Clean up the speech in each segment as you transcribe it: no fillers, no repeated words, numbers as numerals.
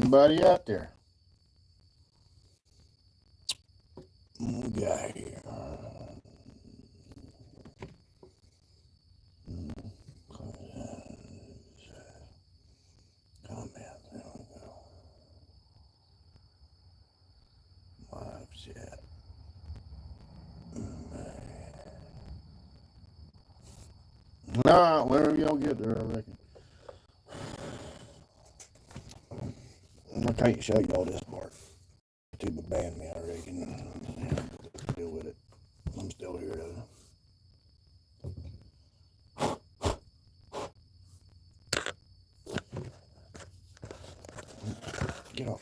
Anybody out there? We got here. Comment. There we go. Live chat. Nah, whenever y'all get there, I reckon. I can't show y'all this part. YouTube will ban me, I reckon. Deal with it. I'm still here though. Get off.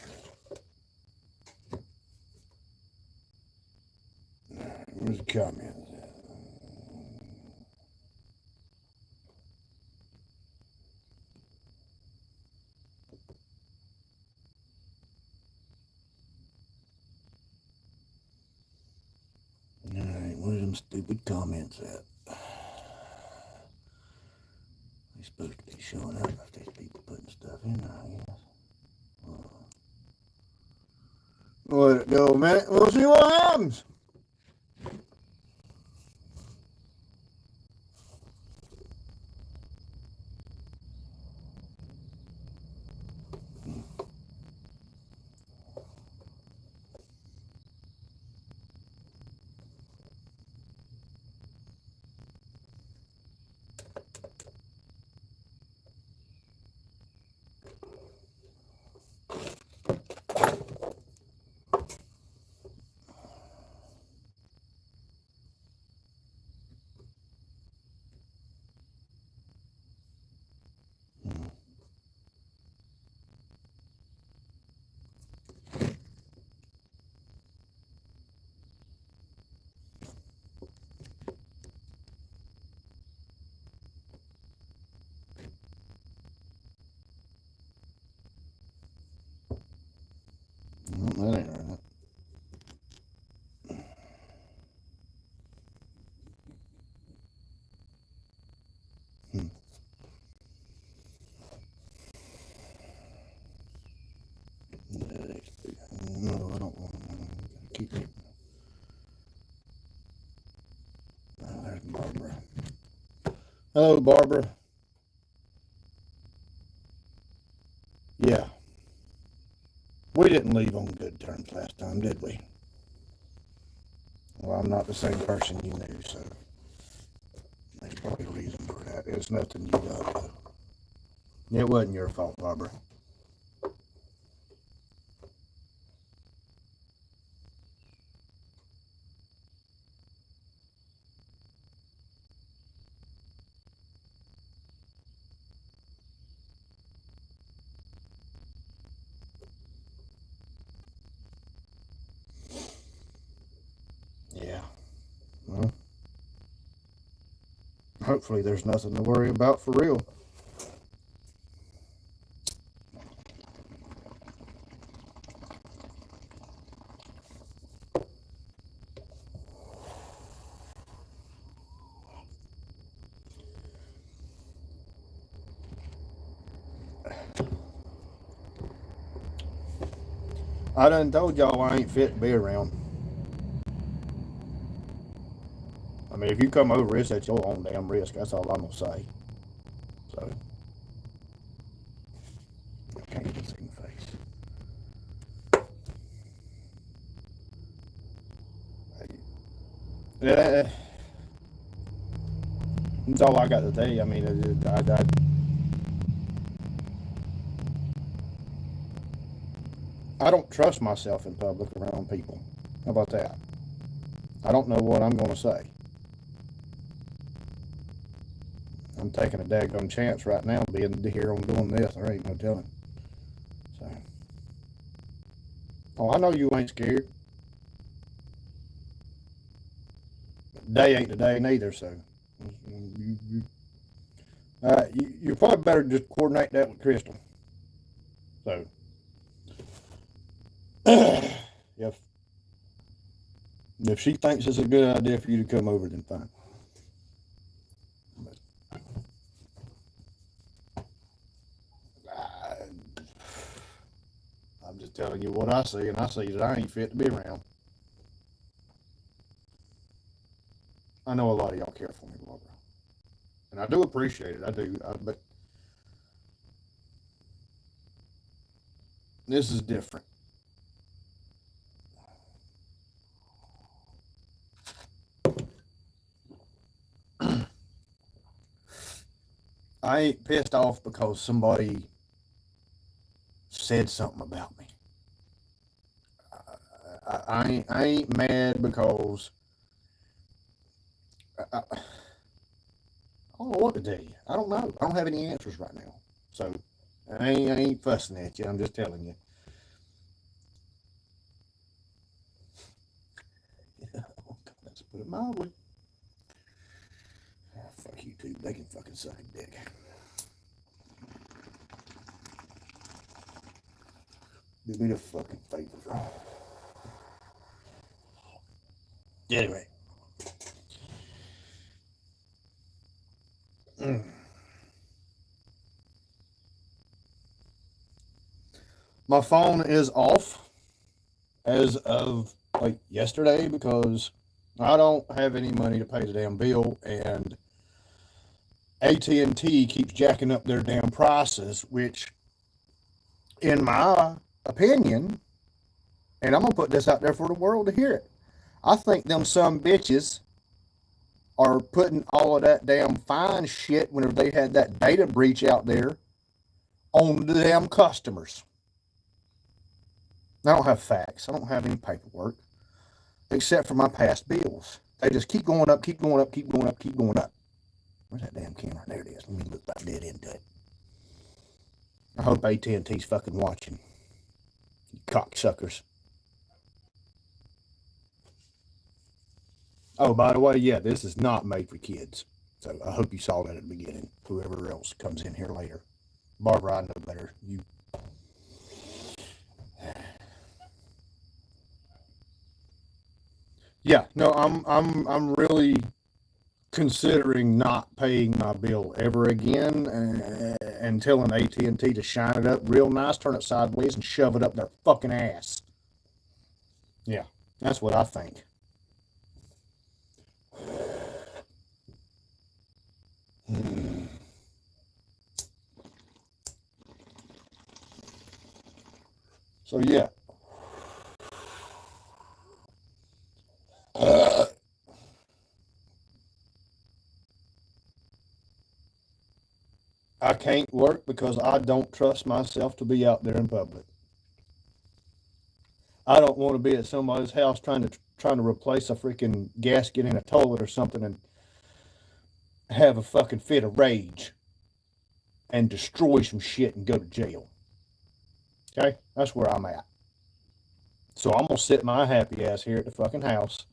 Where's the comments? Alright, where's them stupid comments at? They're supposed to be showing up if there's people putting stuff in there, I guess. Let it go, man. We'll see what happens. That ain't right. No, I don't want to keep it. Oh, there's Barbara. Hello, Barbara. Yeah. We didn't leave on good terms last time, did we? Well, I'm not the same person you knew, so there's probably a reason for that. It's nothing you got, though. It wasn't your fault, Barbara. Yeah. Well, hopefully there's nothing to worry about for real. I done told y'all I ain't fit to be around. I mean, if you come over, it's at your own damn risk. That's all I'm gonna say. So, I can't even see my face. Yeah, that's all I got to tell you. I mean, I don't trust myself in public around people. How about that? I don't know what I'm going to say. I'm taking a daggone chance right now being here on doing this. There ain't no telling. So, oh, I know you ain't scared. Day ain't the day neither, so you probably better just coordinate that with Crystal. So, if she thinks it's a good idea for you to come over, then fine. But, telling you what I see, and I see that I ain't fit to be around. I know a lot of y'all care for me, Barbara, and I do appreciate it. I do, but this is different. I ain't pissed off because somebody said something about me. I ain't mad because I don't know what to tell you. I don't know. I don't have any answers right now. So I ain't fussing at you. I'm just telling you. Let's put it mildly. Oh, fuck you too. They can fucking suck a dick. Do me the fucking favor. Anyway. My phone is off as of like yesterday because I don't have any money to pay the damn bill, and AT&T keeps jacking up their damn prices, which, in my opinion, and I'm gonna put this out there for the world to hear it, I think them some bitches are putting all of that damn fine shit whenever they had that data breach out there on the damn customers. I don't have facts. I don't have any paperwork except for my past bills. They just keep going up, keep going up, keep going up, keep going up. Where's that damn camera? There it is. Let me look back dead into it. I hope AT&T's fucking watching. You cocksuckers. Oh, by the way, yeah, this is not made for kids. So I hope you saw that at the beginning. Whoever else comes in here later. Barbara, I know better. You. Yeah, no, I'm really considering not paying my bill ever again, and telling AT&T to shine it up real nice, turn it sideways, and shove it up their fucking ass. Yeah, that's what I think. So yeah. I can't work because I don't trust myself to be out there in public. I don't want to be at somebody's house trying to replace a freaking gasket in a toilet or something and have a fucking fit of rage and destroy some shit and go to jail. Okay? That's where I'm at. So I'm gonna sit my happy ass here at the fucking house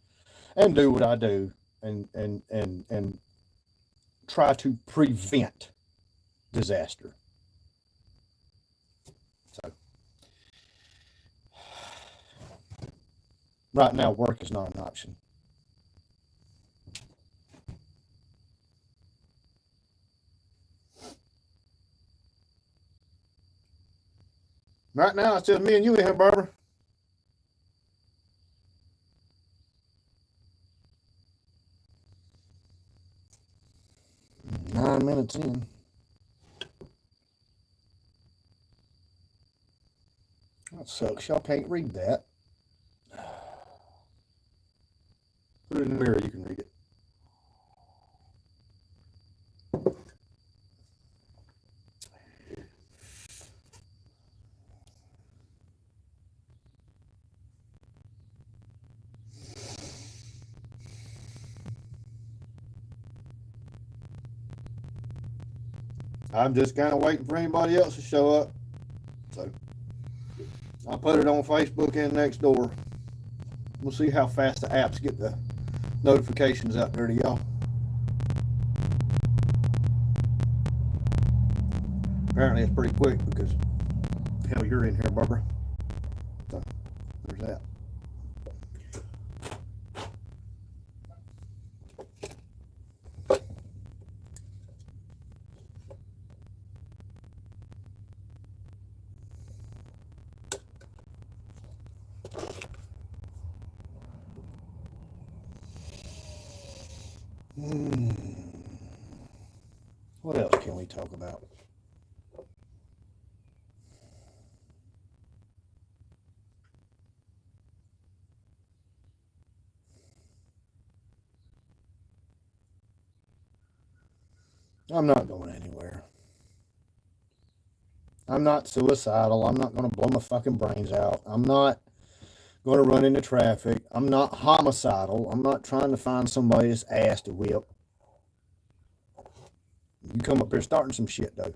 and do what I do and try to prevent disaster. So right now work is not an option. Right now it's just me and you in here, Barbara. 9 minutes in. That sucks. Y'all can't read that. Put it in the mirror, you can read it. I'm just kind of waiting for anybody else to show up. So I'll put it on Facebook and Nextdoor. We'll see how fast the apps get the notifications out there to y'all. Apparently it's pretty quick because hell, you're in here, Barbara. So there's that. What else can we talk about? I'm not going anywhere. I'm not suicidal. I'm not going to blow my fucking brains out. I'm not going to run into traffic. I'm not homicidal. I'm not trying to find somebody's ass to whip. You come up here starting some shit, though.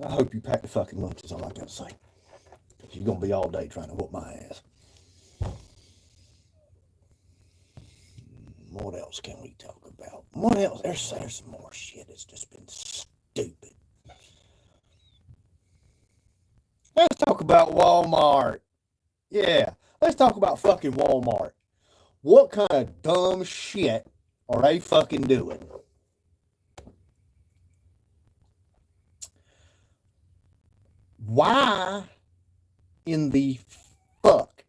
I hope you pack the fucking lunch, is all I got to say. You're going to be all day trying to whoop my ass. What else can we talk about? What else? There's some more shit. It's just been stupid. Let's talk about Walmart. Yeah, let's talk about fucking Walmart. What kind of dumb shit are they fucking doing? Why in the fuck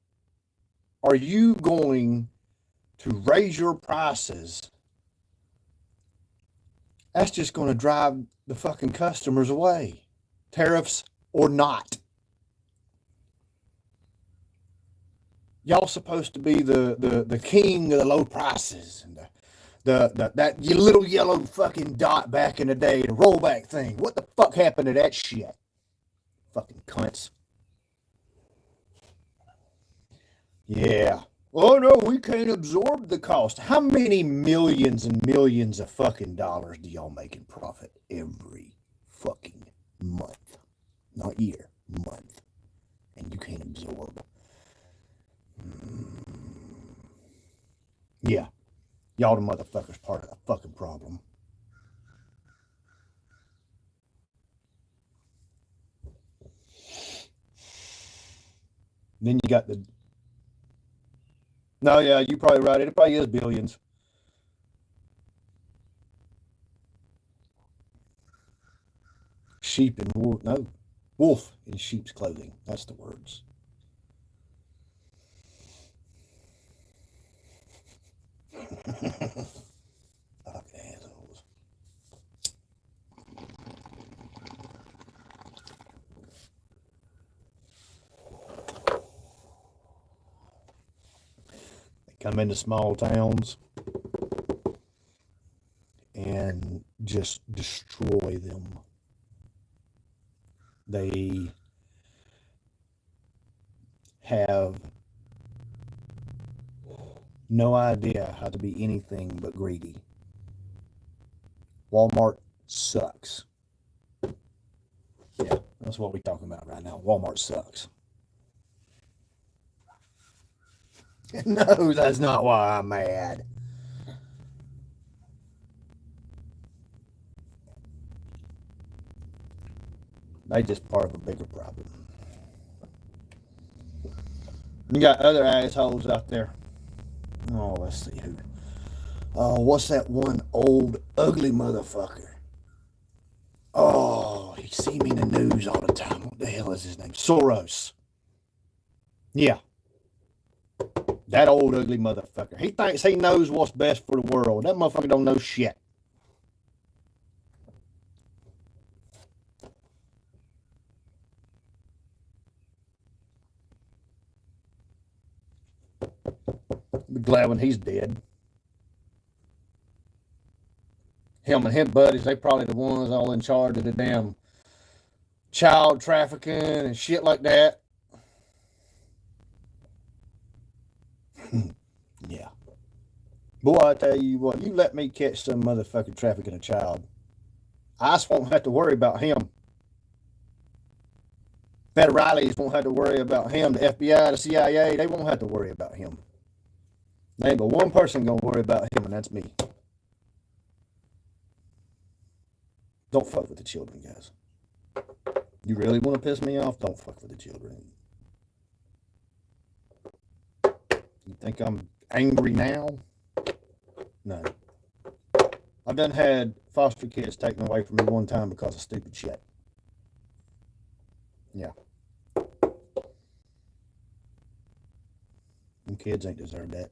are you going to raise your prices? That's just going to drive the fucking customers away. Tariffs or not. Y'all supposed to be the king of the low prices and that little yellow fucking dot back in the day, the rollback thing. What the fuck happened to that shit? Fucking cunts. Yeah. Oh no, we can't absorb the cost. How many millions and millions of fucking dollars do y'all make in profit every fucking month? Not year, month. And you can't absorb. Yeah. Y'all the motherfuckers part of the fucking problem. Then you got the... No, yeah, you're probably right. It probably is billions. Sheep and wolf. No. Wolf in sheep's clothing. That's the words. Fucking assholes. They come into small towns and just destroy them. They have no idea how to be anything but greedy. Walmart sucks. Yeah, that's what we're talking about right now. Walmart sucks. No, that's not why I'm mad. They just part of a bigger problem. You got other assholes out there. Oh, let's see who. Oh, what's that one old ugly motherfucker? Oh, he see me in the news all the time. What the hell is his name? Soros. Yeah. That old ugly motherfucker. He thinks he knows what's best for the world. That motherfucker don't know shit. Be glad when he's dead. Him and his buddies, they probably the ones all in charge of the damn child trafficking and shit like that. Yeah. Boy, I tell you what, you let me catch some motherfucker trafficking a child. ICE won't have to worry about him. Federales won't have to worry about him. The FBI, the CIA, they won't have to worry about him. There ain't but one person gonna worry about him, and that's me. Don't fuck with the children, guys. You really want to piss me off? Don't fuck with the children. You think I'm angry now? No. I've done had foster kids taken away from me one time because of stupid shit. Yeah. Them kids ain't deserved that.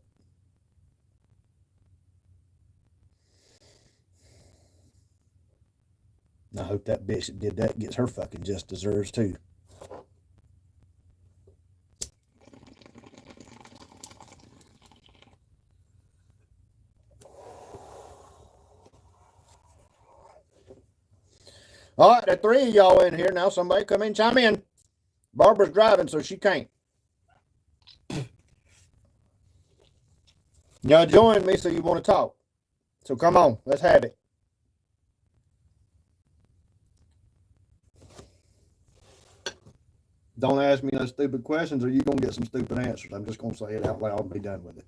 I hope that bitch that did that gets her fucking just deserves too. All right, there are 3 of y'all in here now. Somebody come in, chime in. Barbara's driving, so she can't. Y'all join me, so you want to talk. So come on, let's have it. Don't ask me no stupid questions or you're going to get some stupid answers. I'm just going to say it out loud and be done with it.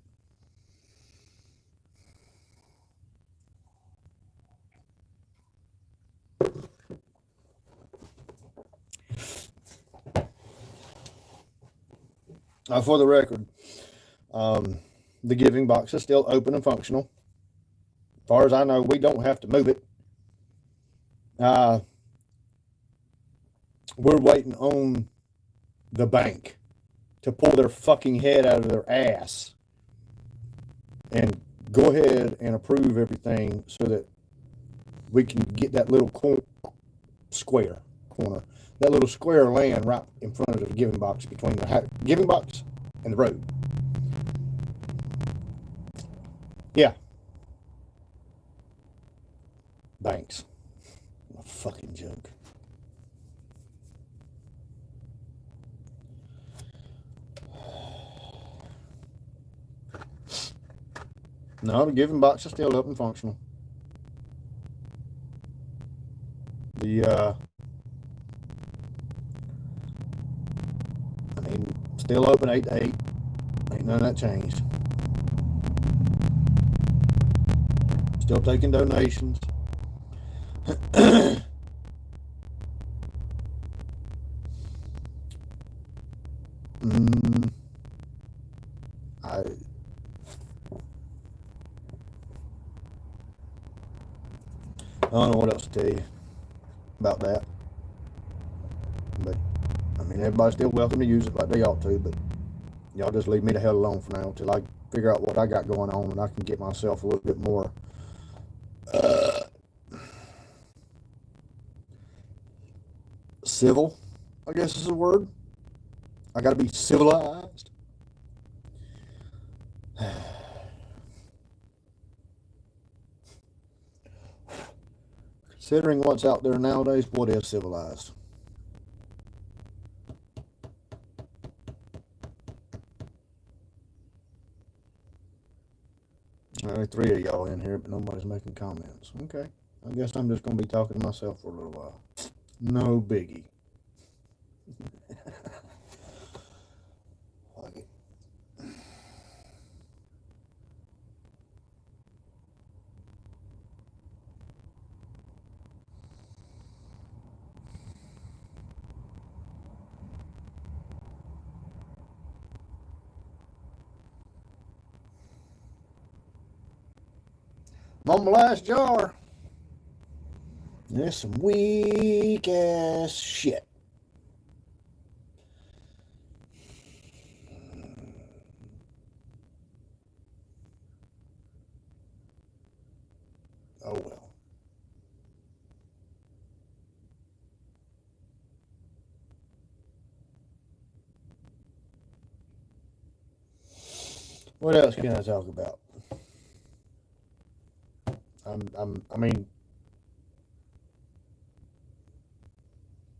For the record, the giving box is still open and functional. As far as I know, we don't have to move it. We're waiting on the bank to pull their fucking head out of their ass and go ahead and approve everything so that we can get that little corner, that little square land right in front of the giving box, between the giving box and the road. Yeah. Banks. A fucking joke. No, the giving box is still up and functional. Still open 8 to 8. Ain't none of that changed. Still taking donations. I don't know what else to tell you about that. But, I mean, everybody's still welcome to use it like they ought to, but y'all just leave me the hell alone for now until I figure out what I got going on and I can get myself a little bit more civil, I guess is the word. I got to be civilized. Considering what's out there nowadays, what is civilized? Only 3 of y'all in here, but nobody's making comments. Okay. I guess I'm just going to be talking to myself for a little while. No biggie. I'm on my last jar. There's some weak ass shit. Oh well. What else can I talk about? I mean,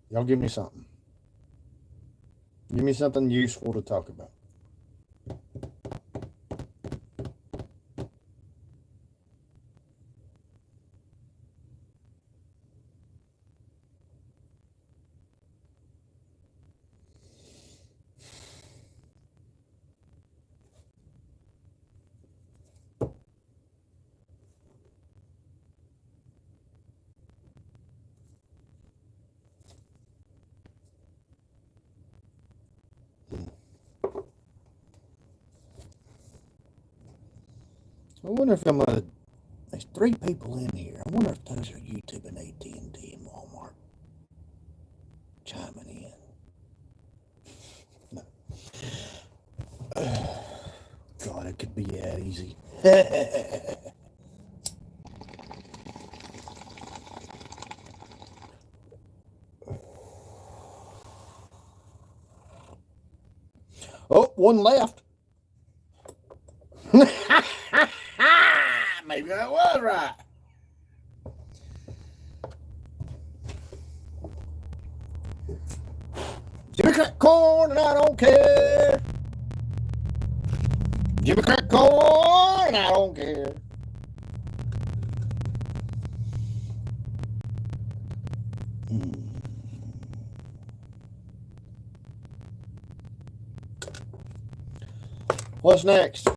y'all give me something. Give me something useful to talk about. I wonder if there's 3 people in here. I wonder if those are YouTube and AT&T and Walmart chiming in. No. thought it could be that easy. Oh, one left. Maybe that was right. Jimmy crack corn and I don't care. Jimmy crack corn and I don't care. What's next?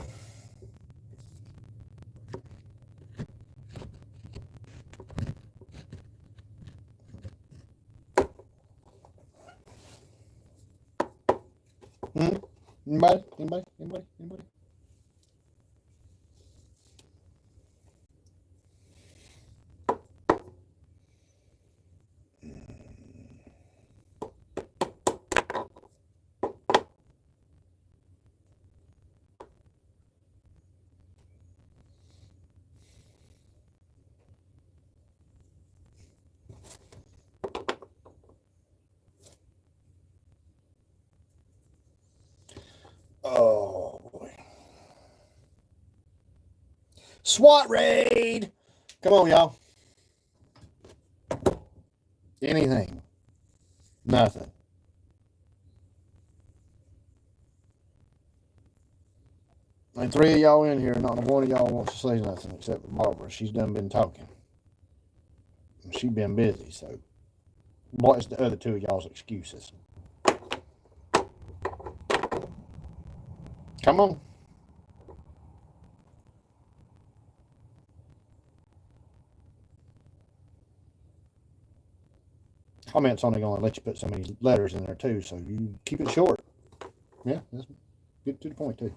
Anybody? Oh boy. SWAT raid! Come on, y'all. Anything. Nothing. And three of y'all in here, not one of y'all wants to say nothing except for Barbara. She's done been talking. She's been busy, so what's the other two of y'all's excuses? Come on. Comments only going to let you put so many letters in there too, so you keep it short. Yeah, that's get to the point too.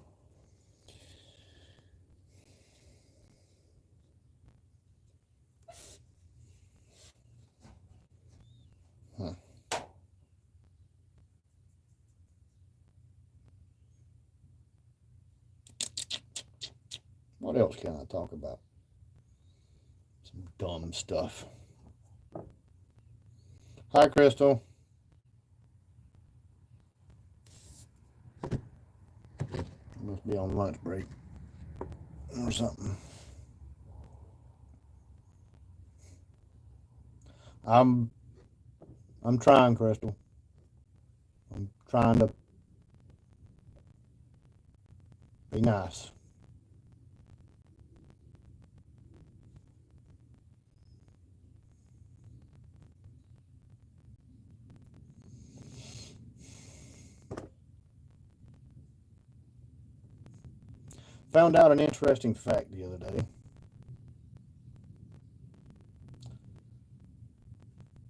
What else can I talk about? Some dumb stuff. Hi, Crystal. Must be on lunch break or something. I'm trying, Crystal. I'm trying to be nice. Found out an interesting fact the other day.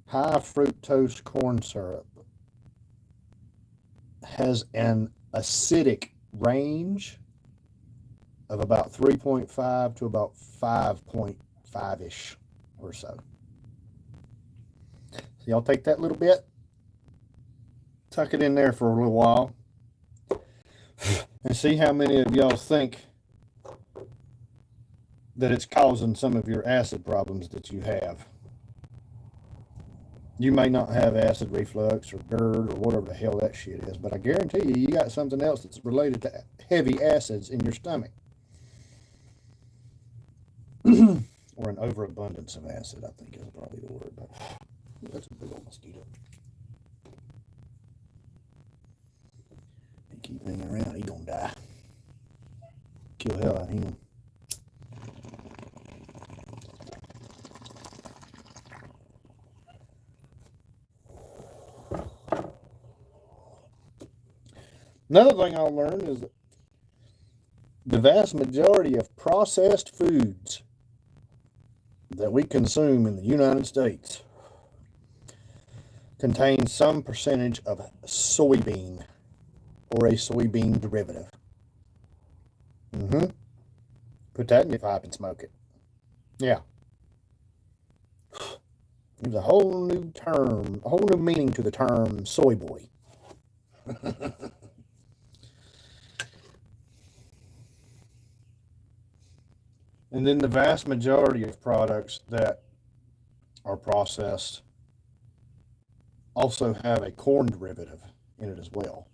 High fructose corn syrup has an acidic range of about 3.5 to about 5.5-ish or so. So y'all take that little bit, tuck it in there for a little while, and see how many of y'all think that it's causing some of your acid problems that you have. You may not have acid reflux or GERD or whatever the hell that shit is, but I guarantee you got something else that's related to heavy acids in your stomach. Or an overabundance of acid, I think is probably the word. But that's a big old mosquito. He keep hanging around, he gonna die. Kill hell out of him. Another thing I learned is that the vast majority of processed foods that we consume in the United States contain some percentage of soybean or a soybean derivative. Put that in your pipe and smoke it. Yeah. There's a whole new term, a whole new meaning to the term soy boy. And then the vast majority of products that are processed also have a corn derivative in it as well.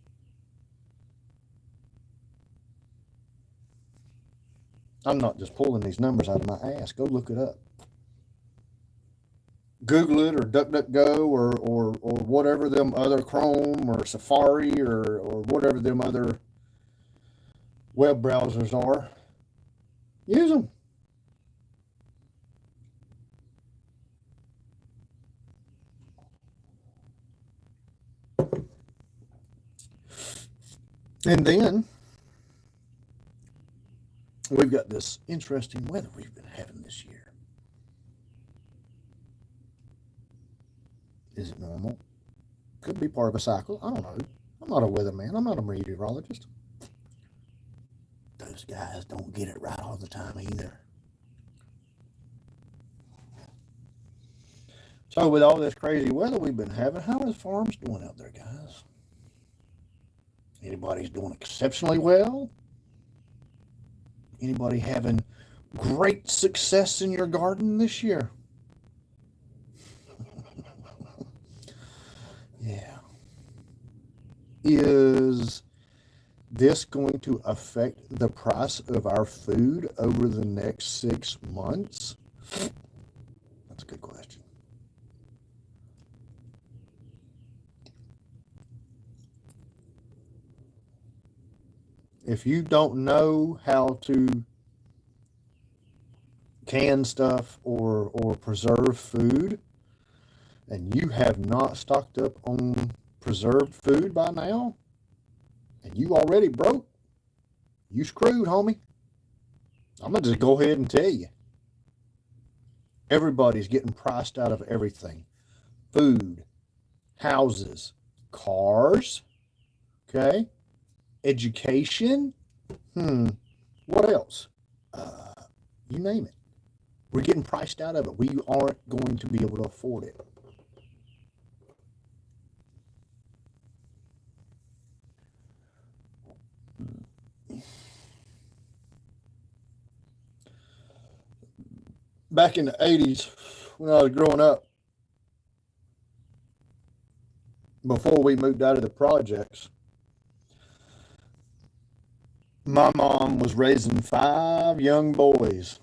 I'm not just pulling these numbers out of my ass. Go look it up. Google it or DuckDuckGo or whatever them other Chrome or Safari or whatever them other web browsers are. Use them. And then we've got this interesting weather we've been having this year. Is it normal? Could be part of a cycle. I don't know. I'm not a weatherman. I'm not a meteorologist. Those guys don't get it right all the time either. So with all this crazy weather we've been having, how are the farms doing out there, guys? Anybody's doing exceptionally well? Anybody having great success in your garden this year? Yeah. Is this going to affect the price of our food over the next 6 months? That's a good question. If you don't know how to can stuff or preserve food, and you have not stocked up on preserved food by now, and you already broke, you screwed, homie. I'm going to just go ahead and tell you. Everybody's getting priced out of everything. Food, houses, cars, okay? Education, what else? You name it. We're getting priced out of it. We aren't going to be able to afford it. Back in the 80s, when I was growing up, before we moved out of the projects, my mom was raising 5 young boys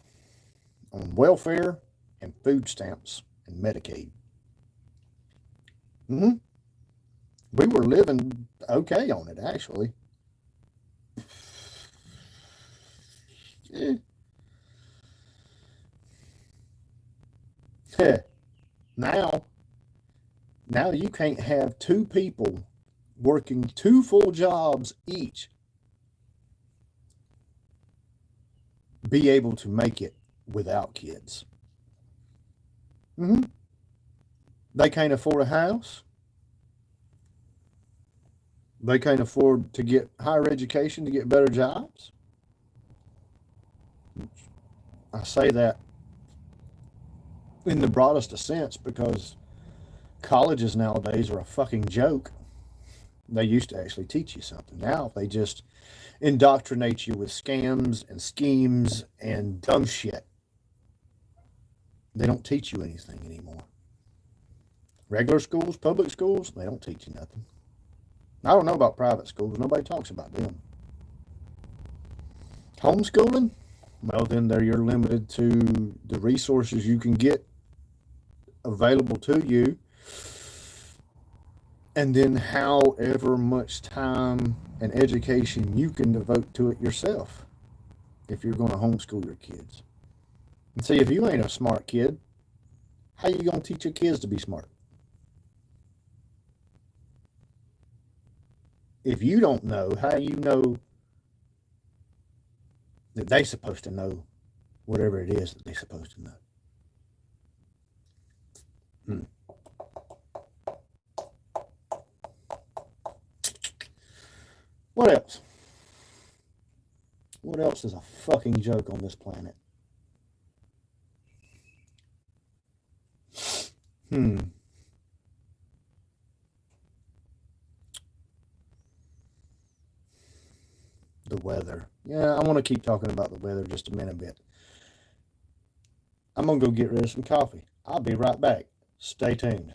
on welfare and food stamps and Medicaid. We were living okay on it, actually. Now you can't have 2 people working 2 full jobs each be able to make it without kids. They can't afford a house. They can't afford to get higher education to get better jobs. I say that in the broadest of sense because colleges nowadays are a fucking joke. They used to actually teach you something. Now they just indoctrinate you with scams and schemes and dumb shit. They don't teach you anything anymore. Regular schools, public schools, they don't teach you nothing. I don't know about private schools. Nobody talks about them. Homeschooling? Well, then you're limited to the resources you can get available to you, and then however much time and education you can devote to it yourself if you're going to homeschool your kids. And see, if you ain't a smart kid, how you going to teach your kids to be smart? If you don't know, how you know that they're supposed to know whatever it is that they're supposed to know? What else? What else is a fucking joke on this planet? The weather. Yeah, I want to keep talking about the weather just a minute bit. I'm going to go get rid of some coffee. I'll be right back. Stay tuned.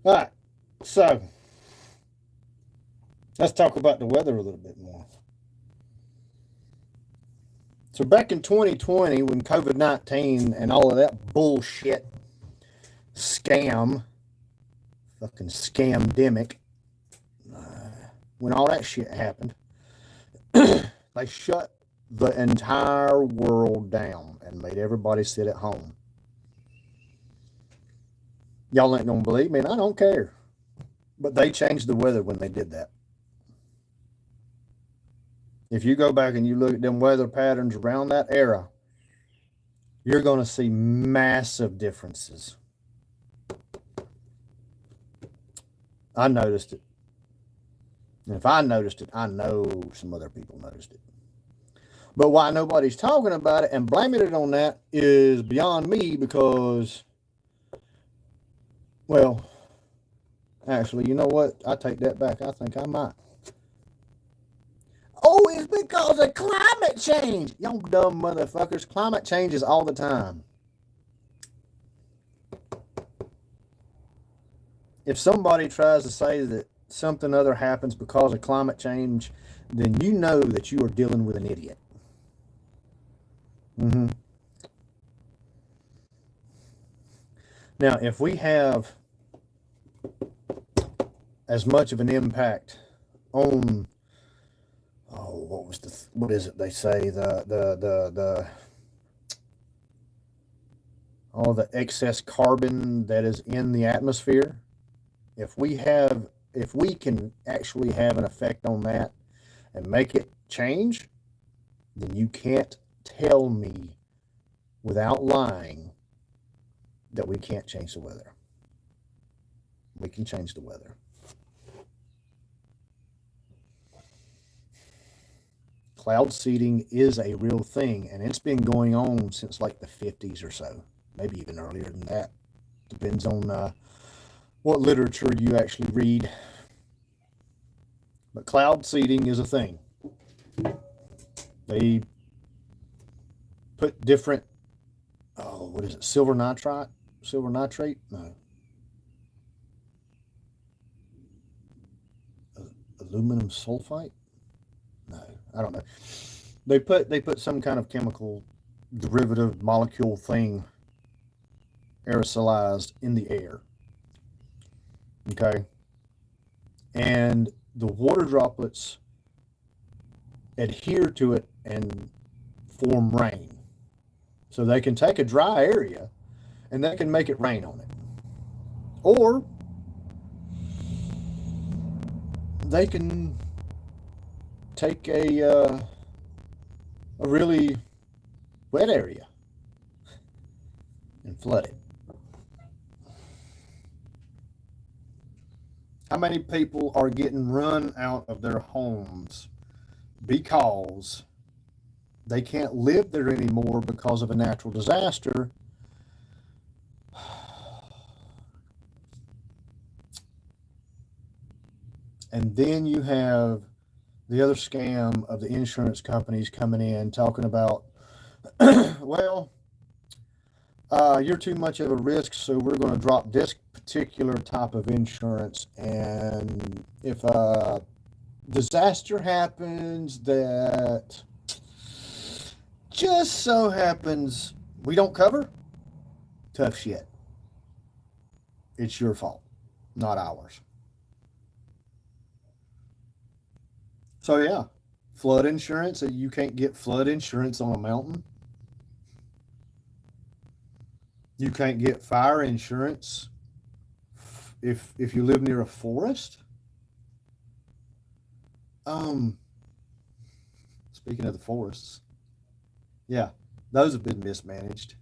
All right, so let's talk about the weather a little bit more. So back in 2020, when COVID-19 and all of that bullshit scam, fucking scamdemic, when all that shit happened, they shut the entire world down and made everybody sit at home. Y'all ain't gonna believe me, and I don't care. But they changed the weather when they did that. If you go back and you look at them weather patterns around that era, you're gonna see massive differences. I noticed it. And if I noticed it, I know some other people noticed it. But why nobody's talking about it and blaming it on that is beyond me because, well, actually, you know what? I take that back. I think I might. Oh, it's because of climate change. Y'all dumb motherfuckers. Climate changes all the time. If somebody tries to say that something other happens because of climate change, then you know that you are dealing with an idiot. Mm-hmm. Now, if we have as much of an impact on, what is it they say, the all the excess carbon that is in the atmosphere, if we can actually have an effect on that and make it change, then you can't tell me without lying that we can't change the weather. We can change the weather. Cloud seeding is a real thing, and it's been going on since like the 50s or so, maybe even earlier than that. Depends on what literature you actually read. But cloud seeding is a thing. They put different, what is it, silver nitrate? Silver nitrate? No. Aluminum sulfite? No, I don't know. They put some kind of chemical derivative molecule thing aerosolized in the air. Okay. And the water droplets adhere to it and form rain. So they can take a dry area and they can make it rain on it. Or they can take a really wet area and flood it. How many people are getting run out of their homes because they can't live there anymore because of a natural disaster, And then you have the other scam of the insurance companies coming in talking about, well, you're too much of a risk, so we're going to drop this particular type of insurance. And if a disaster happens that just so happens we don't cover, tough shit. It's your fault, not ours. So yeah, flood insurance. You can't get flood insurance on a mountain. You can't get fire insurance if you live near a forest. Speaking of the forests, yeah, those have been mismanaged.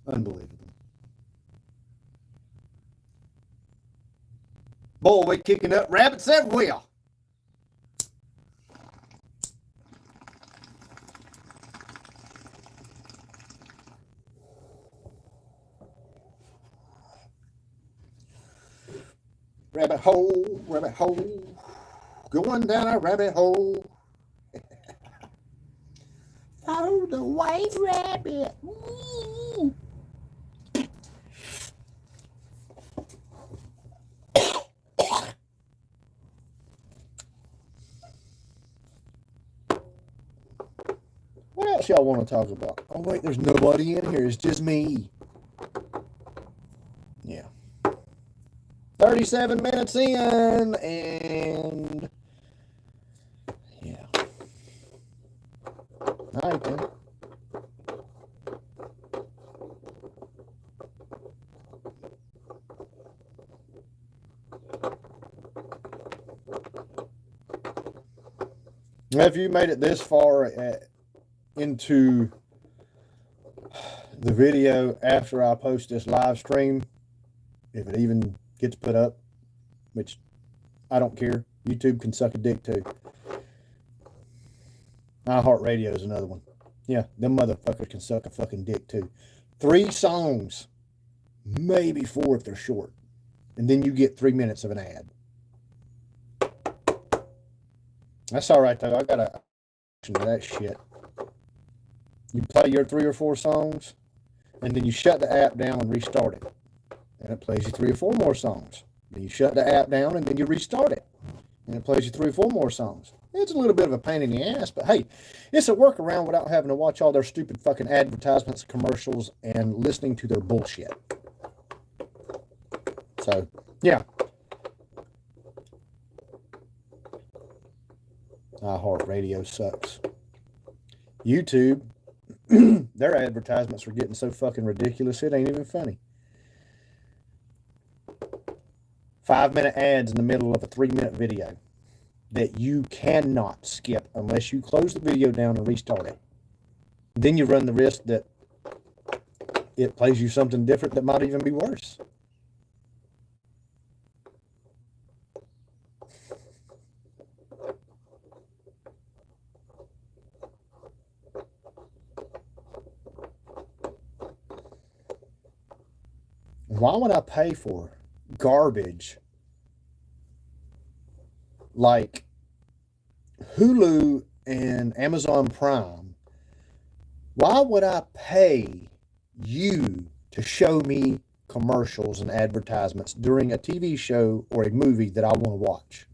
Unbelievable. Boy, we kicking up rabbits everywhere. Rabbit hole, going down a rabbit hole. Follow the white rabbit. What else y'all want to talk about? Oh wait, there's nobody in here. It's just me. Yeah. 37 minutes in, and yeah. All right then. If you made it this far into the video after I post this live stream, if it even gets put up, which I don't care. YouTube can suck a dick too. iHeartRadio is another one. Yeah, them motherfuckers can suck a fucking dick too. 3 songs, maybe 4 if they're short. And then you get 3 minutes of an ad. That's all right though. I got a to that shit. You play your 3 or 4 songs, and then you shut the app down and restart it. And it plays you 3 or 4 more songs. Then you shut the app down and then you restart it. And it plays you 3 or 4 more songs. It's a little bit of a pain in the ass, but hey, it's a workaround without having to watch all their stupid fucking advertisements, commercials, and listening to their bullshit. So, yeah. iHeartRadio sucks. YouTube, their advertisements are getting so fucking ridiculous, it ain't even funny. 5-minute ads in the middle of a 3-minute video that you cannot skip unless you close the video down and restart it. Then you run the risk that it plays you something different that might even be worse. Why would I pay for garbage like Hulu and Amazon Prime? Why would I pay you to show me commercials and advertisements during a TV show or a movie that I want to watch?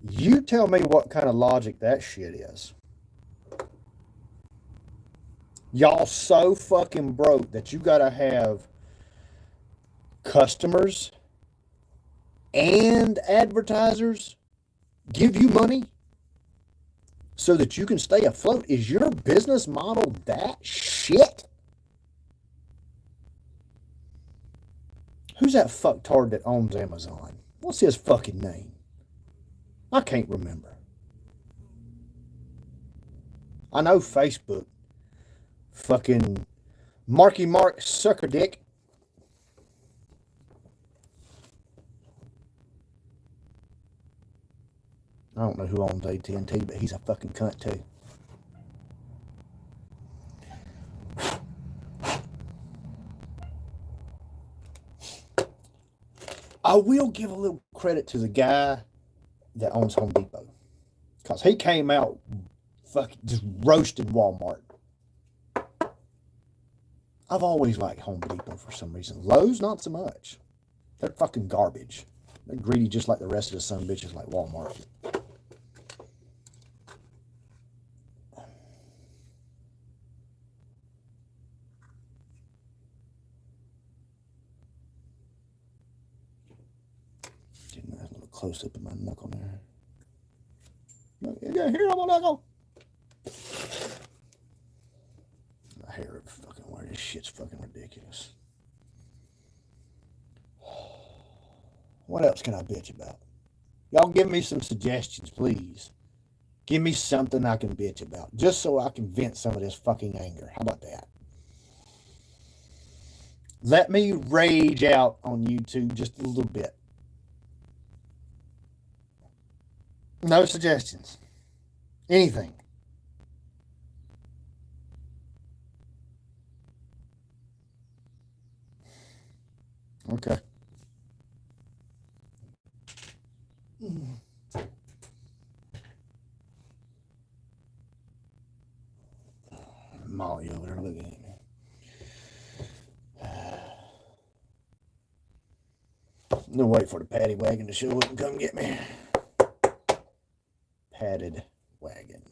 You tell me what kind of logic that shit is. Y'all so fucking broke that you gotta have customers and advertisers give you money so that you can stay afloat? Is your business model that shit? Who's that fucktard that owns Amazon? What's his fucking name? I can't remember. I know Facebook. Fucking Marky Mark sucker dick. I don't know who owns AT&T, but he's a fucking cunt too. I will give a little credit to the guy that owns Home Depot, because he came out fucking just roasting Walmart. I've always liked Home Depot for some reason. Lowe's, not so much. They're fucking garbage. They're greedy just like the rest of the son bitches like Walmart. Getting a little close up of my knuckle there. You got hair on my knuckle. My hair fucking weird. This shit's fucking ridiculous. What else can I bitch about? Y'all give me some suggestions, please. Give me something I can bitch about, just so I can vent some of this fucking anger. How about that? Let me rage out on YouTube just a little bit. No suggestions. Anything. Okay. Molly over there looking at me. No, wait for the paddy wagon to show up and come get me. Padded wagon.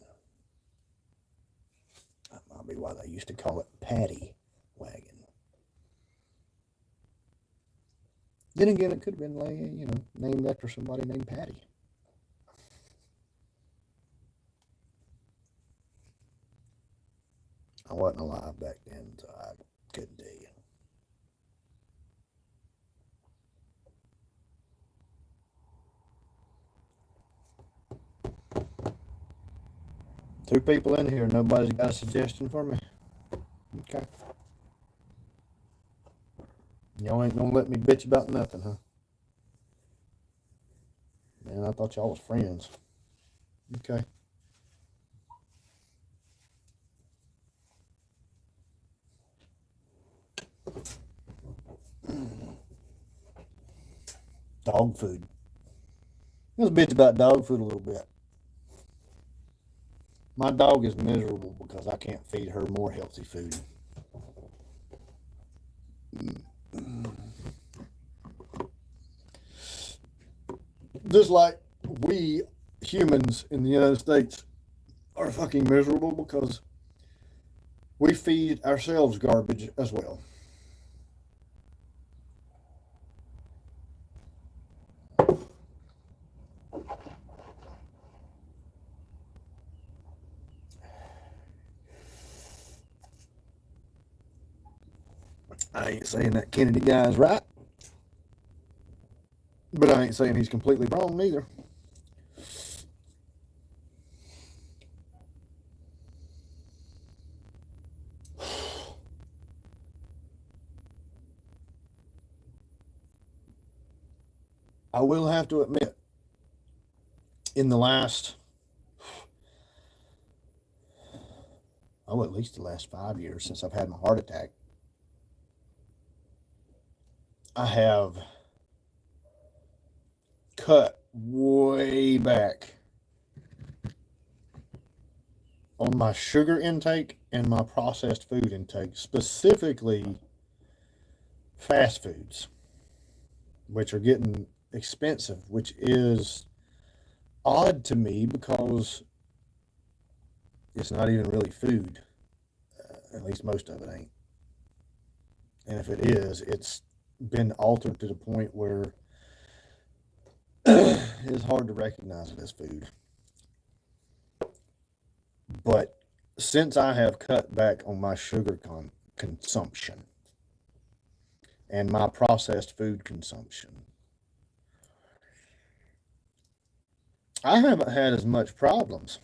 That might be why they used to call it paddy wagon. Then again, it could have been, like, named after somebody named Patty. I wasn't alive back then, so I couldn't tell you. Two people in here. Nobody's got a suggestion for me? Okay. Y'all ain't gonna let me bitch about nothing, huh? Man, I thought y'all was friends. Okay. Dog food. Let's bitch about dog food a little bit. My dog is miserable because I can't feed her more healthy food. Just like we humans in the United States are fucking miserable because we feed ourselves garbage as well. I ain't saying that Kennedy guy is right, but I ain't saying he's completely wrong neither. I will have to admit, in the last, at least the last 5 years since I've had my heart attack, I have cut way back on my sugar intake and my processed food intake, specifically fast foods, which are getting expensive, which is odd to me because it's not even really food. At least most of it ain't. And if it is, it's been altered to the point where it's hard to recognize it as food. But since I have cut back on my sugar consumption and my processed food consumption, I haven't had as much problems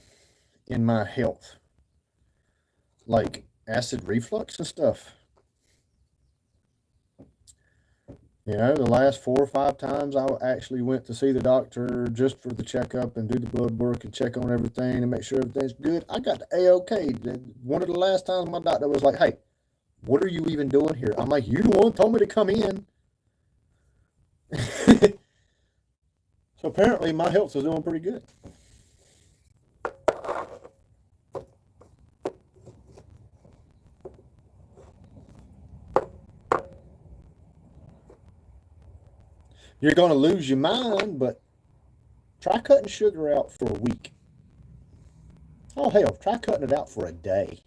in my health, like acid reflux and stuff. You know, the last 4 or 5 times I actually went to see the doctor just for the checkup and do the blood work and check on everything and make sure everything's good. I got the A-OK. One of the last times my doctor was like, hey, what are you even doing here? I'm like, you the one told me to come in. So apparently my health is doing pretty good. You're going to lose your mind, but try cutting sugar out for a week. Oh, hell, try cutting it out for a day.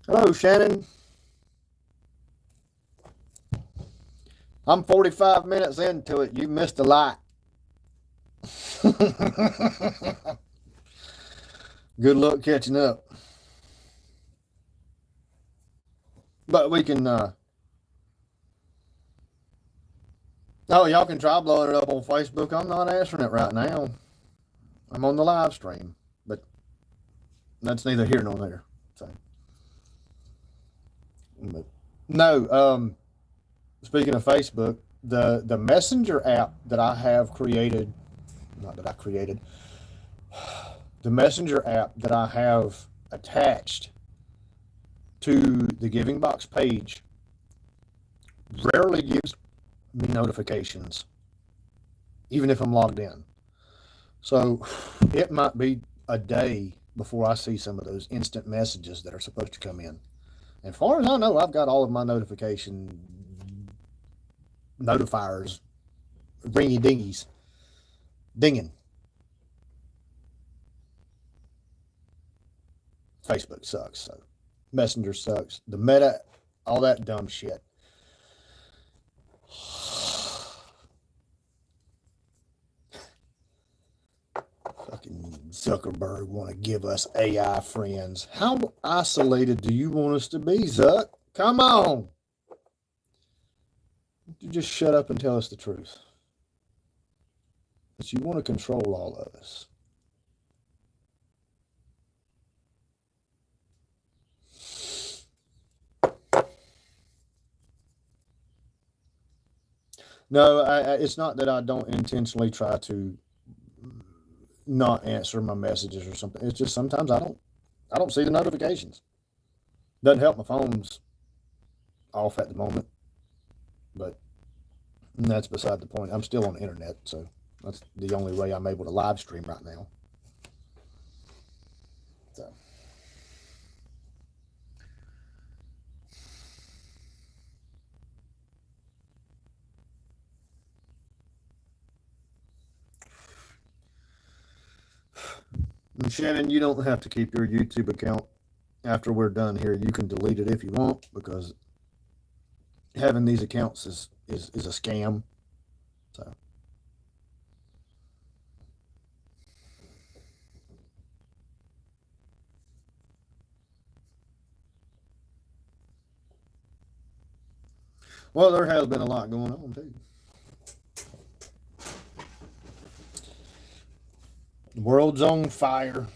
Hello, Shannon. I'm 45 minutes into it. You missed a lot. Good luck catching up. But we can, oh, y'all can try blowing it up on Facebook. I'm not answering it right now. I'm on the live stream, but that's neither here nor there. So, but no, speaking of Facebook, the Messenger app that I have created, not that I created, the Messenger app that I have attached to the Giving Box page rarely gives me notifications, even if I'm logged in. So it might be a day before I see some of those instant messages that are supposed to come in. And as far as I know, I've got all of my notifiers, ringy dingies, dinging. Facebook sucks. So Messenger sucks. The Meta, all that dumb shit. Fucking Zuckerberg want to give us AI friends. How isolated do you want us to be, Zuck? Come on. You just shut up and tell us the truth. But you want to control all of us. No, it's not that I don't intentionally try to not answer my messages or something. It's just sometimes I don't see the notifications. Doesn't help my phone's off at the moment, but that's beside the point. I'm still on the internet, so that's the only way I'm able to live stream right now. So. And Shannon, you don't have to keep your YouTube account after we're done here. You can delete it if you want, because having these accounts is a scam. So. Well, there has been a lot going on too. The world's on fire.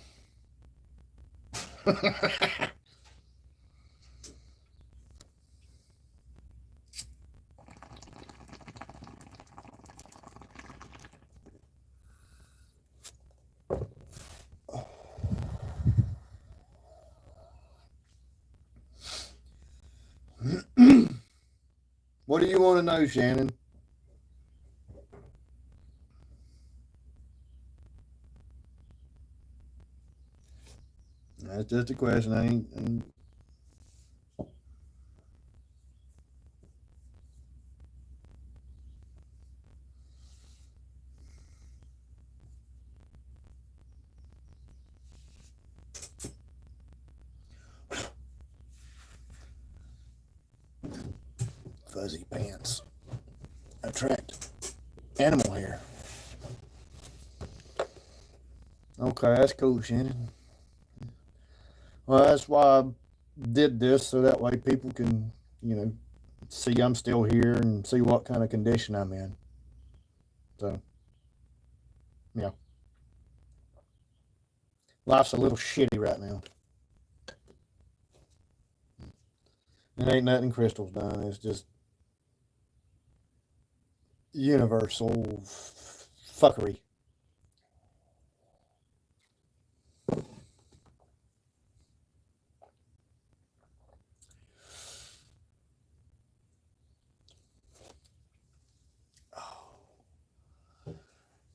What do you want to know, Shannon? That's just a question. I ain't fuzzy pants attract animal hair. Okay, that's cool, Shannon. Well, that's why I did this, so that way people can, see I'm still here and see what kind of condition I'm in. So, yeah, life's a little shitty right now. It ain't nothing Crystal's done. It's just universal fuckery.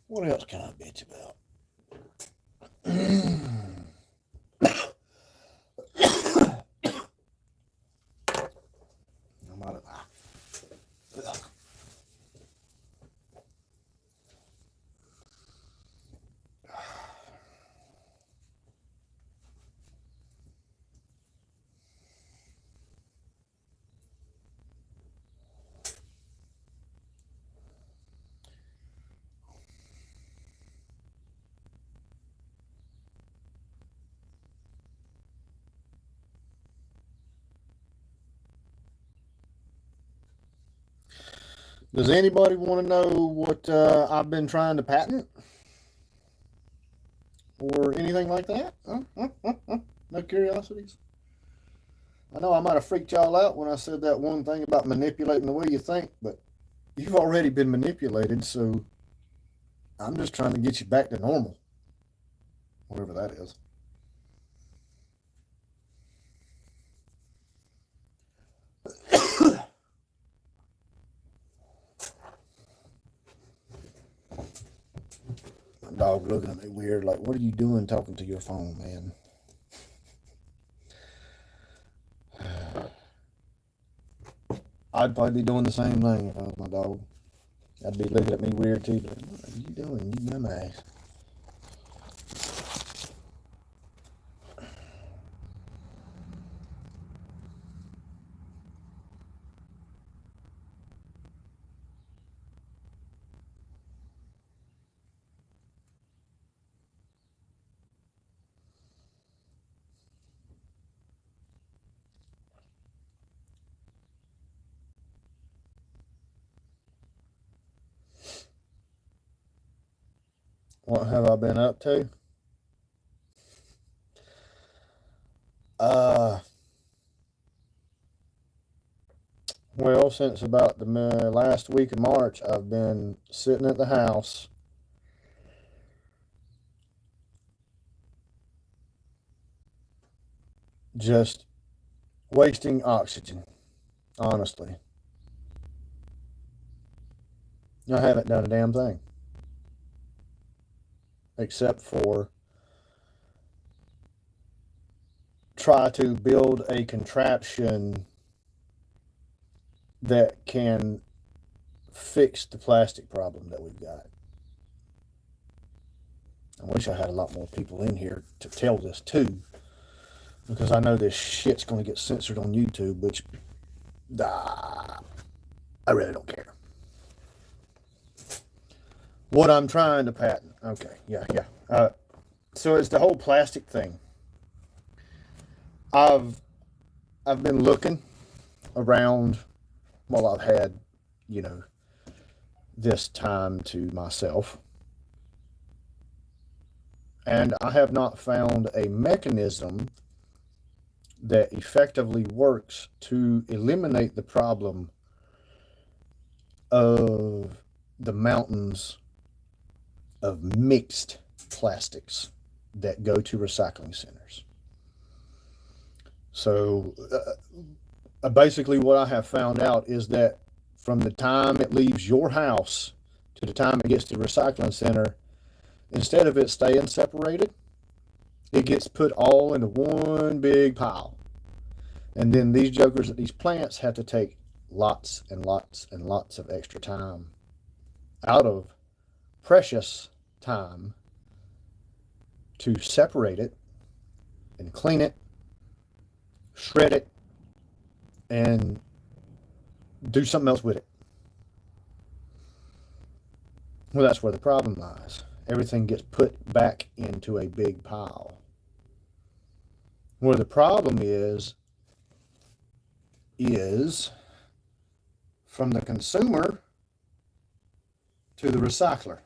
What else can I bitch about? I'm out of. Does anybody want to know what I've been trying to patent or anything like that? No curiosities? I know I might have freaked y'all out when I said that one thing about manipulating the way you think, but you've already been manipulated, so I'm just trying to get you back to normal, whatever that is. My dog looking at me weird, like, what are you doing talking to your phone, man? I'd probably be doing the same thing if I was my dog. I'd be looking at me weird too. Like, what are you doing, you dumbass? What have I been up to? Uh, well, since about the last week of March, I've been sitting at the house, just wasting oxygen. Honestly, I haven't done a damn thing except for try to build a contraption that can fix the plastic problem that we've got. I wish I had a lot more people in here to tell this too, because I know this shit's going to get censored on YouTube, which I really don't care. What I'm trying to patent. Okay, yeah. So it's the whole plastic thing. I've I've been looking around while I've had, you know, this time to myself, and I have not found a mechanism that effectively works to eliminate the problem of the mountains of mixed plastics that go to recycling centers. So basically, what I have found out is that from the time it leaves your house to the time it gets to the recycling center, instead of it staying separated, it gets put all into one big pile. And then these jokers at these plants have to take lots and lots and lots of extra time out of precious time to separate it and clean it, shred it, and do something else with it. Well, that's where the problem lies. Everything gets put back into a big pile. Where the problem is from the consumer to the recycler.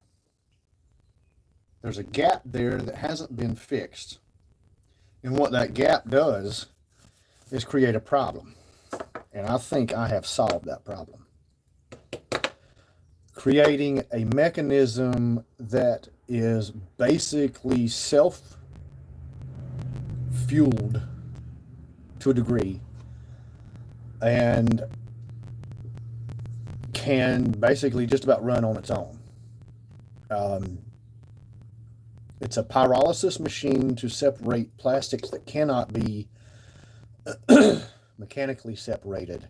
There's a gap there that hasn't been fixed. And what that gap does is create a problem. And I think I have solved that problem. Creating a mechanism that is basically self-fueled to a degree and can basically just about run on its own. It's a pyrolysis machine to separate plastics that cannot be mechanically separated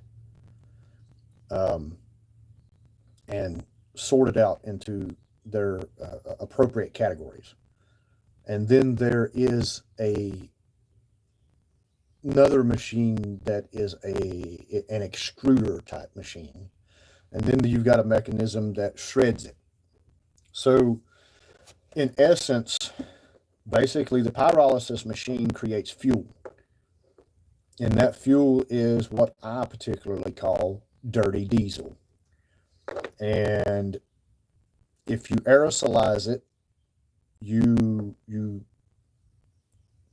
and sorted out into their appropriate categories. And then there is another machine that is an extruder type machine. And then you've got a mechanism that shreds it. So in essence, basically the pyrolysis machine creates fuel. And that fuel is what I particularly call dirty diesel. And if you aerosolize it, you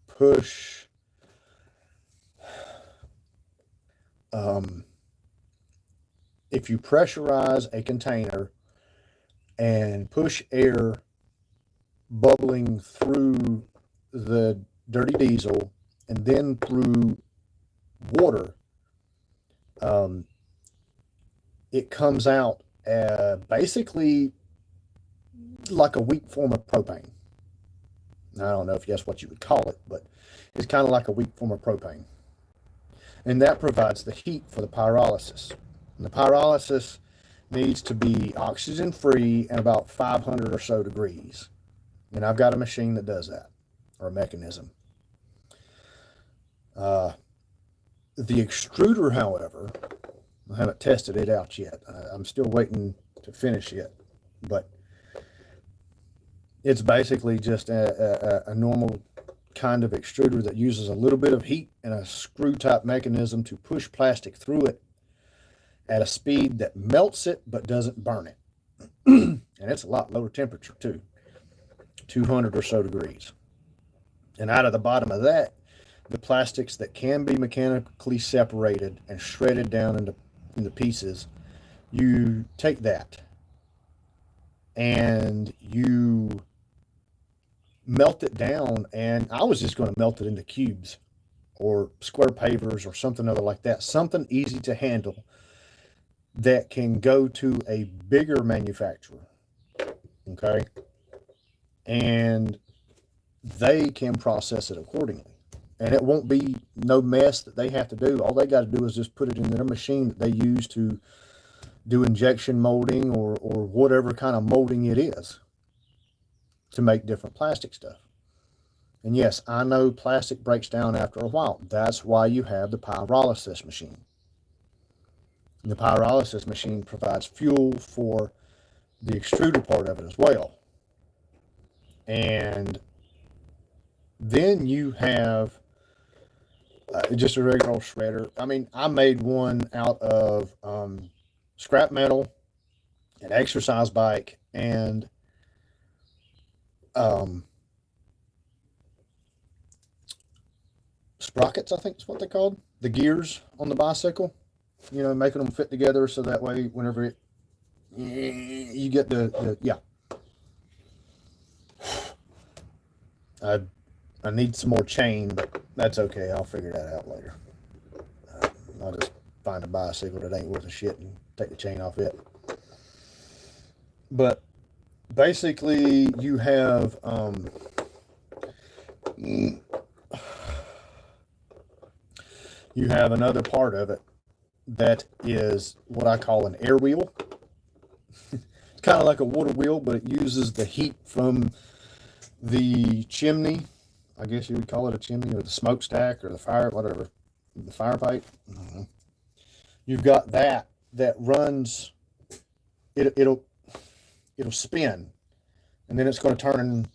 push if you pressurize a container and push air bubbling through the dirty diesel and then through water, it comes out basically like a weak form of propane. Now, I don't know if that's what you would call it, but it's kind of like a weak form of propane. And that provides the heat for the pyrolysis. And the pyrolysis needs to be oxygen free and about 500 or so degrees. And I've got a machine that does that, or a mechanism. The extruder, however, I haven't tested it out yet. I'm still waiting to finish it, but it's basically just a normal kind of extruder that uses a little bit of heat and a screw type mechanism to push plastic through it at a speed that melts it but doesn't burn it. And it's a lot lower temperature too, 200 or so degrees. And out of the bottom of that, the plastics that can be mechanically separated and shredded down into pieces, you take that and you melt it down. And I was just going to melt it into cubes or square pavers or something other like that, something easy to handle that can go to a bigger manufacturer. Okay. And they can process it accordingly. And it won't be no mess that they have to do. All they got to do is just put it in their machine that they use to do injection molding or whatever kind of molding it is to make different plastic stuff. And yes, I know plastic breaks down after a while. That's why you have the pyrolysis machine. And the pyrolysis machine provides fuel for the extruder part of it as well. And then you have just a regular old shredder. I mean, I made one out of scrap metal, an exercise bike, and sprockets, I think is what they called. The gears on the bicycle, you know, making them fit together so that way whenever you get the yeah. I need some more chain, but that's okay. I'll figure that out later. I'll just find a bicycle that ain't worth a shit and take the chain off it. But basically, you have another part of it that is what I call an air wheel. It's kind of like a water wheel, but it uses the heat from the chimney. I guess you would call it a chimney, or the smokestack, or the fire, whatever, the fire pipe. You've got that runs. It'll spin, and then it's going to turn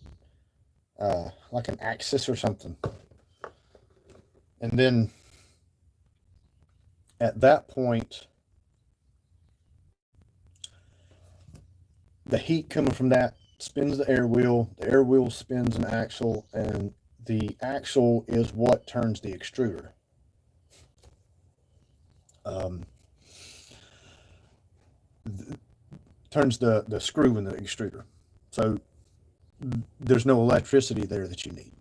like an axis or something. And then at that point, the heat coming from that spins the air wheel spins an axle, and the axle is what turns the extruder. Turns the screw in the extruder. So there's no electricity there that you need.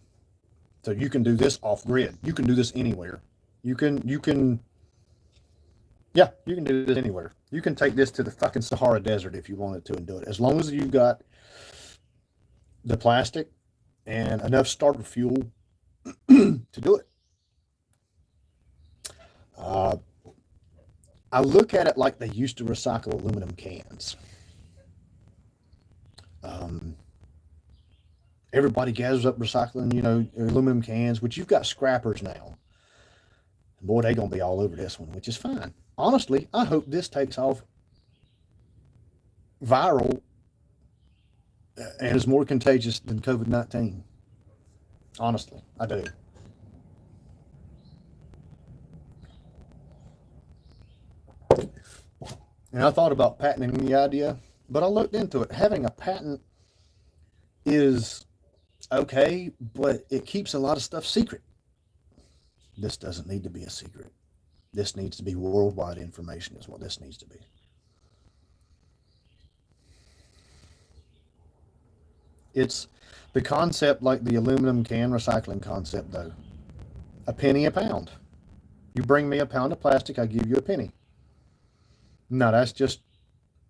So you can do this off grid. You can do this anywhere. You can yeah, you can do this anywhere. You can take this to the fucking Sahara Desert if you wanted to and do it. As long as you've got the plastic and enough starter fuel to do it. I look at it like they used to recycle aluminum cans. Everybody gathers up recycling, aluminum cans, which you've got scrappers now. Boy, they're going to be all over this one, which is fine. Honestly, I hope this takes off viral and is more contagious than COVID-19. Honestly, I do. And I thought about patenting the idea, but I looked into it. Having a patent is okay, but it keeps a lot of stuff secret. This doesn't need to be a secret. This needs to be worldwide information is what this needs to be. It's the concept like the aluminum can recycling concept, though. A penny a pound. You bring me a pound of plastic, I give you a penny. No, that's just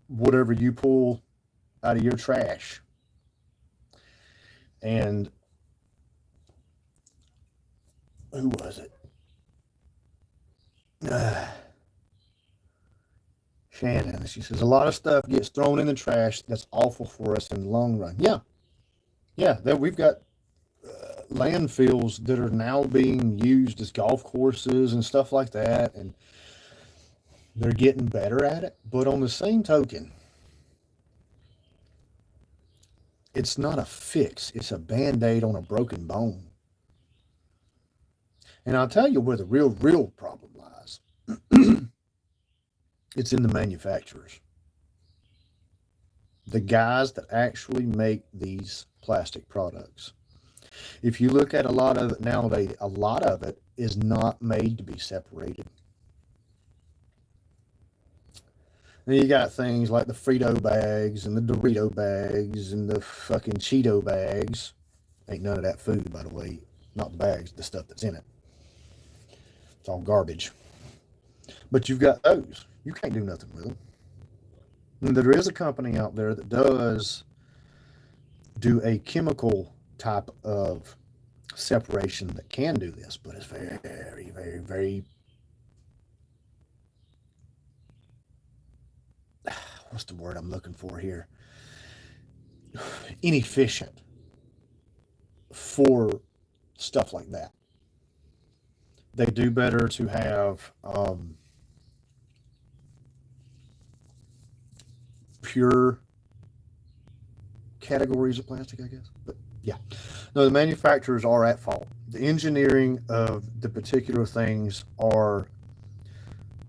whatever you pull out of your trash. And who was it? Shannon. She says a lot of stuff gets thrown in the trash that's awful for us in the long run. Yeah. We've got landfills that are now being used as golf courses and stuff like that, and they're getting better at it. But on the same token, it's not a fix. It's a Band-Aid on a broken bone. And I'll tell you where the real problem lies. It's in the manufacturers. The guys that actually make these plastic products. If you look at a lot of it nowadays, a lot of it is not made to be separated. Then you got things like the Frito bags and the Dorito bags and the fucking Cheeto bags. Ain't none of that food, by the way. Not the bags, the stuff that's in it. It's all garbage. But you've got those. You can't do nothing with them. And there is a company out there that does do a chemical type of separation that can do this, but it's very, very, very, what's the word I'm looking for here? Inefficient for stuff like that. They do better to have pure categories of plastic, I guess. But yeah, no, the manufacturers are at fault. The engineering of the particular things are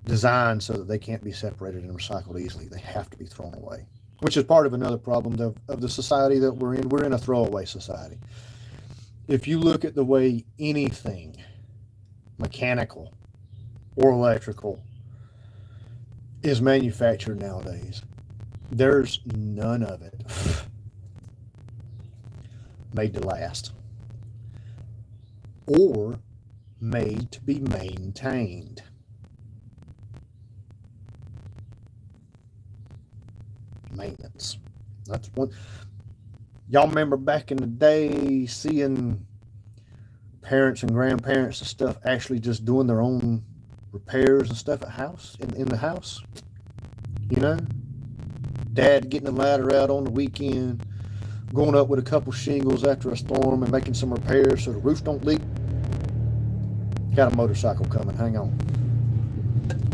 designed so that they can't be separated and recycled easily. They have to be thrown away, which is part of another problem of the society that we're in. We're in a throwaway society. If you look at the way anything mechanical or electrical is manufactured nowadays, there's none of it made to last or made to be maintained. Maintenance. That's one. Y'all remember back in the day seeing parents and grandparents and stuff actually just doing their own repairs and stuff at house, in the house? Dad getting the ladder out on the weekend, going up with a couple shingles after a storm and making some repairs so the roof don't leak. Got a motorcycle coming, hang on.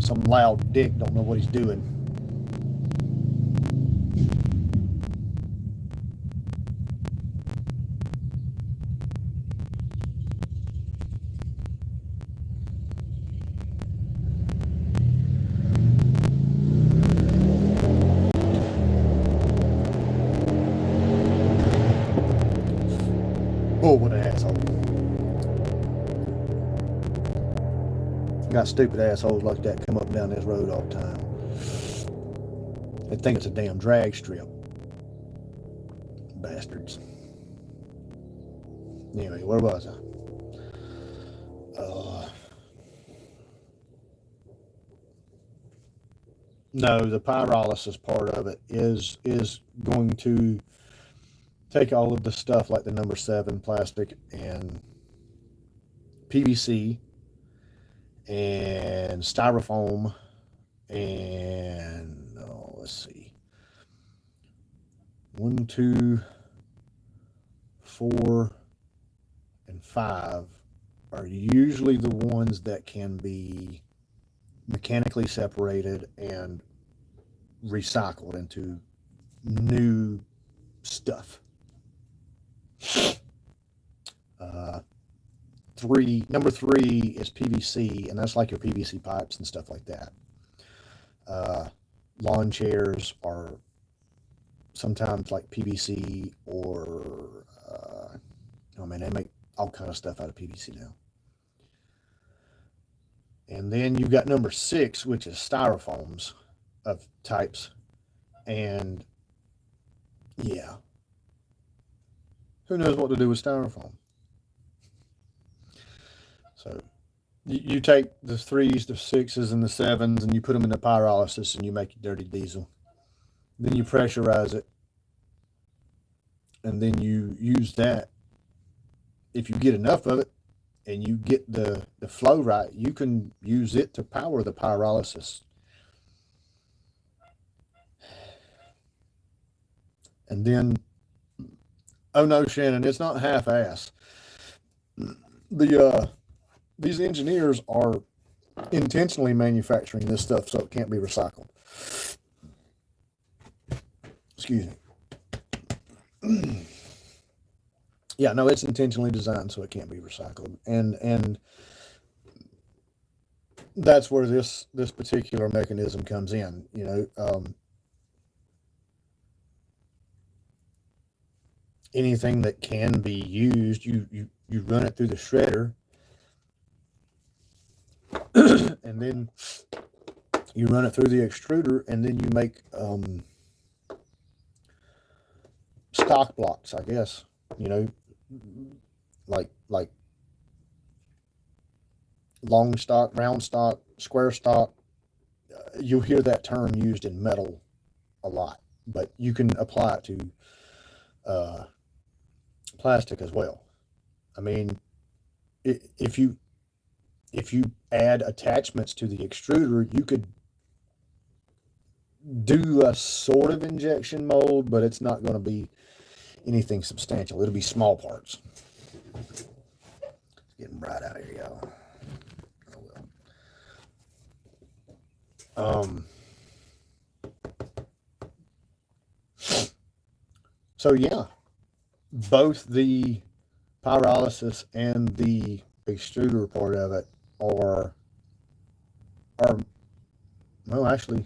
Some loud dick don't know what he's doing. Oh, what an asshole. Got stupid assholes like that come up and down this road all the time. They think it's a damn drag strip. Bastards. Anyway, where was I? No, the pyrolysis part of it is going to take all of the stuff like the number 7 plastic and PVC and styrofoam and let's see, 1, 2, 4, and 5 are usually the ones that can be mechanically separated and recycled into new stuff. Number 3 is PVC, and that's like your PVC pipes and stuff like that. Lawn chairs are sometimes like PVC, or they make all kind of stuff out of PVC now. And then you've got number 6, which is styrofoams of types. And yeah, who knows what to do with styrofoam? So you take the 3s, the 6s, and the 7s, and you put them in the pyrolysis, and you make your dirty diesel. Then you pressurize it, and then you use that. If you get enough of it, and you get the flow right, you can use it to power the pyrolysis. And then, oh no, Shannon, it's not half-ass. These engineers are intentionally manufacturing this stuff so it can't be recycled. Excuse me. Yeah, no, it's intentionally designed so it can't be recycled. And that's where this particular mechanism comes in, anything that can be used, you run it through the shredder, and then you run it through the extruder, and then you make stock blocks, I guess, like long stock, round stock, square stock. You'll hear that term used in metal a lot, but you can apply it to plastic as well. I mean, if you add attachments to the extruder, you could do a sort of injection mold, but it's not going to be anything substantial. It'll be small parts. It's getting bright out here, y'all. Oh well. So yeah, both the pyrolysis and the extruder part of it are well, actually,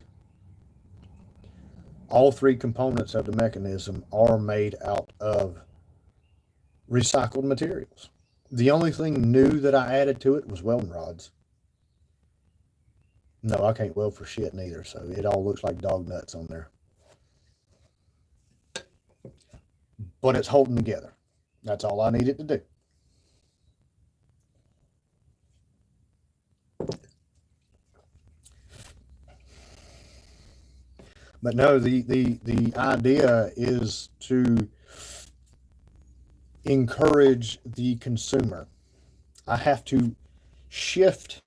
all 3 components of the mechanism are made out of recycled materials. The only thing new that I added to it was welding rods. No, I can't weld for shit neither, so it all looks like dog nuts on there. But it's holding together. That's all I needed to do. But no, the idea is to encourage the consumer. I have to shift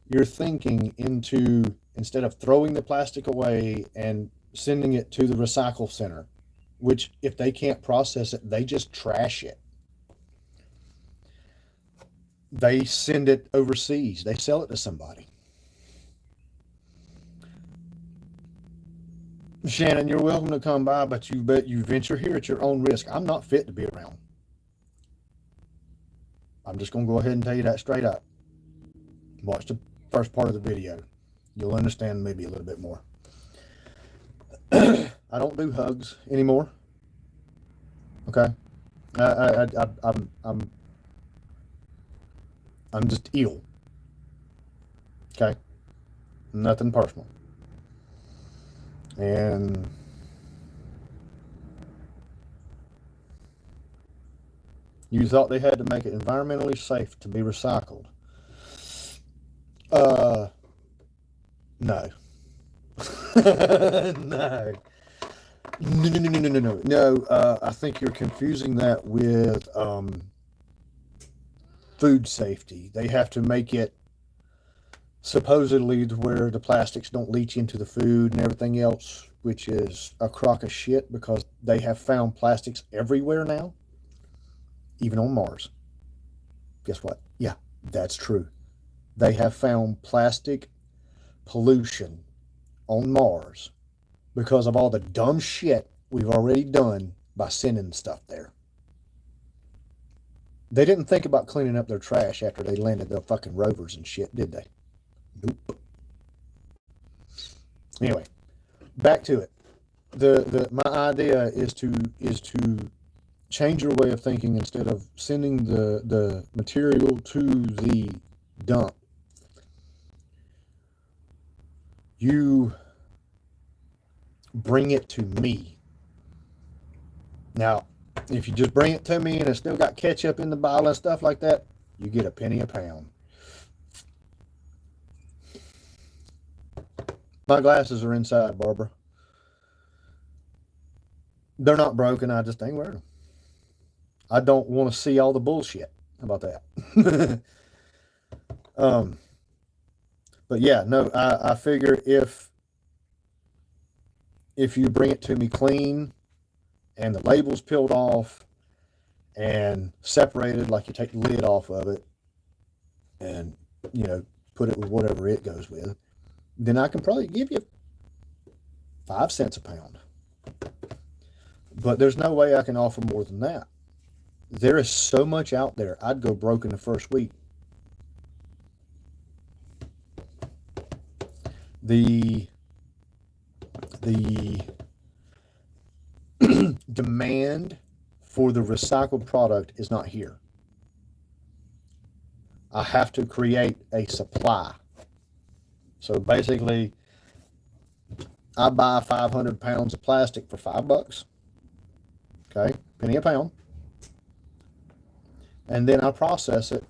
your thinking into, instead of throwing the plastic away and sending it to the recycle center, which if they can't process it, they just trash it. They send it overseas. They sell it to somebody. Shannon, you're welcome to come by, but you venture here at your own risk. I'm not fit to be around. I'm just going to go ahead and tell you that straight up. Watch the first part of the video. You'll understand maybe a little bit more. I don't do hugs anymore. Okay? I'm just ill. Okay, nothing personal. And you thought they had to make it environmentally safe to be recycled. Uh, no. No. No, no, no, no, no, no, no. No, I think you're confusing that with food safety. They have to make it supposedly to where the plastics don't leach into the food and everything else, which is a crock of shit because they have found plastics everywhere now, even on Mars. Guess what? Yeah, that's true. They have found plastic pollution on Mars because of all the dumb shit we've already done by sending stuff there. They didn't think about cleaning up their trash after they landed their fucking rovers and shit, did they? Nope. Anyway, back to it. The my idea is to change your way of thinking. Instead of sending the material to the dump, you bring it to me. Now, if you just bring it to me and it's still got ketchup in the bottle and stuff like that, you get a penny a pound. My glasses are inside, Barbara. They're not broken. I just ain't wearing them. I don't want to see all the bullshit. How about that? um, but yeah, no, I figure if you bring it to me clean and the label's peeled off and separated, like you take the lid off of it and, you know, put it with whatever it goes with, then I can probably give you 5 cents a pound. But there's no way I can offer more than that. There is so much out there. I'd go broke in the first week. The demand for the recycled product is not here. I have to create a supply. So basically, I buy 500 pounds of plastic for $5. Okay, penny a pound. And then I process it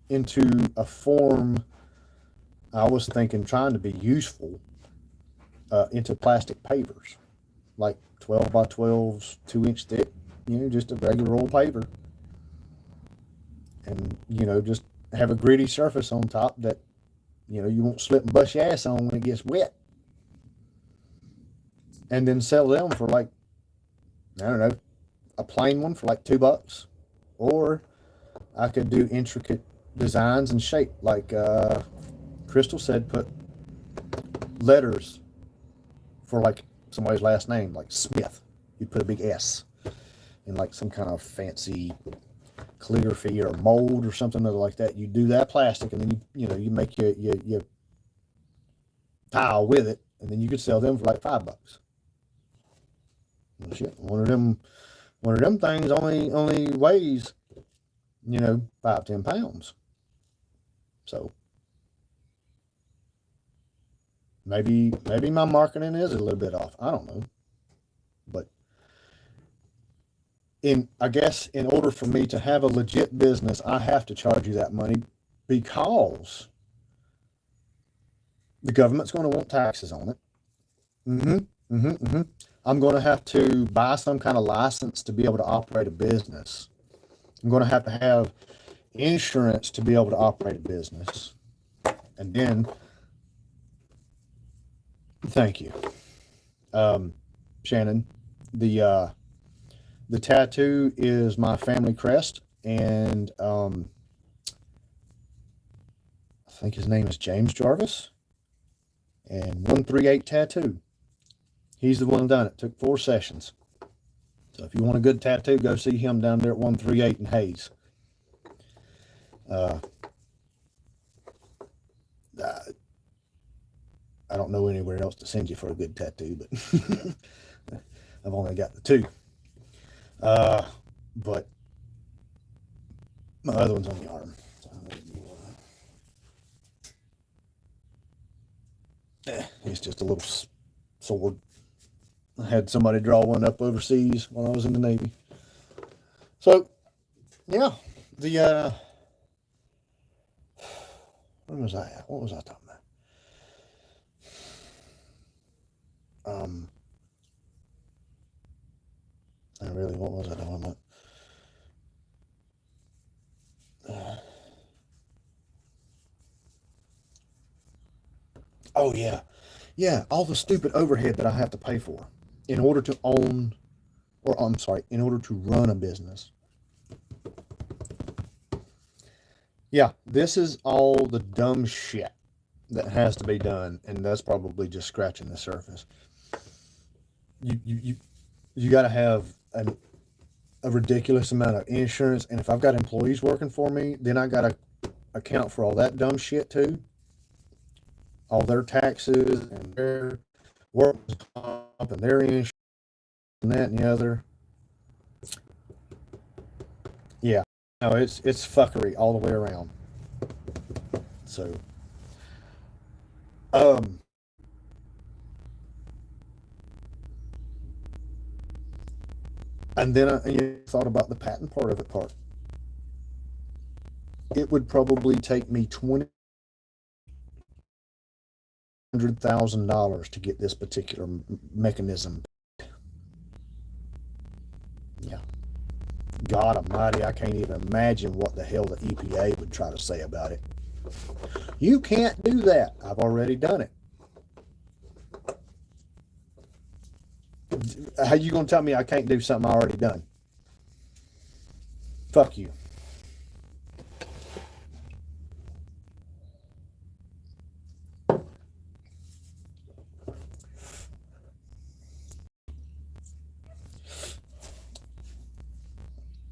into a form I was thinking trying to be useful, into plastic pavers, like 12 by 12s, 2-inch thick, you know, just a regular old paver. And, you know, just have a gritty surface on top that, you know, you won't slip and bust your ass on when it gets wet. And then sell them for like, I don't know, a plain one for like $2. Or I could do intricate designs and shape, like Crystal said, put letters for like somebody's last name, like Smith. You'd put a big S in like some kind of fancy calligraphy or mold or something like that. You do that plastic, and then you make your tile with it, and then you could sell them for like $5. Well, shit, one of them things only weighs, 5-10 pounds. So maybe my marketing is a little bit off. I don't know, but I guess in order for me to have a legit business, I have to charge you that money because the government's going to want taxes on it. Mm-hmm. Mm-hmm. Mm-hmm. I'm going to have to buy some kind of license to be able to operate a business. I'm going to have insurance to be able to operate a business. And then, thank you, Shannon. The tattoo is my family crest, and I think his name is James Jarvis, and 138 Tattoo. He's the one who done it. Took 4 sessions. So if you want a good tattoo, go see him down there at 138 in Hayes. I don't know anywhere else to send you for a good tattoo, but I've only got the 2. but my other one's on the arm. So, it's just a little sword. I had somebody draw one up overseas when I was in the Navy. So, yeah, the where was I at? What was I talking about? Really, what was I talking about? Oh yeah, all the stupid overhead that I have to pay for in order to own, or I'm sorry, in order to run a business. Yeah, this is all the dumb shit that has to be done, and that's probably just scratching the surface. You got to have a ridiculous amount of insurance, and if I've got employees working for me, then I got to account for all that dumb shit too, all their taxes and their work comp and their insurance and that and the other. Yeah, no, it's fuckery all the way around. So, um, and then I thought about the patent part of it. It would probably take me $200,000 to get this particular mechanism. Yeah, God Almighty, I can't even imagine what the hell the EPA would try to say about it. You can't do that. I've already done it. How you gonna tell me I can't do something I already done? Fuck you.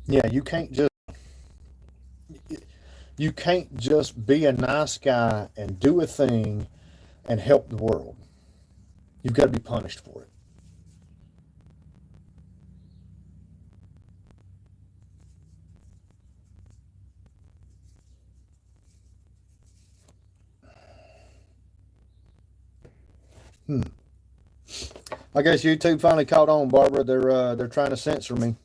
Yeah, you can't just be a nice guy and do a thing and help the world. You've got to be punished for it. Hmm. I guess YouTube finally caught on, Barbara. They're trying to censor me.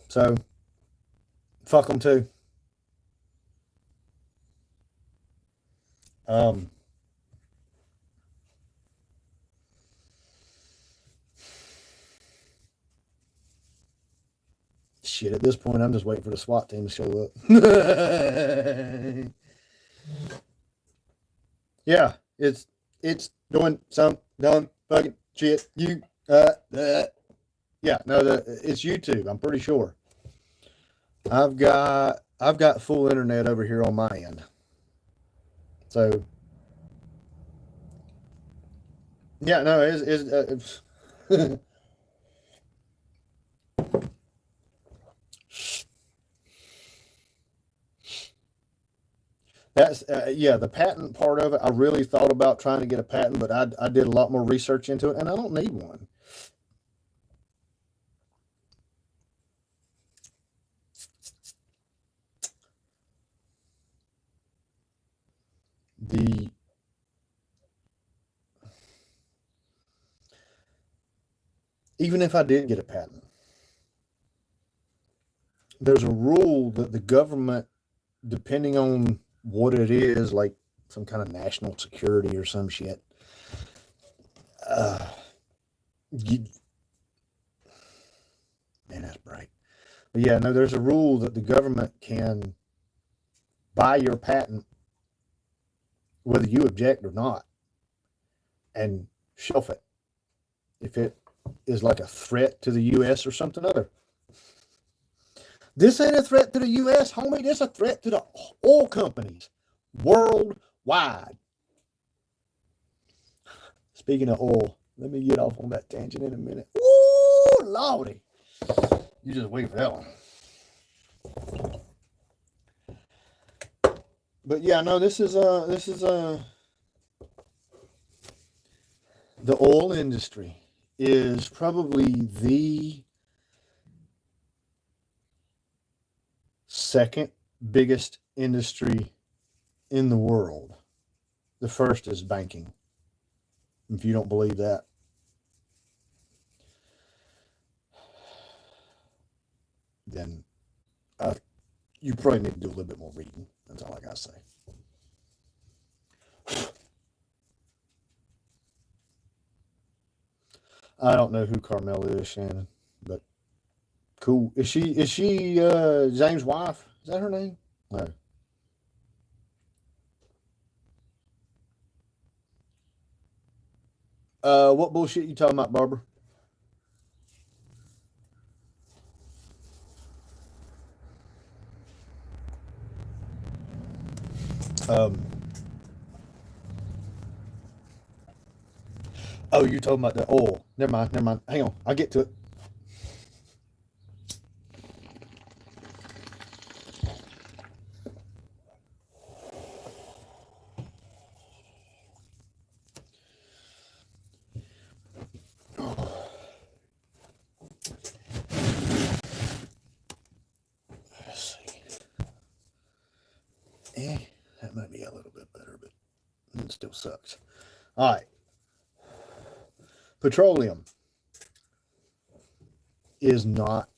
So fuck them too. Um, Shit. At this point, I'm just waiting for the SWAT team to show up. Yeah, it's doing some dumb fucking shit. Yeah, no, it's YouTube. I'm pretty sure. I've got full internet over here on my end. So yeah, no, it's that's yeah, the patent part of it. I really thought about trying to get a patent, but I did a lot more research into it, and I don't need one. The Even if I did get a patent, there's a rule that the government, depending on what it is, like some kind of national security or some shit, uh, you, man, that's bright. But yeah, no, there's a rule that the government can buy your patent, whether you object or not, and shelf it if it is like a threat to the U.S. or something other. This ain't a threat to the U.S., homie. This a threat to the oil companies worldwide. Speaking of oil, let me get off on that tangent in a minute. Ooh, lordy. You just wait for that one. But yeah, no, this is the oil industry is probably the second biggest industry in the world. The first is banking. If you don't believe that, then you probably need to do a little bit more reading. That's all I gotta say. I don't know who Carmela is, Shannon, but cool. Is she James' wife? Is that her name? No. What bullshit you talking about, Barbara? Oh, you talking about the oil? Never mind. Never mind. Hang on, I'll get to it. Let's see. That might be a little bit better, but it still sucks. All right. Petroleum is not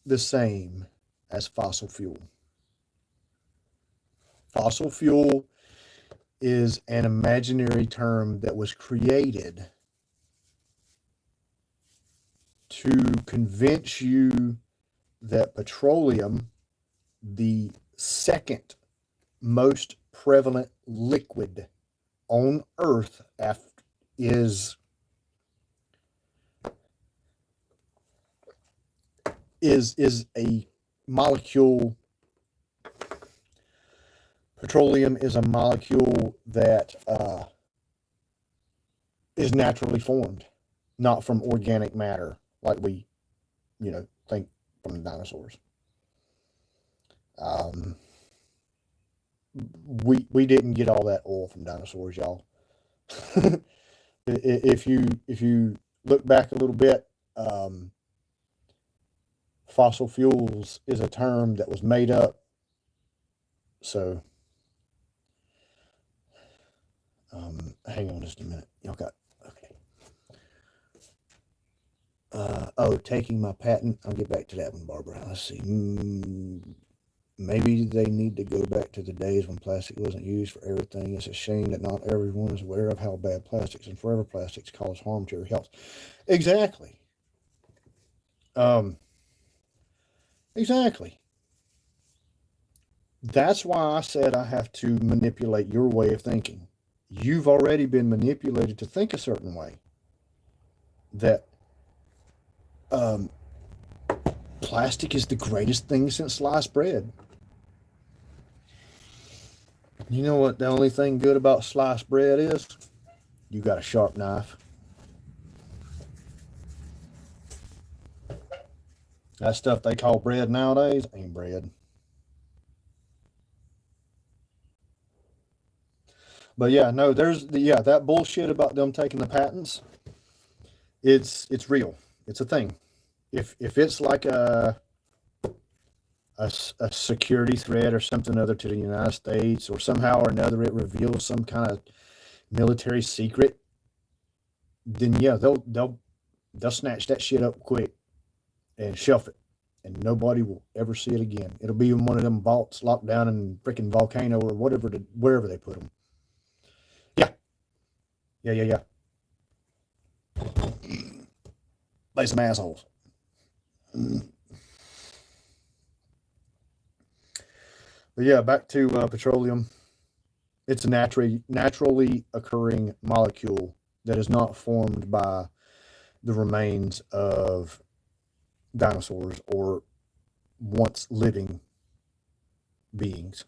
the same as fossil fuel. Fossil fuel is an imaginary term that was created to convince you that petroleum, the second most prevalent liquid on Earth, is a molecule. Petroleum is a molecule that is naturally formed, not from organic matter like we, think from the dinosaurs. We didn't get all that oil from dinosaurs, y'all. if you look back a little bit, fossil fuels is a term that was made up. So, hang on just a minute. Y'all got, okay. Taking my patent. I'll get back to that one, Barbara. Let's see. Maybe they need to go back to the days when plastic wasn't used for everything. It's a shame that not everyone is aware of how bad plastics and forever plastics cause harm to your health. Exactly. Exactly. That's why I said I have to manipulate your way of thinking. You've already been manipulated to think a certain way. That plastic is the greatest thing since sliced bread. You know what the only thing good about sliced bread is? You got a sharp knife. That stuff they call bread nowadays ain't bread. But yeah, no, that bullshit about them taking the patents. It's real. It's a thing. If it's like a security threat or something other to the United States, or somehow or another it reveals some kind of military secret, then yeah, they'll snatch that shit up quick and shelf it, and nobody will ever see it again. It'll be in one of them vaults locked down in freaking volcano or whatever, wherever they put them. Yeah. They some assholes. But yeah, back to petroleum. It's a naturally occurring molecule that is not formed by the remains of dinosaurs or once living beings.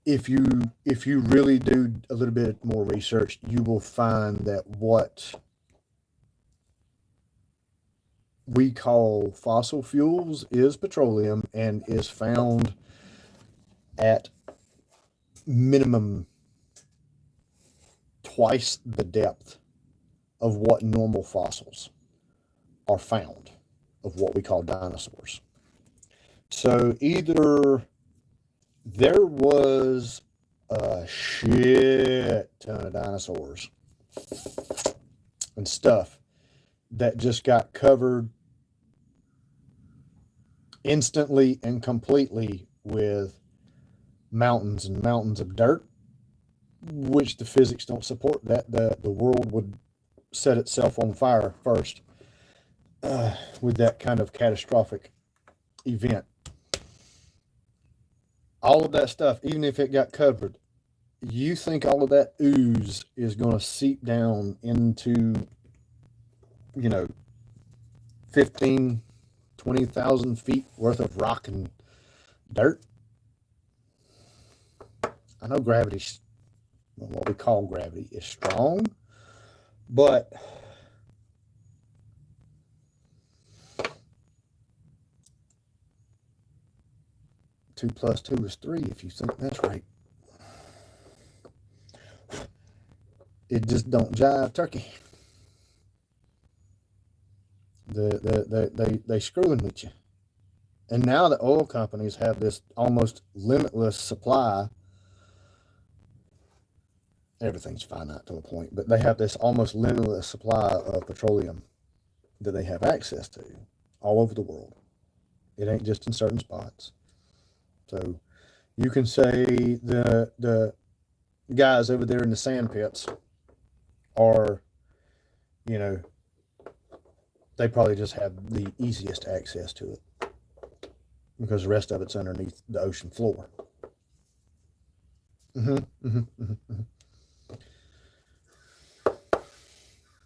If you really do a little bit more research, you will find that what we call fossil fuels is petroleum, and is found at minimum twice the depth of what normal fossils are found of what we call dinosaurs. So either there was a shit ton of dinosaurs and stuff that just got covered instantly and completely with mountains and mountains of dirt, which the physics don't support. That the world would set itself on fire first with that kind of catastrophic event. All of that stuff, even if it got covered, you think all of that ooze is going to seep down into, 15, 20,000 feet worth of rock and dirt? I know gravity's, what we call gravity, is strong, but two plus two is three, if you think that's right. It just don't jive turkey. They screwing with you. And now the oil companies have this almost limitless supply. Everything's finite to a point, but they have this almost limitless supply of petroleum that they have access to all over the world. It ain't just in certain spots. So you can say the guys over there in the sand pits are, they probably just have the easiest access to it because the rest of it's underneath the ocean floor.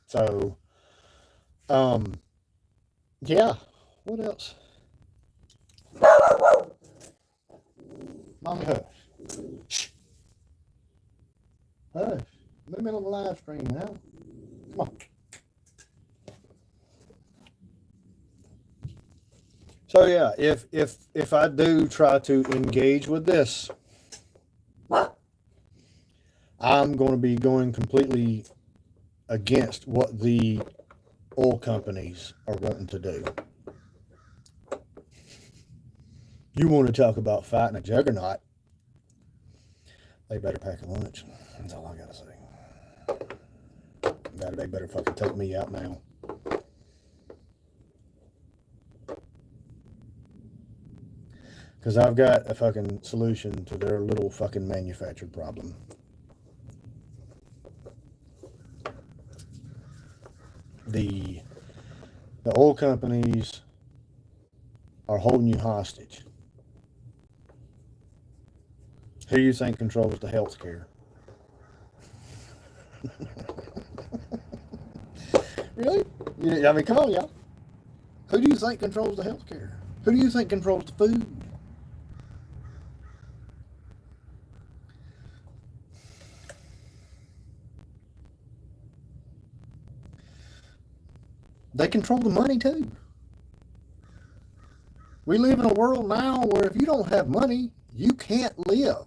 So, yeah, what else? Mommy, hush. Shh. Hush. I'm in the middle of the live stream now. Come on. So yeah, if I do try to engage with this, I'm going to be going completely against what the oil companies are wanting to do. You want to talk about fighting a juggernaut? They better pack a lunch. That's all I gotta say. They better fucking take me out now. Because I've got a fucking solution to their little fucking manufactured problem. The oil companies are holding you hostage. Who do you think controls the health care? Really? I mean, come on, y'all. Who do you think controls the health care? Who do you think controls the food? They control the money too. We live in a world now where if you don't have money, you can't live.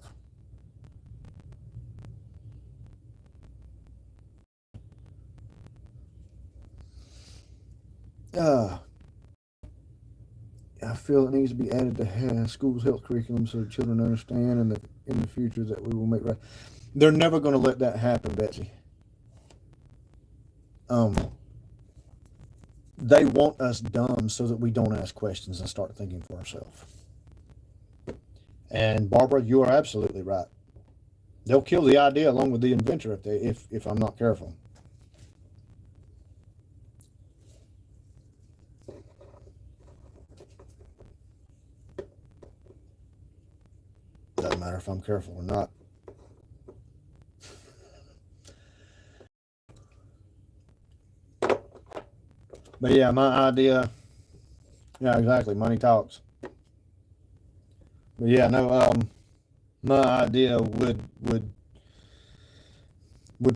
I feel it needs to be added to schools' health curriculum so children understand in the future that we will make right. They're never going to let that happen, Betsy. They want us dumb so that we don't ask questions and start thinking for ourselves. And Barbara, you are absolutely right. They'll kill the idea along with the inventor if I'm not careful. Doesn't matter if I'm careful or not. But yeah, my idea, yeah, exactly. Money talks. But yeah, no, my idea would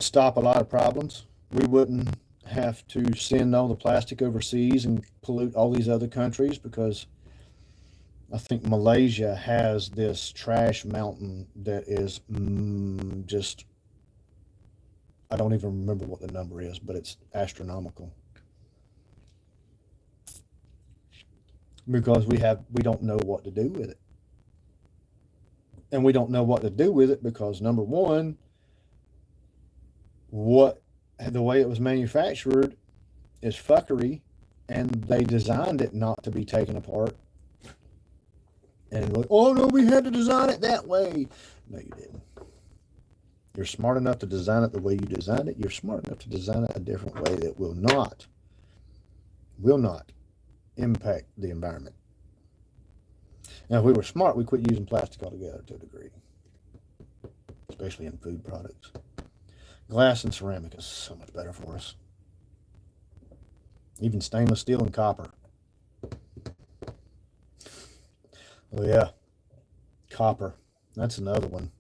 stop a lot of problems. We wouldn't have to send all the plastic overseas and pollute all these other countries because I think Malaysia has this trash mountain that is just I don't even remember what the number is, but it's astronomical. Because we don't know what to do with it. And we don't know what to do with it because, number one, the way it was manufactured is fuckery, and they designed it not to be taken apart. And like, oh no, we had to design it that way. No, you didn't. You're smart enough to design it the way you designed it. You're smart enough to design it a different way that will not impact the environment. Now, if we were smart, we quit using plastic altogether to a degree, especially in food products. Glass and ceramic is so much better for us. Even stainless steel and copper. Oh yeah, copper. That's another one.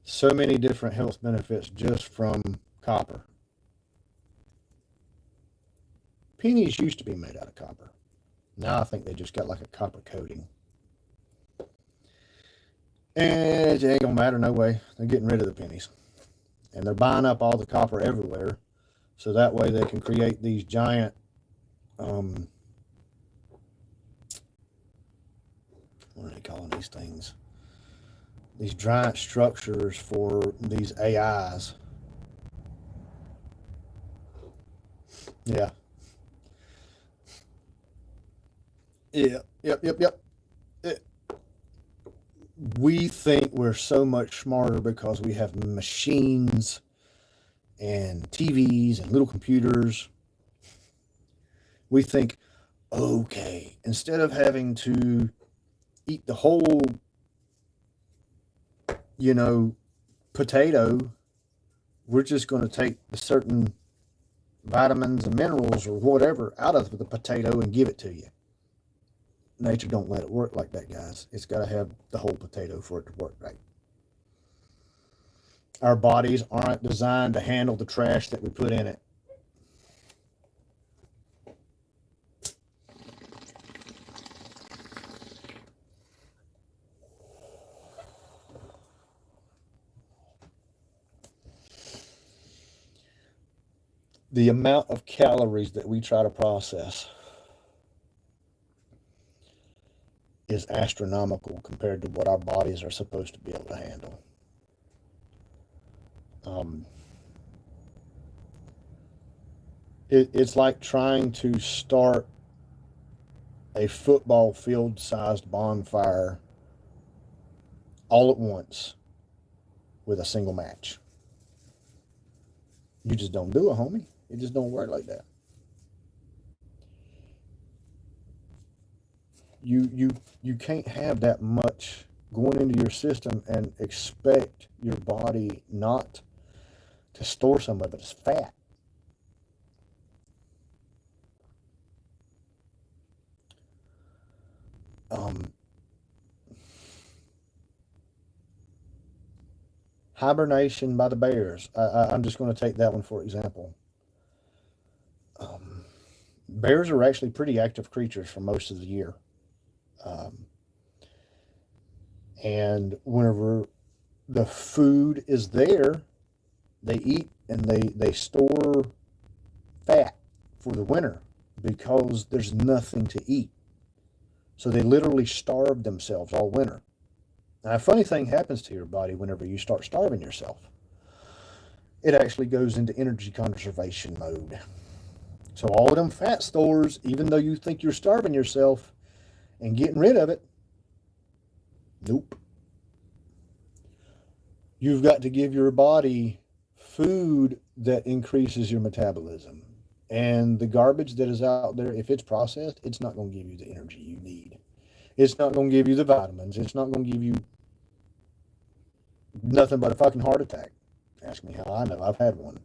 So many different health benefits just from copper. Pennies used to be made out of copper. Now I think they just got like a copper coating. And it ain't gonna matter no way. They're getting rid of the pennies. And they're buying up all the copper everywhere. So that way they can create these giant, what are they calling these things? These giant structures for these AIs. Yeah. Yep. We think we're so much smarter because we have machines and TVs and little computers. We think, okay, instead of having to eat the whole, potato, we're just going to take the certain vitamins and minerals or whatever out of the potato and give it to you. Nature don't let it work like that, guys. It's got to have the whole potato for it to work right. Our bodies aren't designed to handle the trash that we put in it. The amount of calories that we try to process is astronomical compared to what our bodies are supposed to be able to handle. It's like trying to start a football field-sized bonfire all at once with a single match. You just don't do it, homie. It just don't work like that. You can't have that much going into your system and expect your body not to store some of it as fat. Hibernation by the bears. I'm just going to take that one for example. Bears are actually pretty active creatures for most of the year. And whenever the food is there, they eat and they store fat for the winter because there's nothing to eat. So they literally starve themselves all winter. Now, a funny thing happens to your body whenever you start starving yourself. It actually goes into energy conservation mode. So all of them fat stores, even though you think you're starving yourself and getting rid of it, nope. You've got to give your body food that increases your metabolism. And the garbage that is out there, if it's processed, it's not going to give you the energy you need. It's not going to give you the vitamins. It's not going to give you nothing but a fucking heart attack. Ask me how I know. I've had one.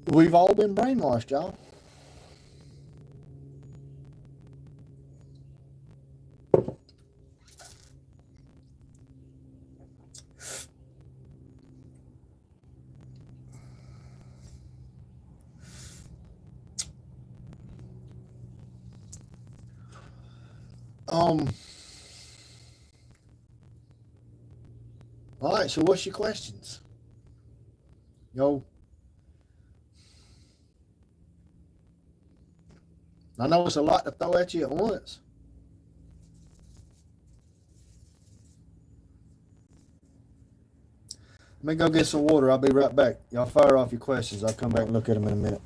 We've all been brainwashed, y'all. All right, so what's your questions? Yo, I know it's a lot to throw at you at once. Let me go get some water. I'll be right back. Y'all fire off your questions. I'll come back and look at them in a minute.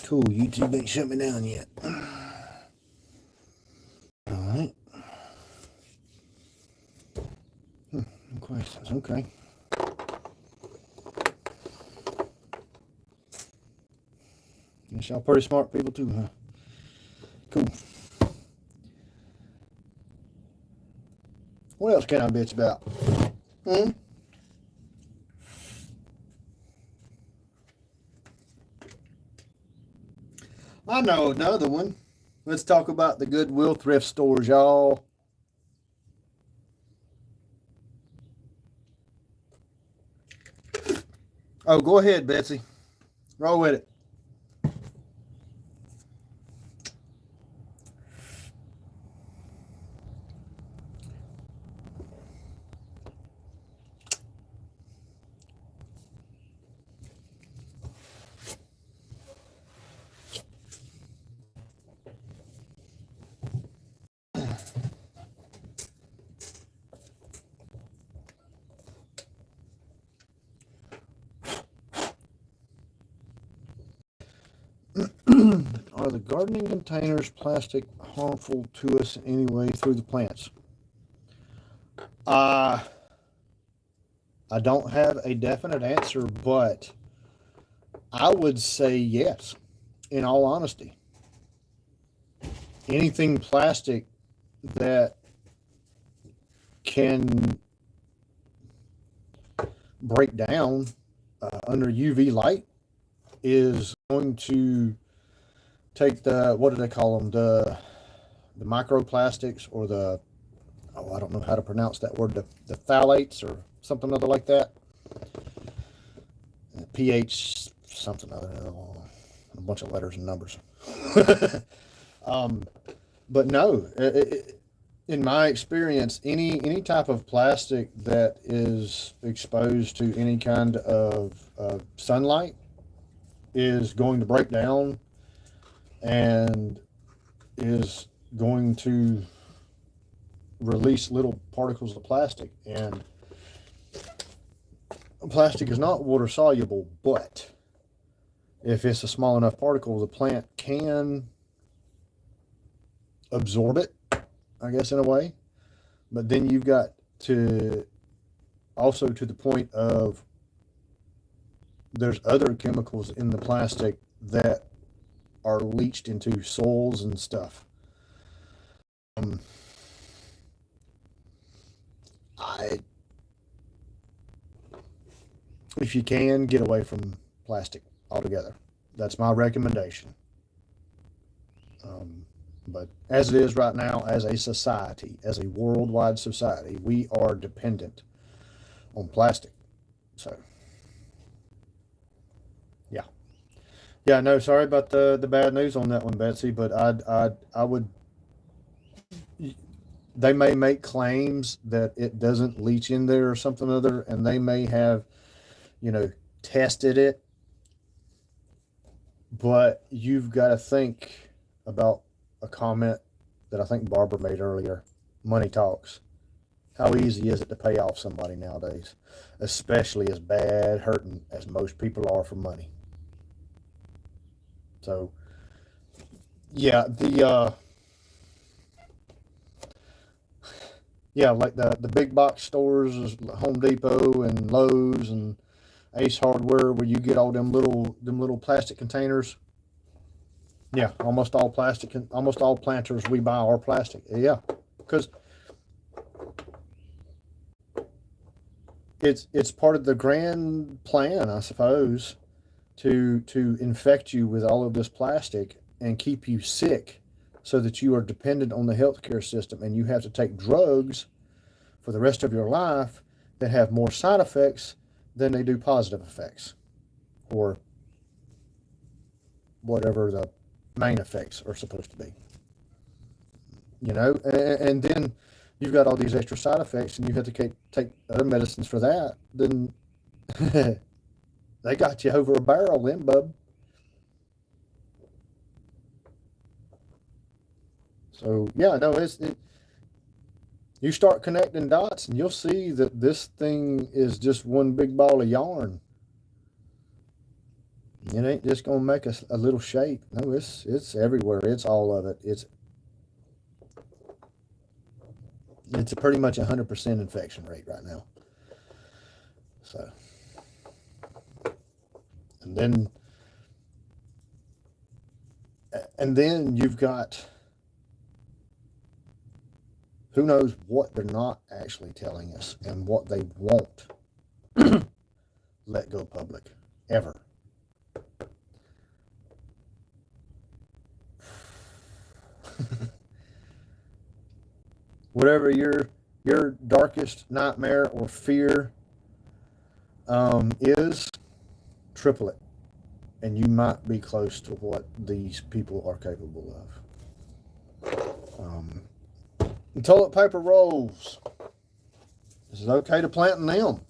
Cool, YouTube ain't shut me down yet. Alright. Questions, okay. Guess y'all pretty smart people too, huh? Cool. What else can I bitch about? I know another one. Let's talk about the Goodwill thrift stores, y'all. Oh, go ahead, Betsy. Roll with it. Are the gardening containers plastic harmful to us anyway through the plants? I don't have a definite answer, but I would say yes, in all honesty. Anything plastic that can break down under UV light is going to take the, what do they call them, the microplastics, or the, oh, I don't know how to pronounce that word, the phthalates or something other like that, pH something other, a bunch of letters and numbers. But no, in my experience, any type of plastic that is exposed to any kind of sunlight is going to break down and is going to release little particles of plastic, and plastic is not water soluble, but if it's a small enough particle, the plant can absorb it, I guess, in a way. But then you've got to also to the point of there's other chemicals in the plastic that are leached into soils and stuff. If you can, get away from plastic altogether. That's my recommendation. But as it is right now, as a society, as a worldwide society, we are dependent on plastic. So, yeah, yeah. No, sorry about the bad news on that one, Betsy. But I would. They may make claims that it doesn't leach in there or something other, and they may have, tested it. But you've got to think about a comment that I think Barbara made earlier. Money talks. How easy is it to pay off somebody nowadays, especially as bad hurting as most people are for money? So, yeah, like the big box stores, Home Depot and Lowe's and Ace Hardware, where you get all them little plastic containers. Yeah, almost all planters we buy are plastic. Yeah, because it's part of the grand plan, I suppose, to infect you with all of this plastic and keep you sick, so that you are dependent on the healthcare system and you have to take drugs for the rest of your life that have more side effects than they do positive effects, or whatever the main effects are supposed to be. And then you've got all these extra side effects and you have to take other medicines for that, then they got you over a barrel then, bub. So yeah, no, you start connecting dots and you'll see that this thing is just one big ball of yarn. It ain't just gonna make a little shape. No, it's everywhere. It's all of it. It's a pretty much 100% infection rate right now. So, and then you've got, who knows what they're not actually telling us and what they won't let go public ever. Whatever your darkest nightmare or fear is, triple it, and you might be close to what these people are capable of. Toilet paper rolls. Is it okay to plant in them?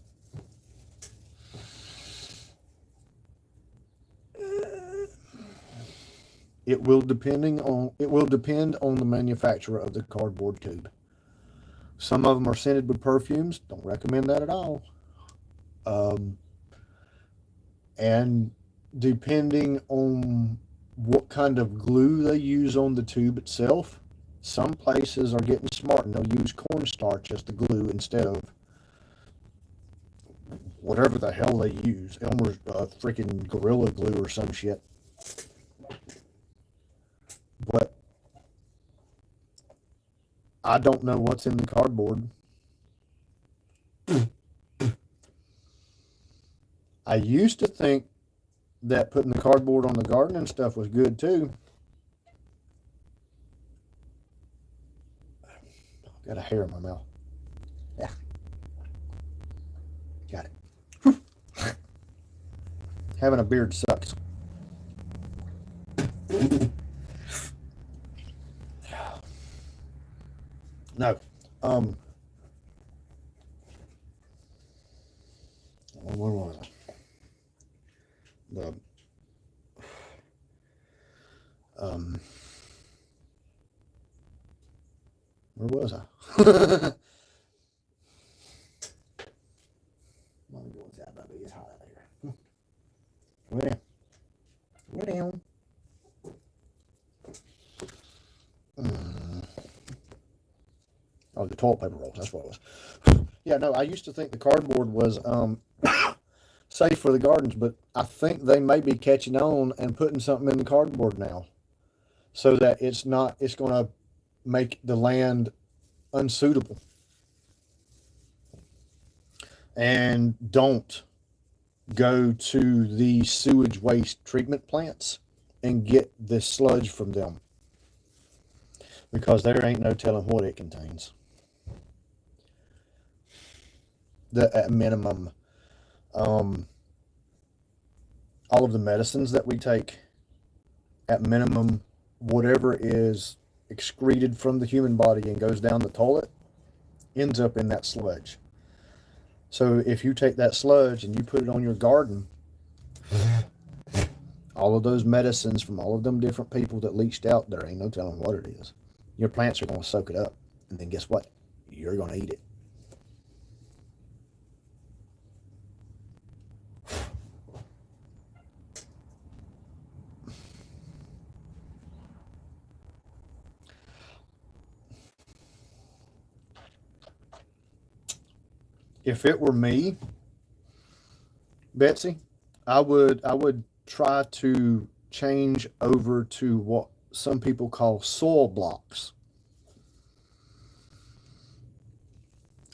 It will depend on the manufacturer of the cardboard tube. Some of them are scented with perfumes. Don't recommend that at all. And depending on what kind of glue they use on the tube itself, some places are getting smart and they'll use cornstarch as the glue instead of whatever the hell they use. Elmer's freaking Gorilla Glue or some shit. But I don't know what's in the cardboard. I used to think that putting the cardboard on the garden and stuff was good too. Got a hair in my mouth. Yeah. Got it. Having a beard sucks. No. Where was I? The Where was I? It's hot out here. Where? Where down? Oh, the toilet paper rolls. That's what it was. Yeah, no, I used to think the cardboard was safe for the gardens, but I think they may be catching on and putting something in the cardboard now, so that it's not. It's going to make the land unsuitable. And don't go to the sewage waste treatment plants and get the sludge from them, because there ain't no telling what it contains. At minimum, all of the medicines that we take, at minimum, whatever is excreted from the human body and goes down the toilet ends up in that sludge. So if you take that sludge and you put it on your garden, all of those medicines from all of them different people that leached out, there ain't no telling what it is. Your plants are going to soak it up, and then guess what? You're going to eat it. If it were me, Betsy, I would try to change over to what some people call soil blocks.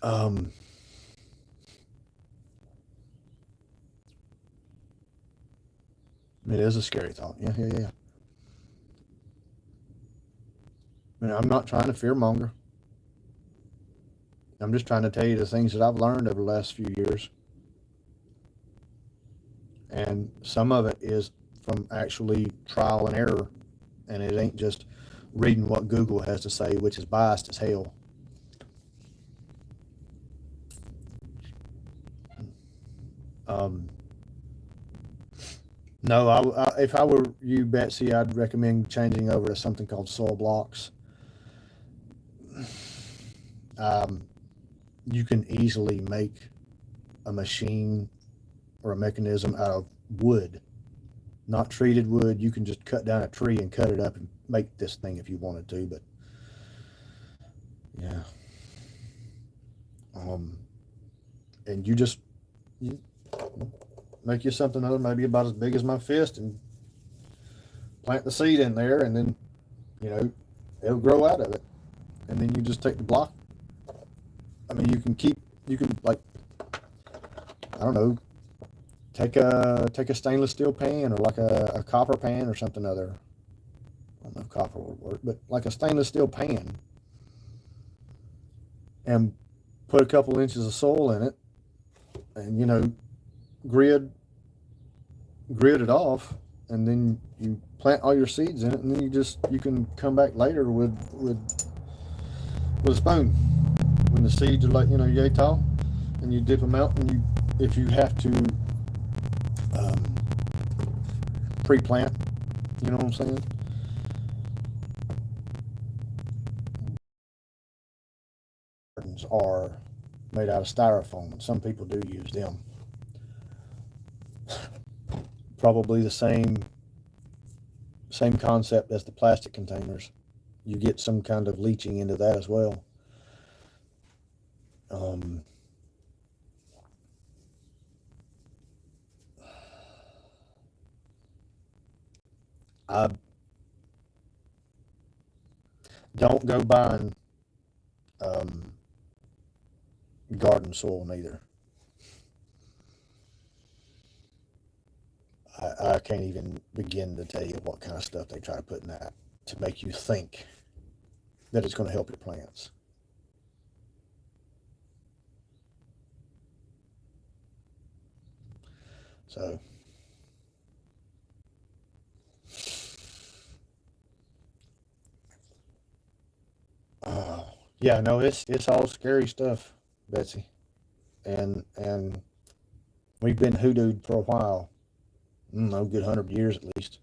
Um, it is a scary thought. Yeah, yeah, yeah. I mean, I'm not trying to fearmonger. I'm just trying to tell you the things that I've learned over the last few years. And some of it is from actually trial and error. And it ain't just reading what Google has to say, which is biased as hell. Um, no, if I were you, Betsy, I'd recommend changing over to something called soil blocks. Um, you can easily make a machine or a mechanism out of wood, not treated wood. You can just cut down a tree and cut it up and make this thing if you wanted to. But yeah, um, and you make you something other maybe about as big as my fist and plant the seed in there, and then you know it'll grow out of it. And then you just take the block. I mean, you can like, I don't know, take a stainless steel pan, or like a copper pan or something other. I don't know if copper would work, but like a stainless steel pan, and put a couple inches of soil in it, and grid grid it off, and then you plant all your seeds in it, and then you can come back later with a spoon when the seeds are like yay tall, and you dip them out, and you if you have to um, pre-plant, you know what I'm saying? Gardens are made out of styrofoam, and some people do use them. Probably the same concept as the plastic containers. You get some kind of leaching into that as well. Um, I don't go buying um, garden soil neither. I can't even begin to tell you what kind of stuff they try to put in that to make you think that it's going to help your plants. So, yeah, no, it's all scary stuff, Betsy, and we've been hoodooed for a while, a good 100 years at least.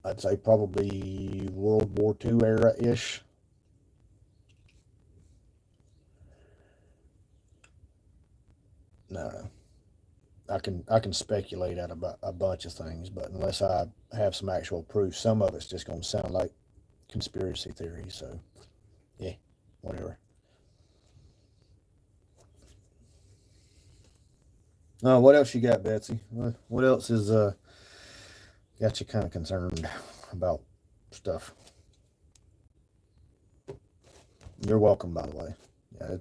I'd say probably World War II era-ish. No, I can speculate out about a bunch of things, but unless I have some actual proof, some of it's just gonna sound like conspiracy theories. So yeah, whatever. What else you got, Betsy? What else is got you kind of concerned about stuff? You're welcome, by the way. Yeah,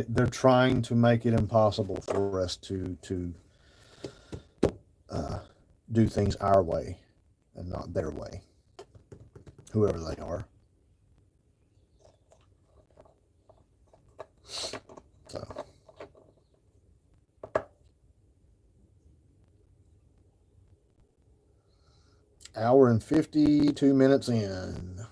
they're trying to make it impossible for us to uh, do things our way and not their way, whoever they are. So, hour and 52 minutes in.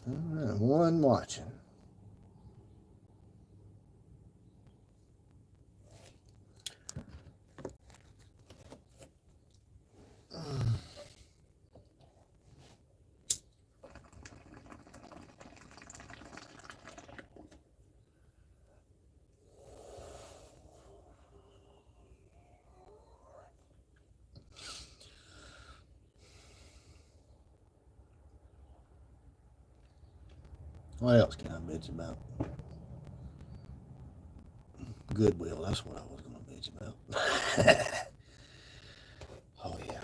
All right, one watching. What else can I bitch about? Goodwill. That's what I was going to bitch about. Oh yeah,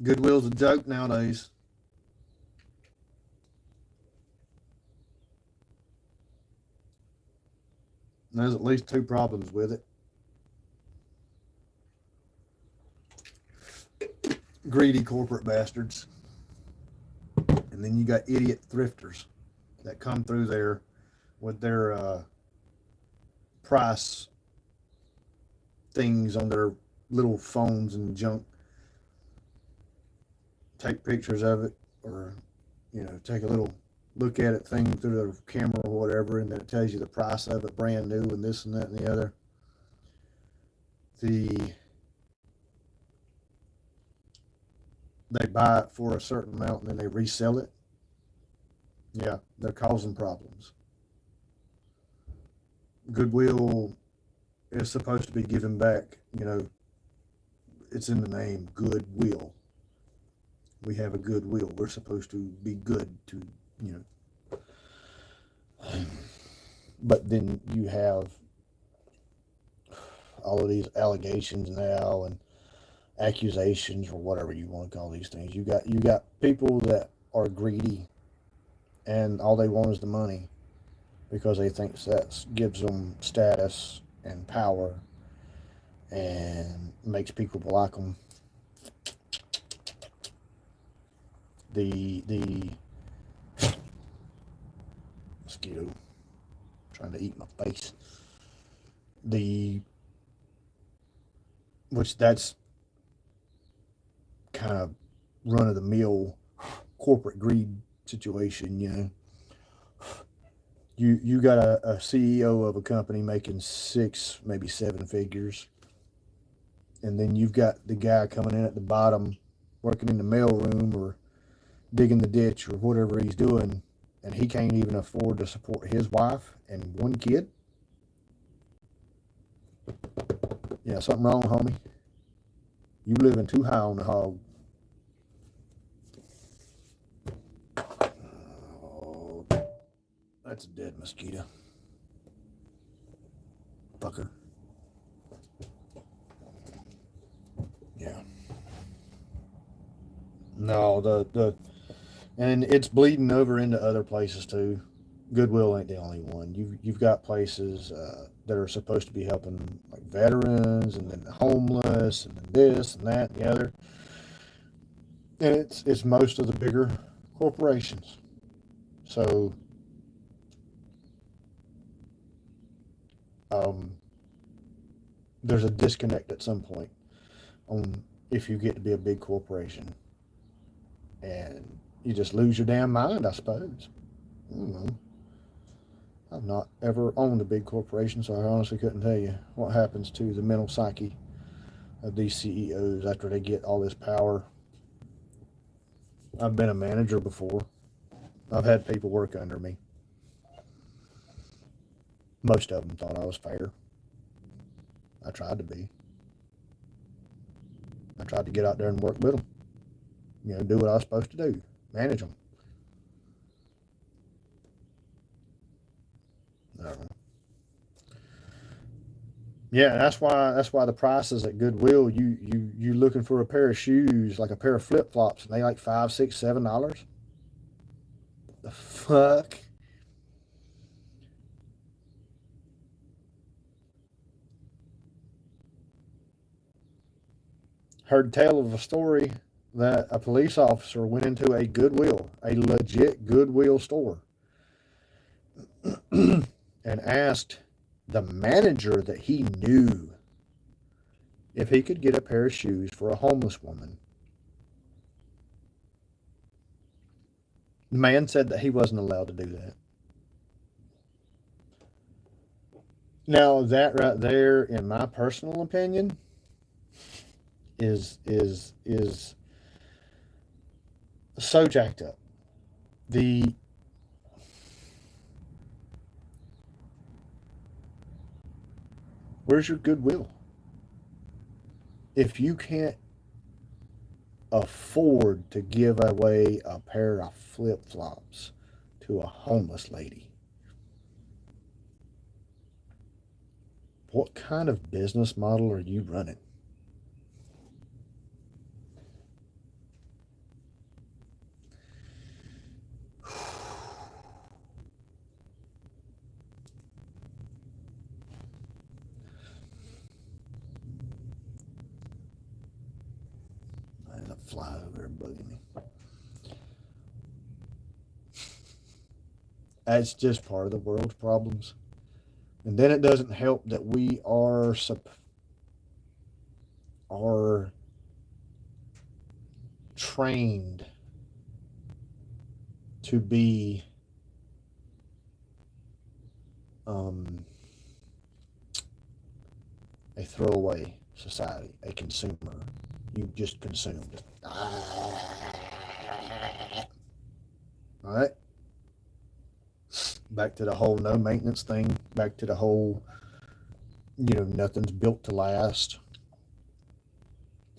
Goodwill's a joke nowadays. And there's at least two problems with it. Greedy corporate bastards, and then you got idiot thrifters that come through there with their price things on their little phones and junk, take pictures of it, or take a little look at it thing through the camera or whatever, and then it tells you the price of it brand new and this and that and the other. They buy it for a certain amount and then they resell it. Yeah, they're causing problems. Goodwill is supposed to be giving back, it's in the name Goodwill. We have a goodwill. We're supposed to be good to, you know. But then you have all of these allegations now and accusations or whatever you want to call these things. You got people that are greedy and all they want is the money because they think that gives them status and power and makes people like them. The mosquito trying to eat my face. The which that's kind of run of the mill corporate greed situation. You got a CEO of a company making six, maybe seven figures, and then you've got the guy coming in at the bottom, working in the mailroom or digging the ditch or whatever he's doing, and he can't even afford to support his wife and one kid. Yeah, something wrong, homie. You living too high on the hog. Oh, that's a dead mosquito. Fucker. Yeah. No, and it's bleeding over into other places too. Goodwill ain't the only one. You've got places that are supposed to be helping like veterans and then the homeless and then this and that and the other. And it's most of the bigger corporations. So um, there's a disconnect at some point on if you get to be a big corporation. And you just lose your damn mind, I suppose. I don't know. I've not ever owned a big corporation, so I honestly couldn't tell you what happens to the mental psyche of these CEOs after they get all this power. I've been a manager before. I've had people work under me. Most of them thought I was fair. I tried to be. I tried to get out there and work with them. You know, do what I was supposed to do. Manage them. I don't know. Yeah, that's why the prices at Goodwill, you looking for a pair of shoes, like a pair of flip flops, and they like $5, $6, $7. The fuck? Heard tell of a story that a police officer went into a Goodwill, a legit Goodwill store, and asked the manager that he knew if he could get a pair of shoes for a homeless woman. The man said that he wasn't allowed to do that. Now, that right there, in my personal opinion, is so jacked up. The Where's your goodwill? If you can't afford to give away a pair of flip flops to a homeless lady, what kind of business model are you running? There's a fly over there bugging me. That's just part of the world's problems. And then it doesn't help that we are trained to be a throwaway society, a consumer. You just consume. All right. Back to the whole no maintenance thing. Back to the whole, nothing's built to last.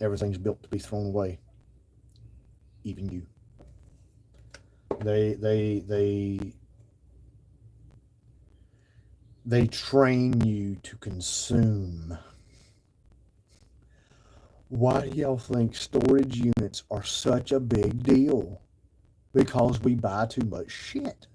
Everything's built to be thrown away. Even you. They train you to consume. Why do y'all think storage units are such a big deal? Because we buy too much shit.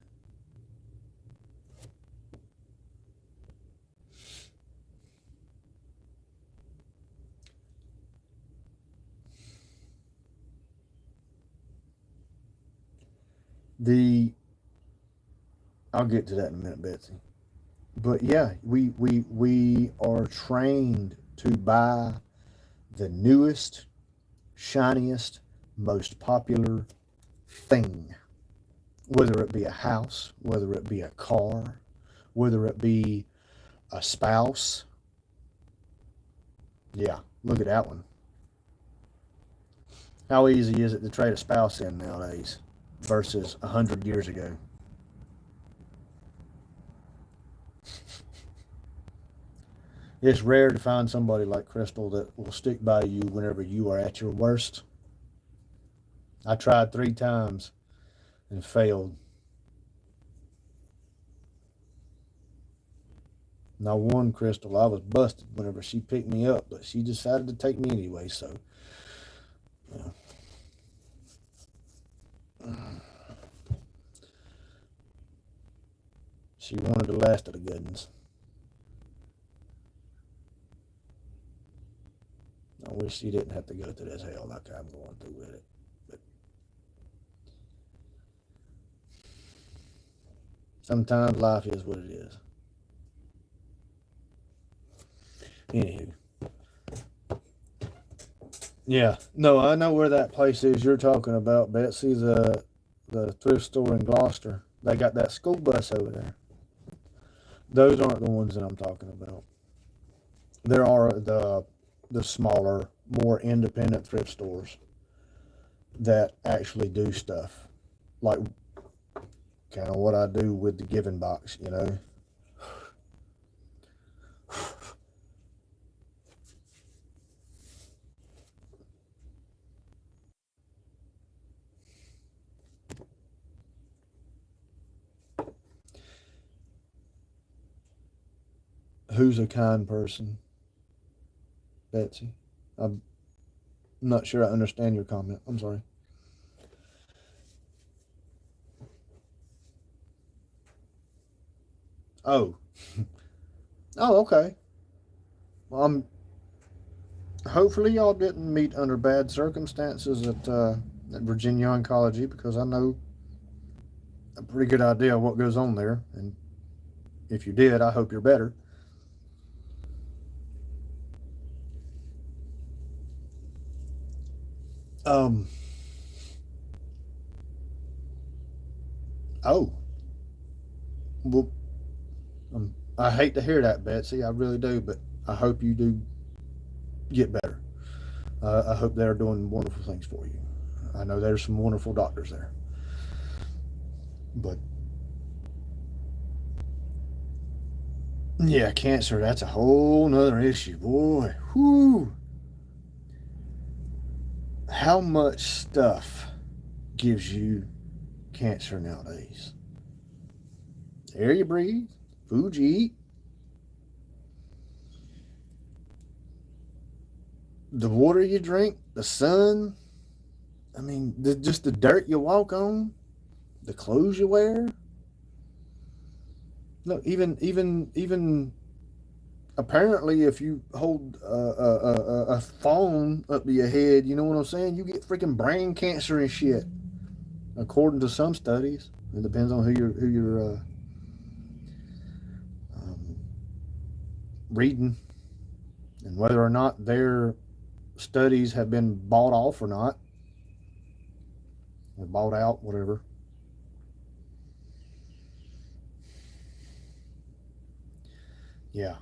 I'll get to that in a minute, Betsy. But yeah, we are trained to buy the newest, shiniest, most popular thing. Whether it be a house, whether it be a car, whether it be a spouse. Yeah, look at that one. How easy is it to trade a spouse in nowadays versus 100 years ago? It's rare to find somebody like Crystal that will stick by you whenever you are at your worst. I tried 3 times and failed. Now, one Crystal, I was busted whenever she picked me up, but she decided to take me anyway, so. Yeah. She wanted the last of the good ones. I wish she didn't have to go through this hell like I'm going through with it. But sometimes life is what it is. Anywho. Yeah. No, I know where that place is you're talking about, Betsy. The thrift store in Gloucester. They got that school bus over there. Those aren't the ones that I'm talking about. There are the smaller, more independent thrift stores that actually do stuff like kind of what I do with the Giving Box, you know. Who's a kind person, Betsy? I'm not sure I understand your comment. I'm sorry. Oh, oh, okay. Well, hopefully y'all didn't meet under bad circumstances at Virginia Oncology because I know a pretty good idea of what goes on there. And if you did, I hope you're better. Um. Oh. Well, I hate to hear that, Betsy. I really do, but I hope you do get better. I hope they're doing wonderful things for you. I know there's some wonderful doctors there, but yeah, cancer—that's a whole nother issue, boy. Whoo! How much stuff gives you cancer nowadays? Air you breathe, food you eat, the water you drink, the sun. I mean, just the dirt you walk on, the clothes you wear. No, even apparently, if you hold a phone up to your head, you know what I'm saying? You get freaking brain cancer and shit. According to some studies, it depends on who you're um, reading and whether or not their studies have been bought off or not, or bought out, whatever. Yeah,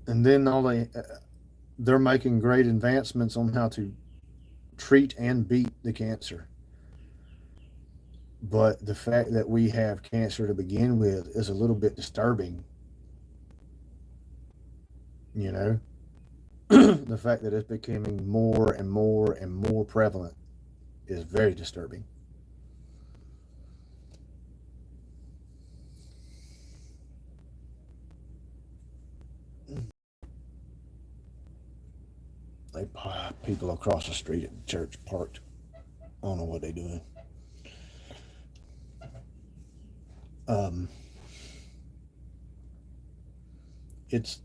and then they're making great advancements on how to treat and beat the cancer. But the fact that we have cancer to begin with is a little bit disturbing, you know? The fact that it's becoming more and more and more prevalent is very disturbing. They people across the street at the church parked. I don't know what they're doing. Um, it's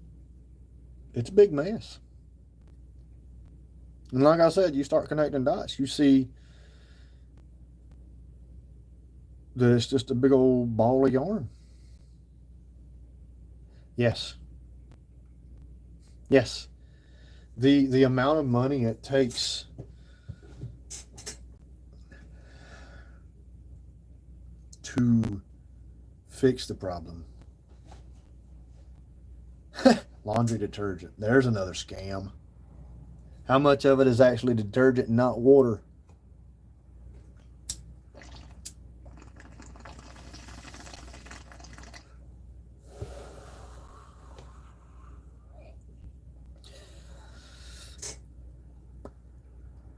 it's a big mess. And like I said, you start connecting dots. You see that it's just a big old ball of yarn. Yes, yes. The amount of money it takes to fix the problem. Laundry detergent. There's another scam. How much of it is actually detergent and not water?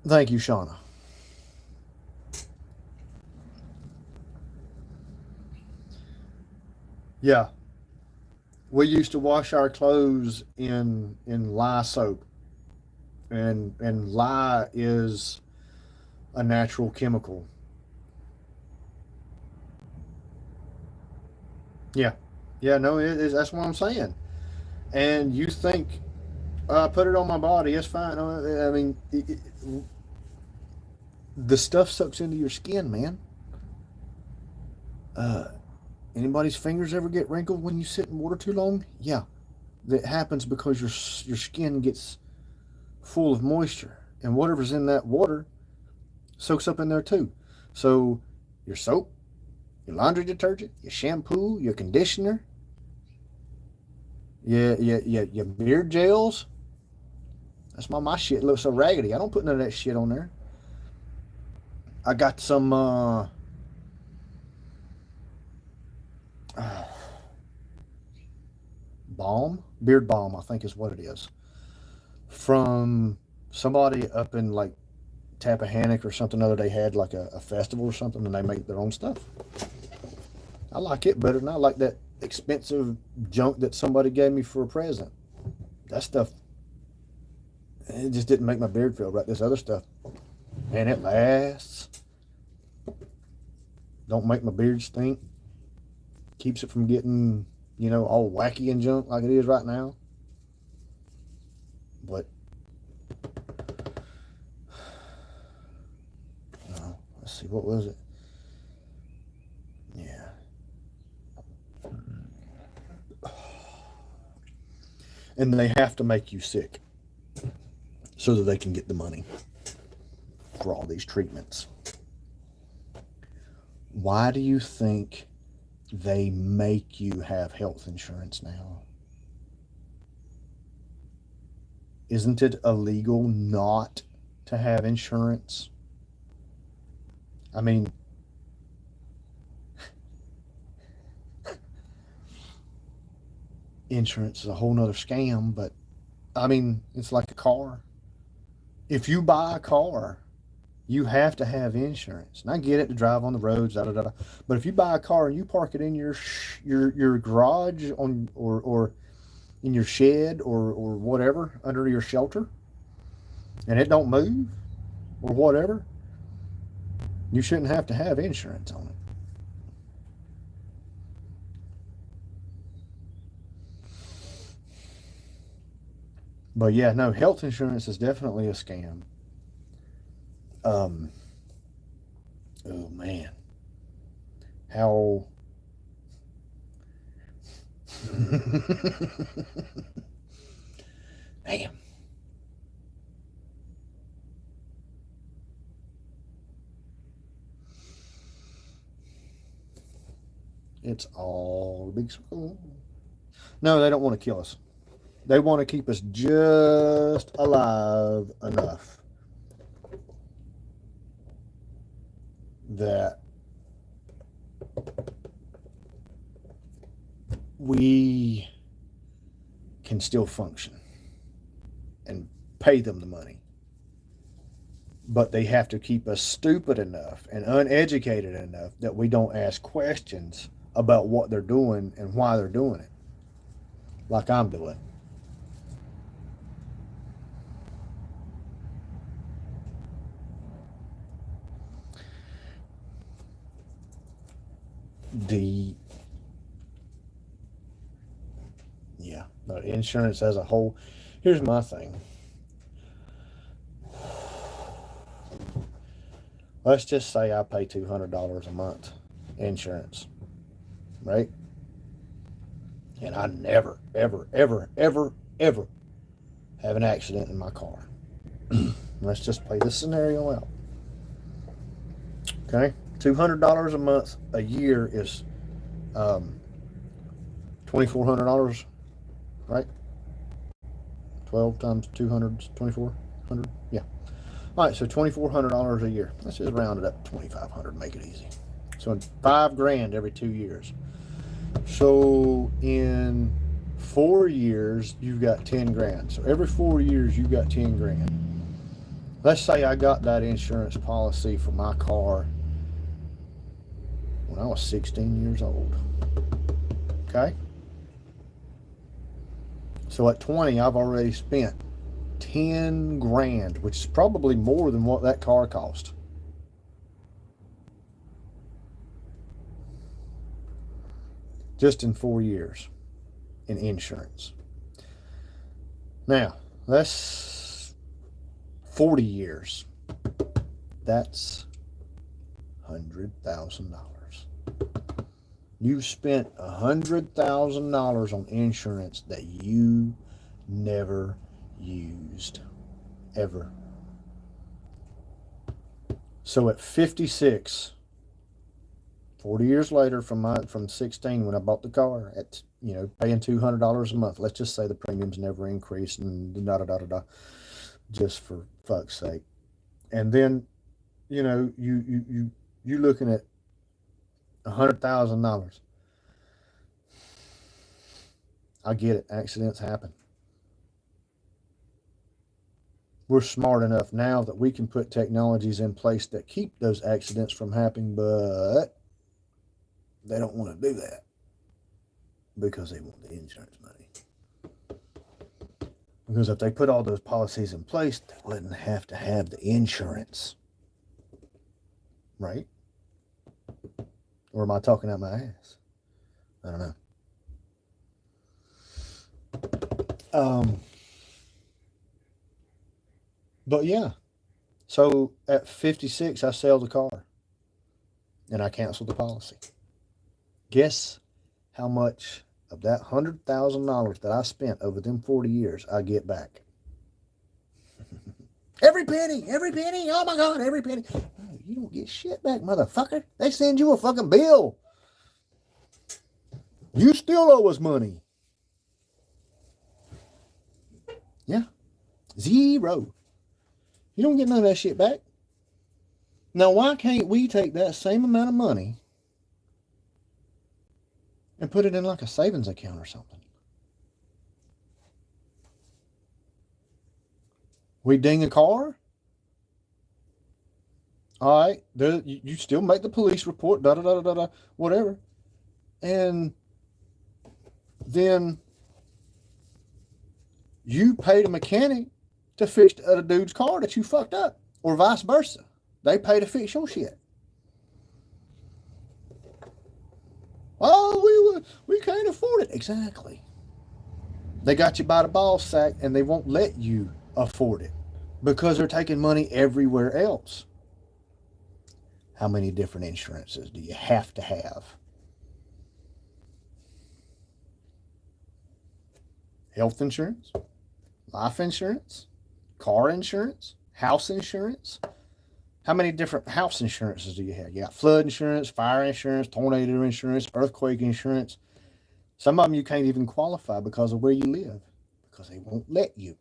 Thank you, Shauna. Yeah, we used to wash our clothes in lye soap, and lye is a natural chemical. Yeah, yeah, no, that's what I'm saying. And you think put it on my body, it's fine. I mean, the stuff sucks into your skin, man. Uh, Anybody's fingers ever get wrinkled when you sit in water too long? Yeah, that happens because your skin gets full of moisture, and whatever's in that water soaks up in there too. So your soap, your laundry detergent, your shampoo, your conditioner, your beard gels. That's why my shit looks so raggedy. I don't put none of that shit on there. I got some balm, beard balm, I think is what it is, from somebody up in like Tappahannock or something other. They had like a festival or something, and they make their own stuff. I like it better than I like that expensive junk that somebody gave me for a present. That stuff, it just didn't make my beard feel right. This other stuff, man, it lasts. Don't make my beard stink. Keeps it from getting, all wacky and junk like it is right now. But no, let's see, what was it? Yeah. And they have to make you sick so that they can get the money for all these treatments. Why do you think they make you have health insurance now? Isn't it illegal not to have insurance? I mean, insurance is a whole nother scam, but I mean, it's like a car. If you buy a car, you have to have insurance. And I get it, to drive on the roads, da da da. But if you buy a car and you park it in your garage or in your shed or whatever under your shelter, and it don't move or whatever, you shouldn't have to have insurance on it. But yeah, no, health insurance is definitely a scam. Oh man, how damn. It's all a big circle. No, they don't want to kill us. They want to keep us just alive enough that we can still function and pay them the money. But they have to keep us stupid enough and uneducated enough that we don't ask questions about what they're doing and why they're doing it, like I'm doing. But insurance as a whole, here's my thing. Let's just say I pay $200 a month insurance, right? And I never, ever, ever, ever, ever have an accident in my car. Let's just play this scenario out. Okay? $200 a month a year is $2,400, right? 12 times 200 is 2,400. Yeah. All right, so $2,400 a year. Let's just round it up to 2,500, make it easy. So $5,000 every 2 years. So in 4 years, you've got 10 grand. So every 4 years, you've got 10 grand. Let's say I got that insurance policy for my car when I was 16 years old. Okay? So at 20, I've already spent 10 grand, which is probably more than what that car cost. Just in 4 years in insurance. Now, that's 40 years. That's $100,000. You spent $100,000 on insurance that you never used. ever. So at 56, 40 years later from 16 when I bought the car, at paying $200 a month. Let's just say the premiums never increased and da da da da da, just for fuck's sake. And then, you looking at $100,000. I get it. Accidents happen. We're smart enough now that we can put technologies in place that keep those accidents from happening, but they don't want to do that because they want the insurance money. Because if they put all those policies in place, they wouldn't have to have the insurance. Right? Or am I talking out my ass? I don't know. But yeah. So at 56, I sell the car. And I cancel the policy. Guess how much of that $100,000 that I spent over them 40 years I get back? Every penny, oh my God, every penny. Oh, you don't get shit back, motherfucker. They send you a fucking bill. You still owe us money. Yeah. Zero. You don't get none of that shit back. Now, why can't we take that same amount of money and put it in like a savings account or something? We ding a car. All right, you still make the police report, da da da da da, whatever, and then you pay the mechanic to fix the other dude's car that you fucked up, or vice versa. They pay to fix your shit. Oh, we can't afford it. Exactly. They got you by the ball sack, and they won't let you afford it because they're taking money everywhere else. How many different insurances do you have to have? Health insurance, life insurance, car insurance, house insurance. How many different house insurances do you have? You got flood insurance, fire insurance, tornado insurance, earthquake insurance. Some of them you can't even qualify because of where you live, because they won't let you.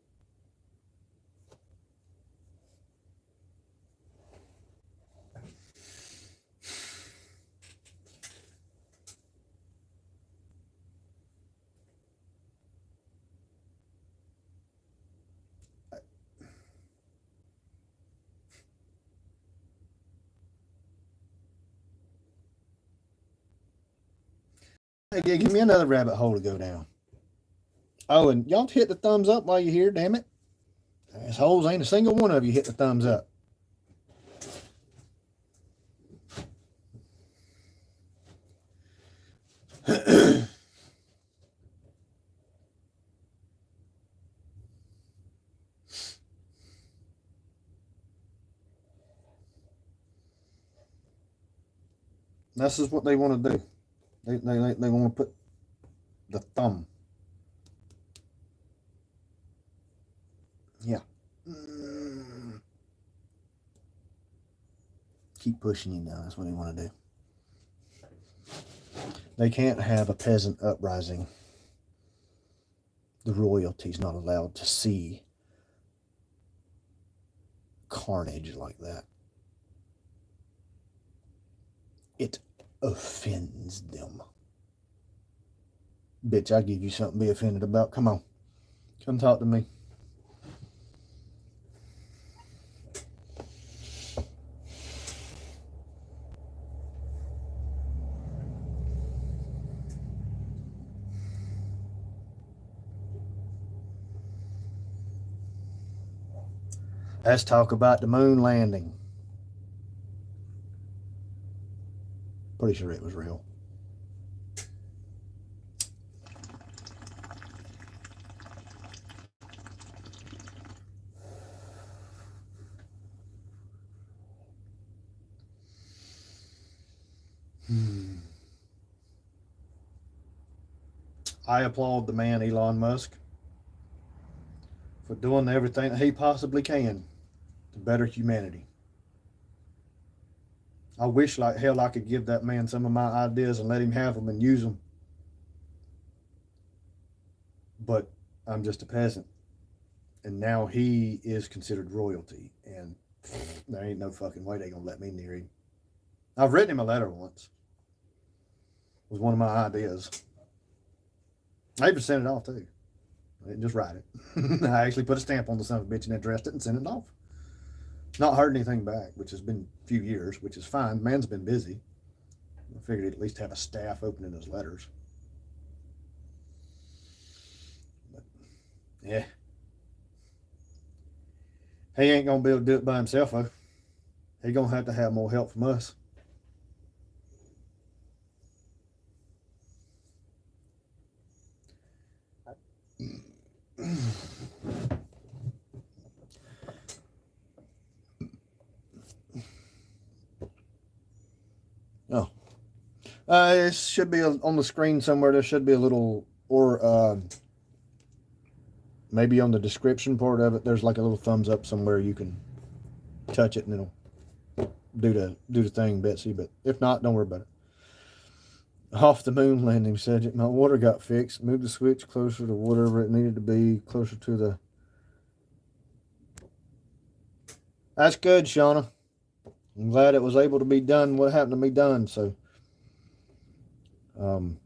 Hey, give me another rabbit hole to go down. Oh, and y'all hit the thumbs up while you're here, damn it. Assholes, ain't a single one of you hit the thumbs up. This is what they want to do. They want to put the thumb. Yeah. Keep pushing you down. That's what they want to do. They can't have a peasant uprising. The royalty's not allowed to see carnage like that. It offends them. Bitch, I give you something to be offended about. Come on. Come talk to me. Let's talk about the moon landing. Pretty sure it was real. I applaud the man Elon Musk for doing everything that he possibly can to better humanity. I wish like hell I could give that man some of my ideas and let him have them and use them. But I'm just a peasant. And now he is considered royalty. And there ain't no fucking way they gonna let me near him. I've written him a letter once. It was one of my ideas. I even sent it off too. I didn't just write it. I actually put a stamp on the son of a bitch and addressed it and sent it off. Not heard anything back, which has been a few years, which is fine. Man's been busy. I figured he'd at least have a staff opening his letters. But, yeah. He ain't going to be able to do it by himself, though. He's going to have more help from us. Oh. It should be on the screen somewhere. There should be a little, or maybe on the description part of it, there's like a little thumbs up somewhere. You can touch it and it'll do the thing, Betsy. But if not, don't worry about it. Off the moon landing subject. My water got fixed. Moved the switch closer to whatever it needed to be, closer to the. That's good, Shauna. I'm glad it was able to be done. What happened to be done? So, I'm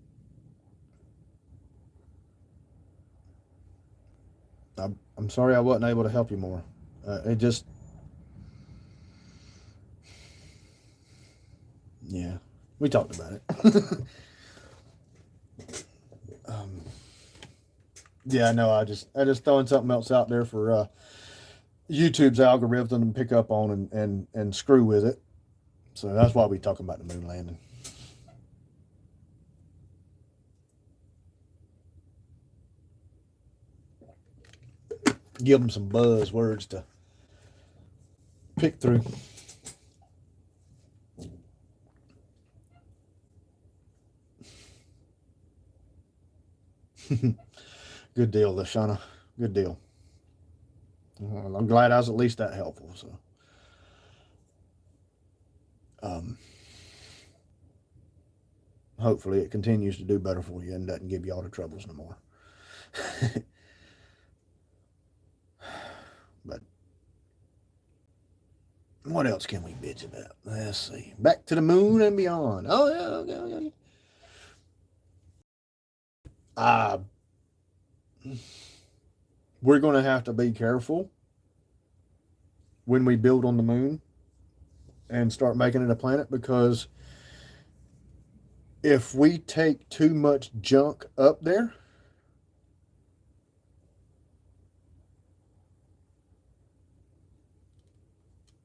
sorry I wasn't able to help you more. It just, yeah, we talked about it. Yeah, no, I just throwing something else out there for YouTube's algorithm to pick up on and screw with it. So that's why we talking about the moon landing. Give them some buzzwords to pick through. Good deal, Lashana. Good deal. I'm glad I was at least that helpful. So, hopefully it continues to do better for you and doesn't give you all the troubles no more. But what else can we bitch about? Let's see. Back to the moon and beyond. Oh yeah, okay. We're going to have to be careful when we build on the moon and start making it a planet, because if we take too much junk up there,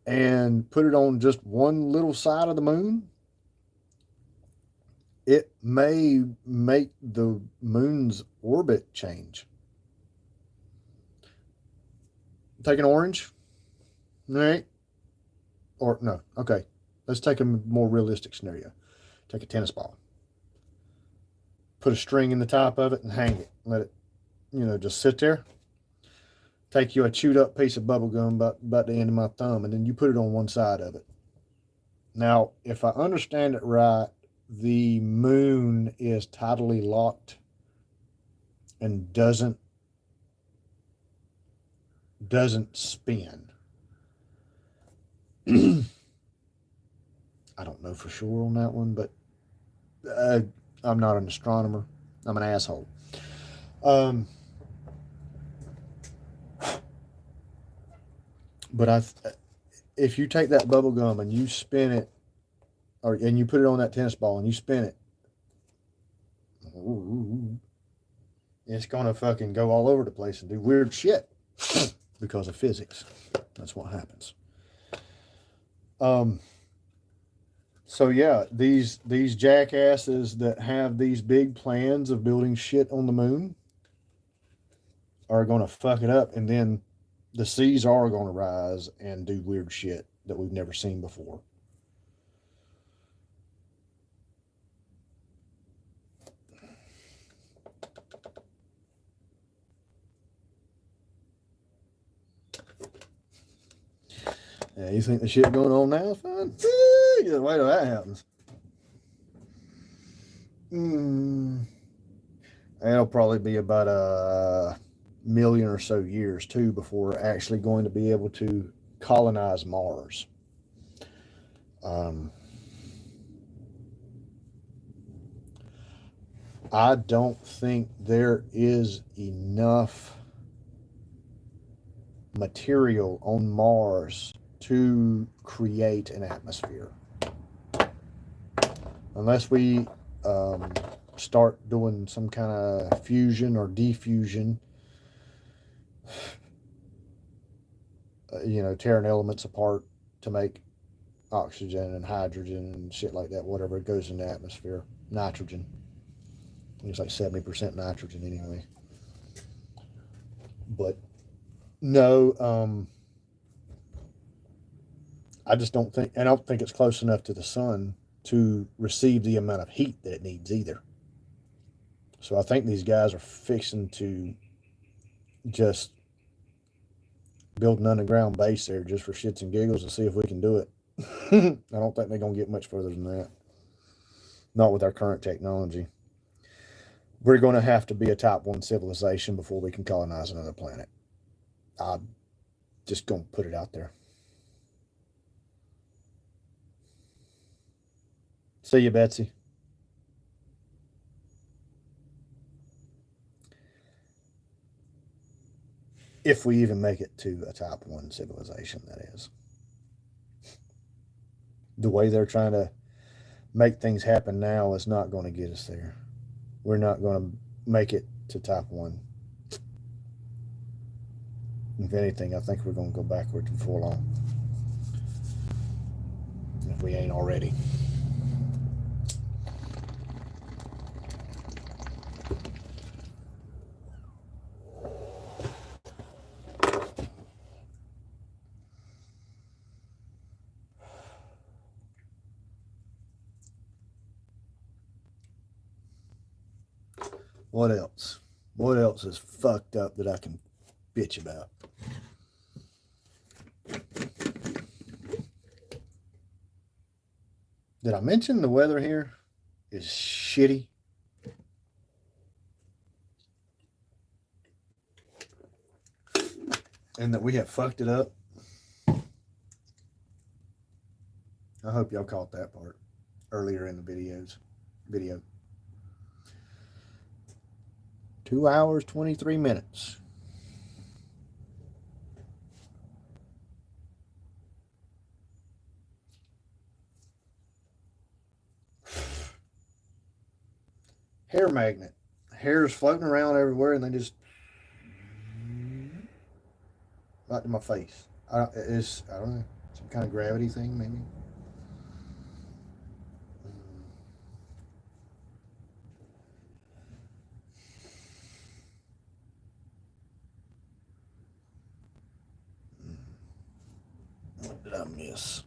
and put it on just one little side of the moon, it may make the moon's orbit change. Take an orange, right? Or no, okay. Let's take a more realistic scenario. Take a tennis ball. Put a string in the top of it and hang it. Let it, just sit there. Take you a chewed up piece of bubble gum about the end of my thumb, and then you put it on one side of it. Now, if I understand it right, the moon is tidally locked and doesn't spin. I don't know for sure on that one, but I'm not an astronomer. I'm an asshole. But if you take that bubble gum and you spin it, and you put it on that tennis ball and you spin it, it's gonna fucking go all over the place and do weird shit because of physics. That's what happens. So yeah, these jackasses that have these big plans of building shit on the moon are gonna fuck it up, and then the seas are gonna rise and do weird shit that we've never seen before. Yeah, you think the shit going on now is fun? Just wait till that happens. It'll probably be about a million or so years too before we're actually going to be able to colonize Mars. I don't think there is enough material on Mars to create an atmosphere. Unless we start doing some kind of fusion or diffusion, tearing elements apart to make oxygen and hydrogen and shit like that, whatever goes in the atmosphere. Nitrogen. It's like 70% nitrogen anyway. But no, I just don't think, and I don't think it's close enough to the sun to receive the amount of heat that it needs either. So I think these guys are fixing to just build an underground base there just for shits and giggles and see if we can do it. I don't think they're going to get much further than that. Not with our current technology. We're going to have to be a type 1 civilization before we can colonize another planet. I'm just going to put it out there. See you, Betsy. If we even make it to a type 1 civilization, that is. The way they're trying to make things happen now is not going to get us there. We're not going to make it to type 1. If anything, I think we're going to go backwards before long. If we ain't already. What else? What else is fucked up that I can bitch about? Did I mention the weather here is shitty? And that we have fucked it up? I hope y'all caught that part earlier in the video. 2 hours, 23 minutes. Hair magnet. Hair is floating around everywhere and they just right to my face. I don't know, some kind of gravity thing maybe. What did I miss?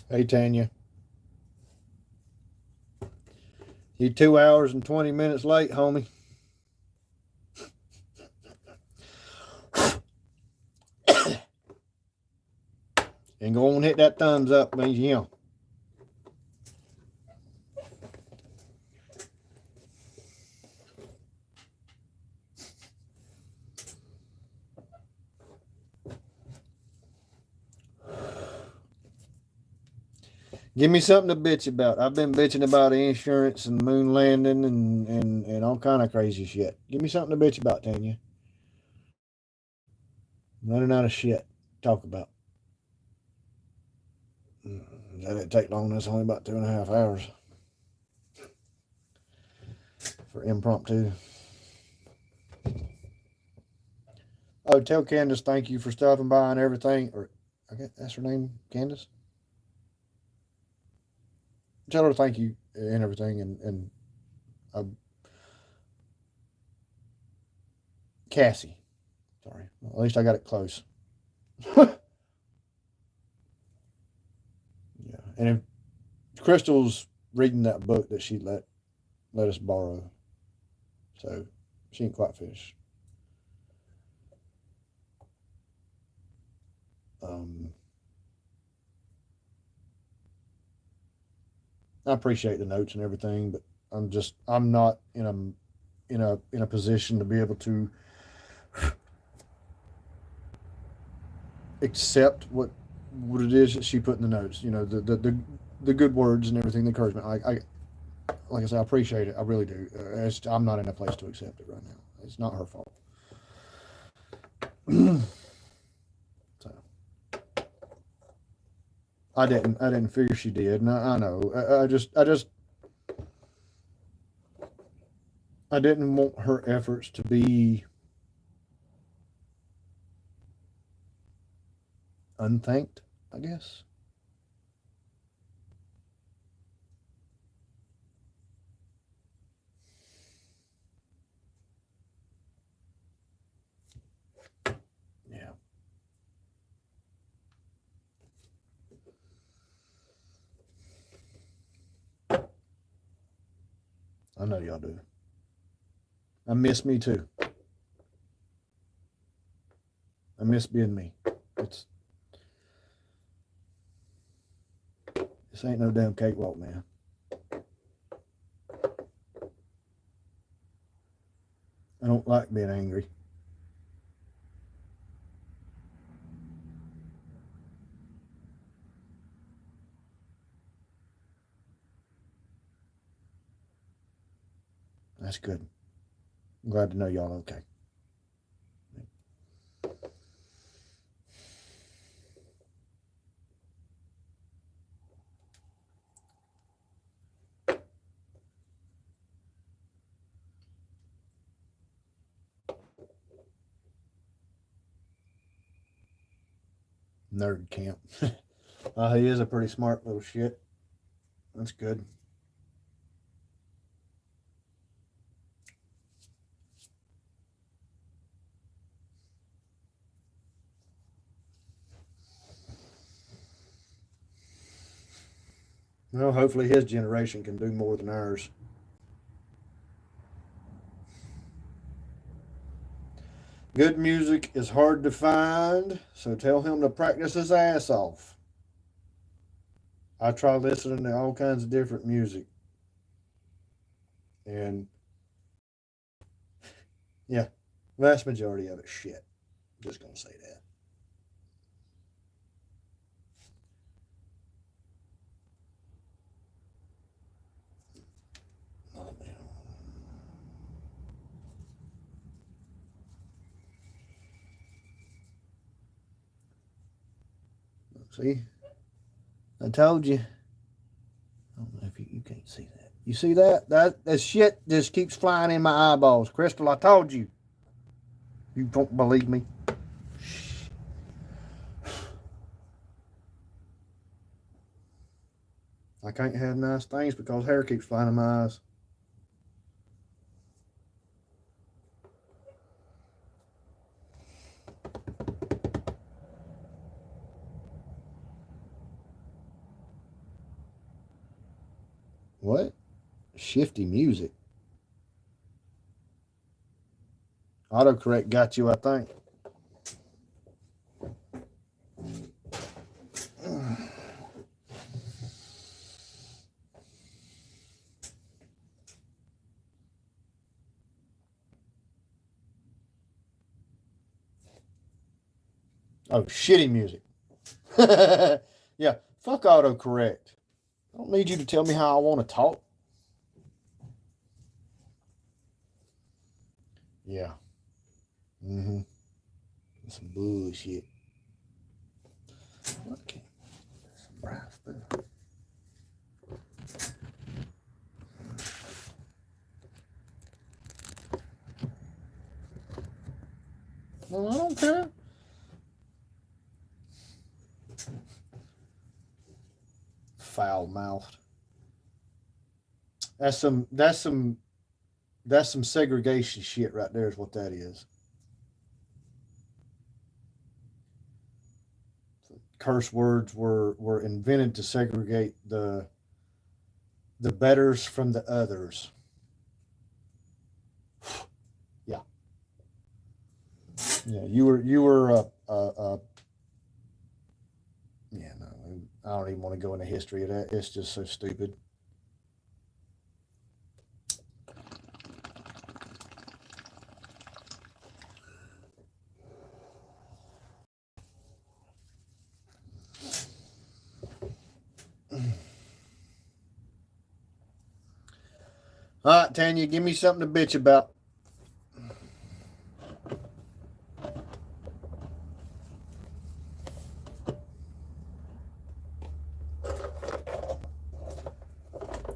Hey, Tanya. You 2 hours and 20 minutes late, homie. And go on and hit that thumbs up, means you know. Give me something to bitch about. I've been bitching about insurance and moon landing and all kind of crazy shit. Give me something to bitch about, Tanya. I'm running out of shit to talk about. That didn't take long. That's only about 2.5 hours for impromptu. Oh, tell Candace thank you for stopping by and everything. Or okay, that's her name, Candace. Tell her thank you and everything, and Cassie. Sorry, well, at least I got it close. And if Crystal's reading that book that she let us borrow, so she ain't quite finished. I appreciate the notes and everything, but I'm not in a position to be able to accept what it is that she put in the notes. You know, the good words and everything, the encouragement. I like I said, I appreciate it. I really do. I'm not in a place to accept it right now. It's not her fault. So I didn't figure she did, and I know. I didn't want her efforts to be unthanked, I guess. Yeah. I know y'all do. I miss me too. I miss being me. It's This ain't no damn cakewalk, man. I don't like being angry. That's good. I'm glad to know y'all okay. Nerd camp. He is a pretty smart little shit. That's good. Well, hopefully his generation can do more than ours. Good music is hard to find, so tell him to practice his ass off. I try listening to all kinds of different music. And yeah, vast majority of it shit. Just gonna say that. Oh, man. See? I told you. I don't know if you can't see that. You see that? That shit just keeps flying in my eyeballs. Crystal, I told you. You don't believe me. I can't have nice things because hair keeps flying in my eyes. What? Shifty music. Autocorrect got you, I think. Oh, shitty music. Yeah, fuck autocorrect. I don't need you to tell me how I want to talk. Yeah. Mm-hmm. Some bullshit. Okay. Some brass thing. Well, I don't care. Foul mouthed. That's some segregation shit right there is what that is. curse words were invented to segregate the betters from the others. Yeah, yeah. You were yeah. No, I don't even want to go into history of that. It's just so stupid. All right, Tanya, give me something to bitch about.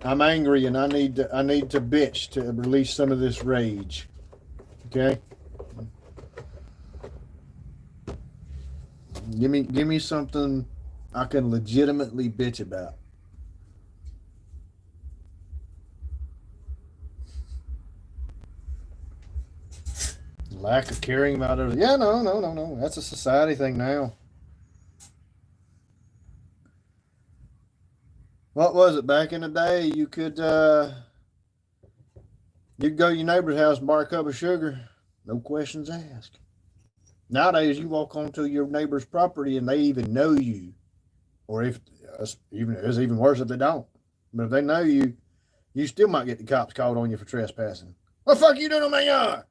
I'm angry and I need to bitch to release some of this rage. Okay? Give me something I can legitimately bitch about. Lack of caring about it. Yeah, no. That's a society thing now. What was it back in the day? You'd go to your neighbor's house and borrow a cup of sugar, no questions asked. Nowadays, you walk onto your neighbor's property and they even know you, or if even it's even worse if they don't. But if they know you, you still might get the cops called on you for trespassing. What the fuck are you doing in my yard?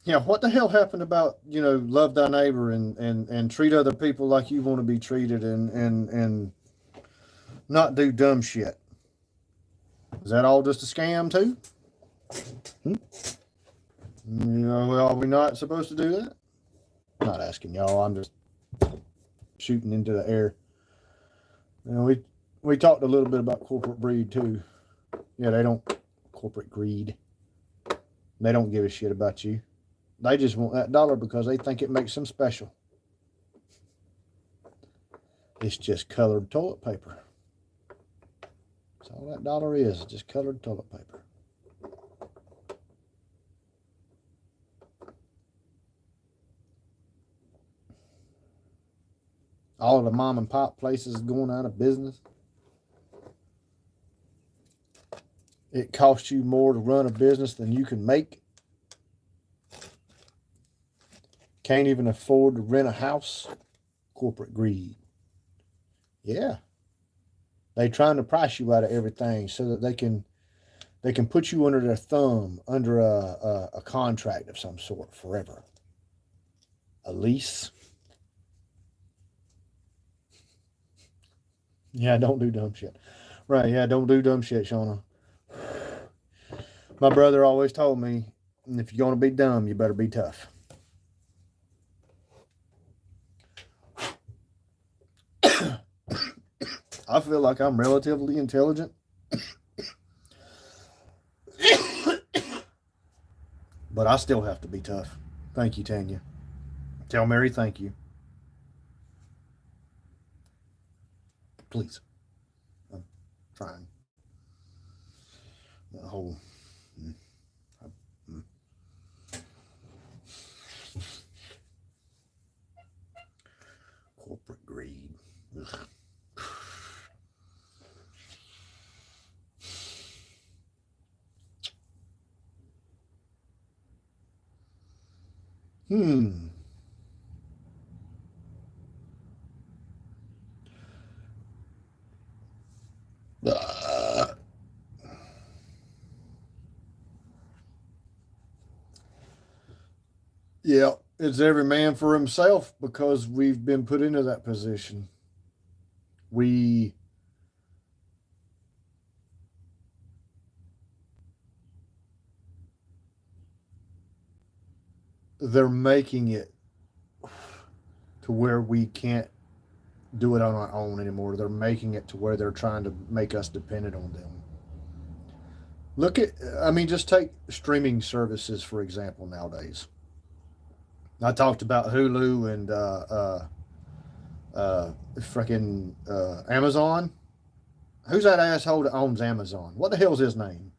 Yeah, what the hell happened about, love thy neighbor and treat other people like you want to be treated and not do dumb shit? Is that all just a scam too? Well, are we not supposed to do that? I'm not asking y'all. I'm just shooting into the air. We talked a little bit about corporate greed too. Yeah, they don't corporate greed. They don't give a shit about you. They just want that dollar because they think it makes them special. It's just colored toilet paper. That's all that dollar is, just colored toilet paper. All of the mom and pop places going out of business. It costs you more to run a business than you can make. Can't even afford to rent a house. Corporate greed. Yeah. They trying to price you out of everything so that they can put you under their thumb, under a contract of some sort forever. A lease. Yeah, don't do dumb shit. Right, yeah, don't do dumb shit, Shauna. My brother always told me, if you're going to be dumb, you better be tough. I feel like I'm relatively intelligent. But I still have to be tough. Thank you, Tanya. Tell Mary thank you. Please. I'm trying. The whole... corporate greed. Ugh. Yeah, it's every man for himself because we've been put into that position. They're making it to where we can't do it on our own anymore. They're making it to where they're trying to make us dependent on them. Just take streaming services, for example, nowadays. I talked about Hulu and freaking Amazon. Who's that asshole that owns Amazon? What the hell's his name?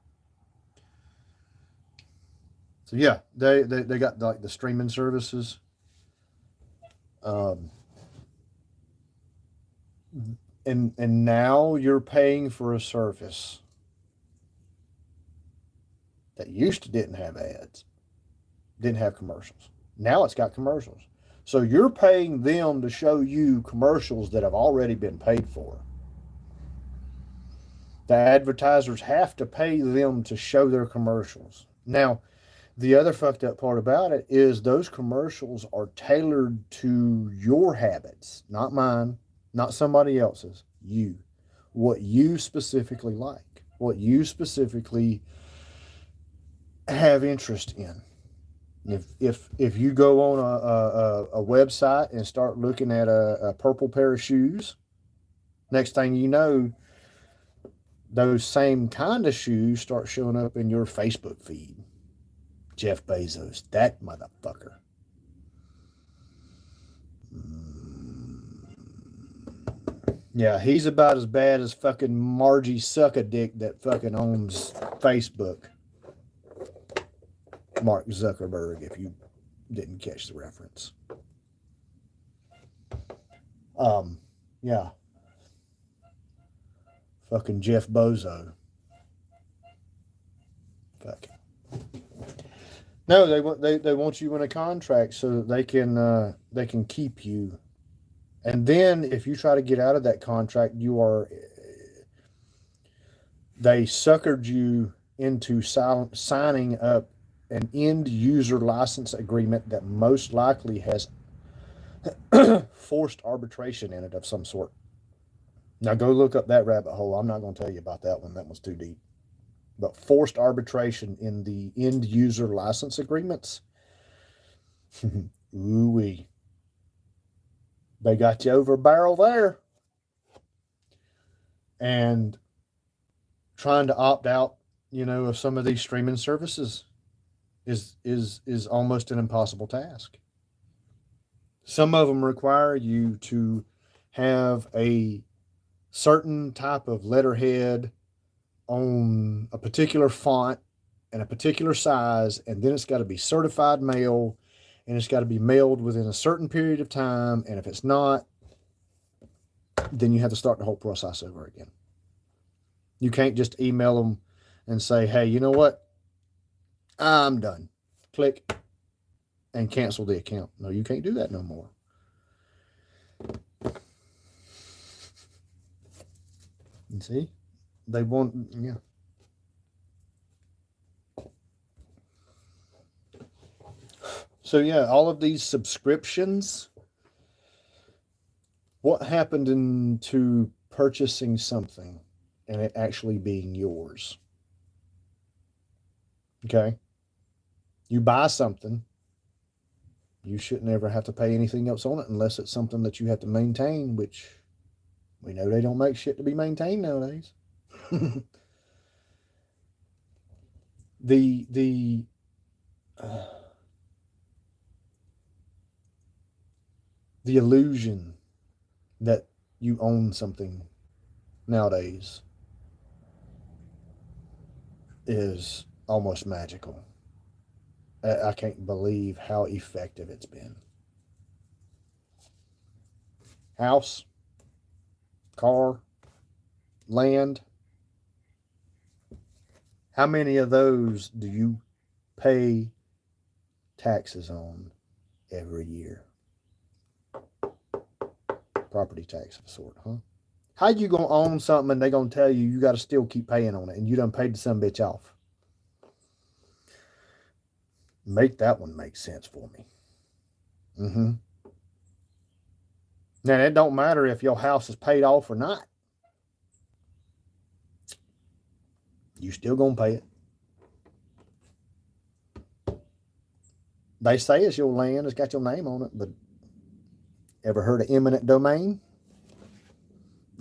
So yeah, they got like the streaming services. Um, and now you're paying for a service that used to didn't have ads, didn't have commercials. Now it's got commercials. So you're paying them to show you commercials that have already been paid for. The advertisers have to pay them to show their commercials. Now, the other fucked up part about it is those commercials are tailored to your habits, not mine, not somebody else's, you. What you specifically like, what you specifically have interest in. If you go on a website and start looking at a purple pair of shoes, next thing you know, those same kind of shoes start showing up in your Facebook feed. Jeff Bezos, that motherfucker. Yeah, he's about as bad as fucking Margie Suckadick that fucking owns Facebook. Mark Zuckerberg, if you didn't catch the reference. Yeah. Fucking Jeff Bozo. Fuck. No, they want you in a contract so that they can keep you. And then if you try to get out of that contract, they suckered you into signing up an end user license agreement that most likely has forced arbitration in it of some sort. Now go look up that rabbit hole. I'm not going to tell you about that one. That one's too deep. But forced arbitration in the end user license agreements. Ooh-wee. They got you over a barrel there. And trying to opt out, of some of these streaming services is almost an impossible task. Some of them require you to have a certain type of letterhead on a particular font and a particular size, and then it's got to be certified mail, and it's got to be mailed within a certain period of time, and if it's not, then you have to start the whole process over again. You can't just email them and say, hey, you know what? I'm done. Click and cancel the account. No, you can't do that no more. You see? They want, yeah. So, yeah, all of these subscriptions, what happened into purchasing something and it actually being yours? Okay? You buy something, you shouldn't ever have to pay anything else on it unless it's something that you have to maintain, which we know they don't make shit to be maintained nowadays. The illusion that you own something nowadays is almost magical. I can't believe how effective it's been. House, car, land. How many of those do you pay taxes on every year? Property tax of a sort, huh? How you gonna own something and they gonna tell you got to still keep paying on it and you done paid the son bitch off? Make that one make sense for me. Now, it don't matter if your house is paid off or not. You still gonna pay it. They say it's your land, it's got your name on it, but ever heard of eminent domain?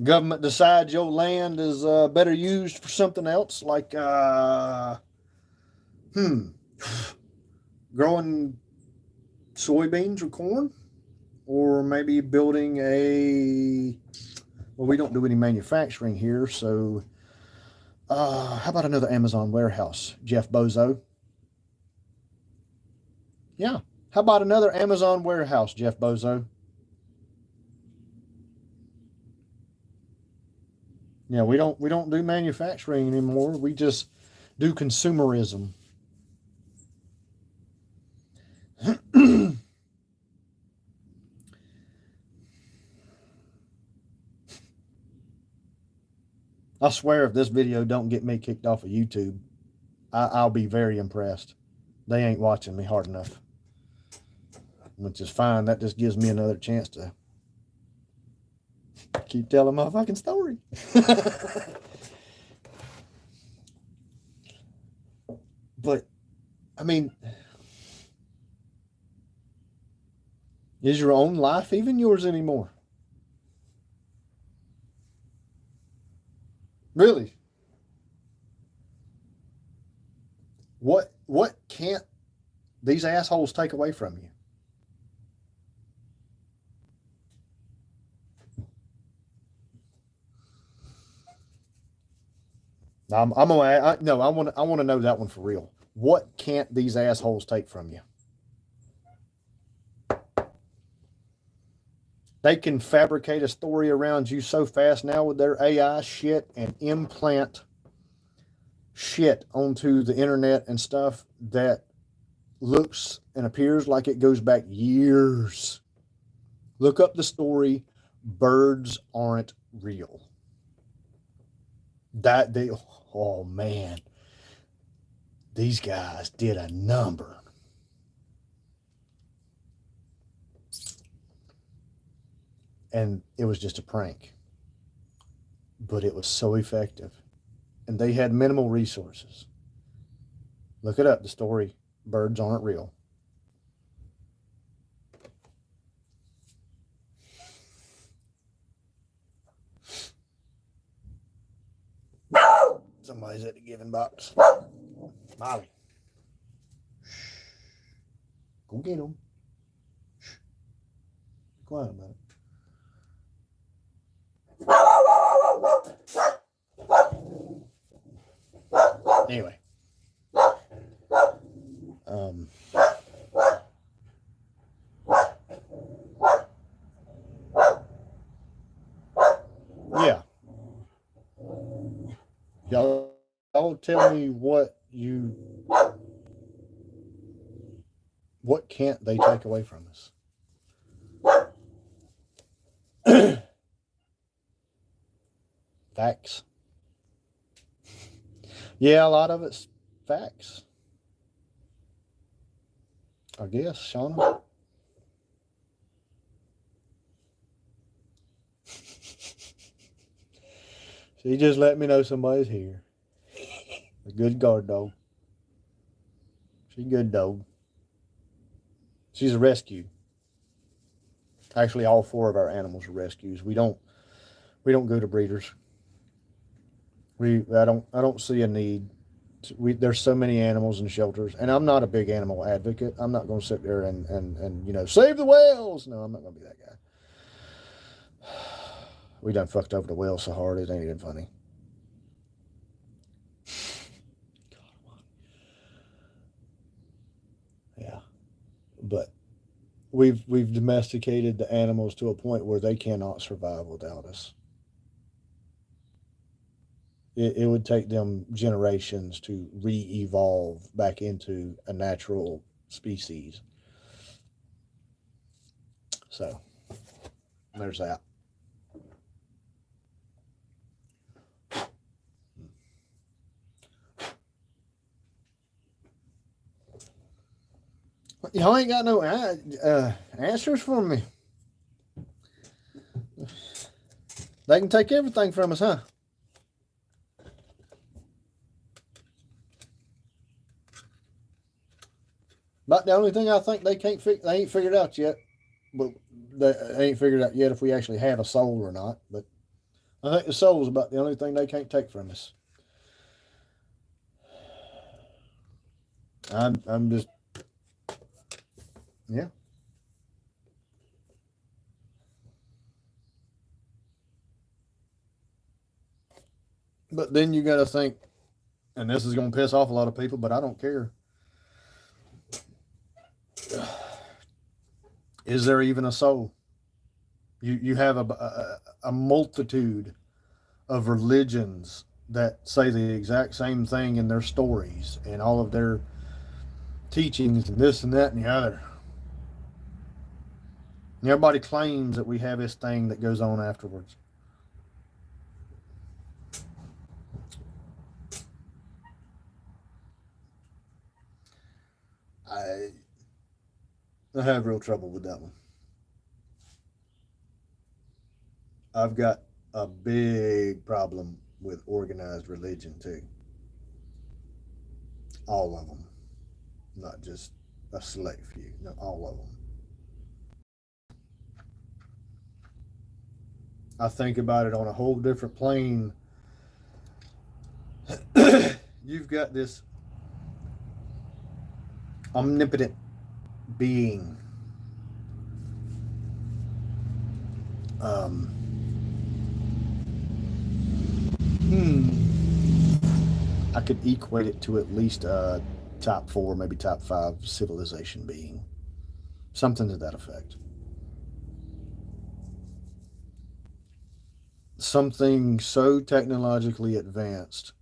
Government decides your land is better used for something else, like growing soybeans or corn, or maybe building we don't do any manufacturing here, so how about another Amazon warehouse, Jeff Bozo? Yeah. How about another Amazon warehouse, Jeff Bozo? Yeah, we don't do manufacturing anymore. We just do consumerism. I swear if this video don't get me kicked off of YouTube, I'll be very impressed. They ain't watching me hard enough. Which is fine. That just gives me another chance to keep telling my fucking story. But, I mean, is your own life even yours anymore? Really? What can't these assholes take away from you? I'm gonna no, I want to know that one for real. What can't these assholes take from you? They can fabricate a story around you so fast now with their AI shit and implant shit onto the internet and stuff that looks and appears like it goes back years. Look up the story, Birds Aren't Real. That they, oh man, these guys did a number. And it was just a prank. But it was so effective. And they had minimal resources. Look it up, the story, Birds Aren't Real. Somebody's at the giving box. Molly. Go get him. Be quiet about it. Anyway. Yeah. Y'all tell me what can't they take away from us? Facts. Yeah, a lot of it's facts. I guess, Shauna. She just let me know somebody's here. A good guard dog. She's a good dog. She's a rescue. Actually, all 4 of our animals are rescues. We don't go to breeders. I don't see a need. There's so many animals in shelters, and I'm not a big animal advocate. I'm not going to sit there and save the whales. No, I'm not going to be that guy. We done fucked over the whales so hard it ain't even funny. Yeah, but we've domesticated the animals to a point where they cannot survive without us. It would take them generations to re-evolve back into a natural species. So there's that. Y'all ain't got no answers for me. They can take everything from us, huh? About the only thing I think they ain't figured out yet. But they ain't figured out yet if we actually have a soul or not. But I think the soul is about the only thing they can't take from us. I'm just, yeah. But then you got to think, and this is going to piss off a lot of people, but I don't care. Is there even a soul? You have a multitude of religions that say the exact same thing in their stories and all of their teachings and this and that and the other. And everybody claims that we have this thing that goes on afterwards. I I have real trouble with that one. I've got a big problem with organized religion too. All of them, not just a select few. No, all of them. I think about it on a whole different plane. You've got this omnipotent being. Um, I could equate it to at least a top four, maybe top five civilization being. Something to that effect. Something so technologically advanced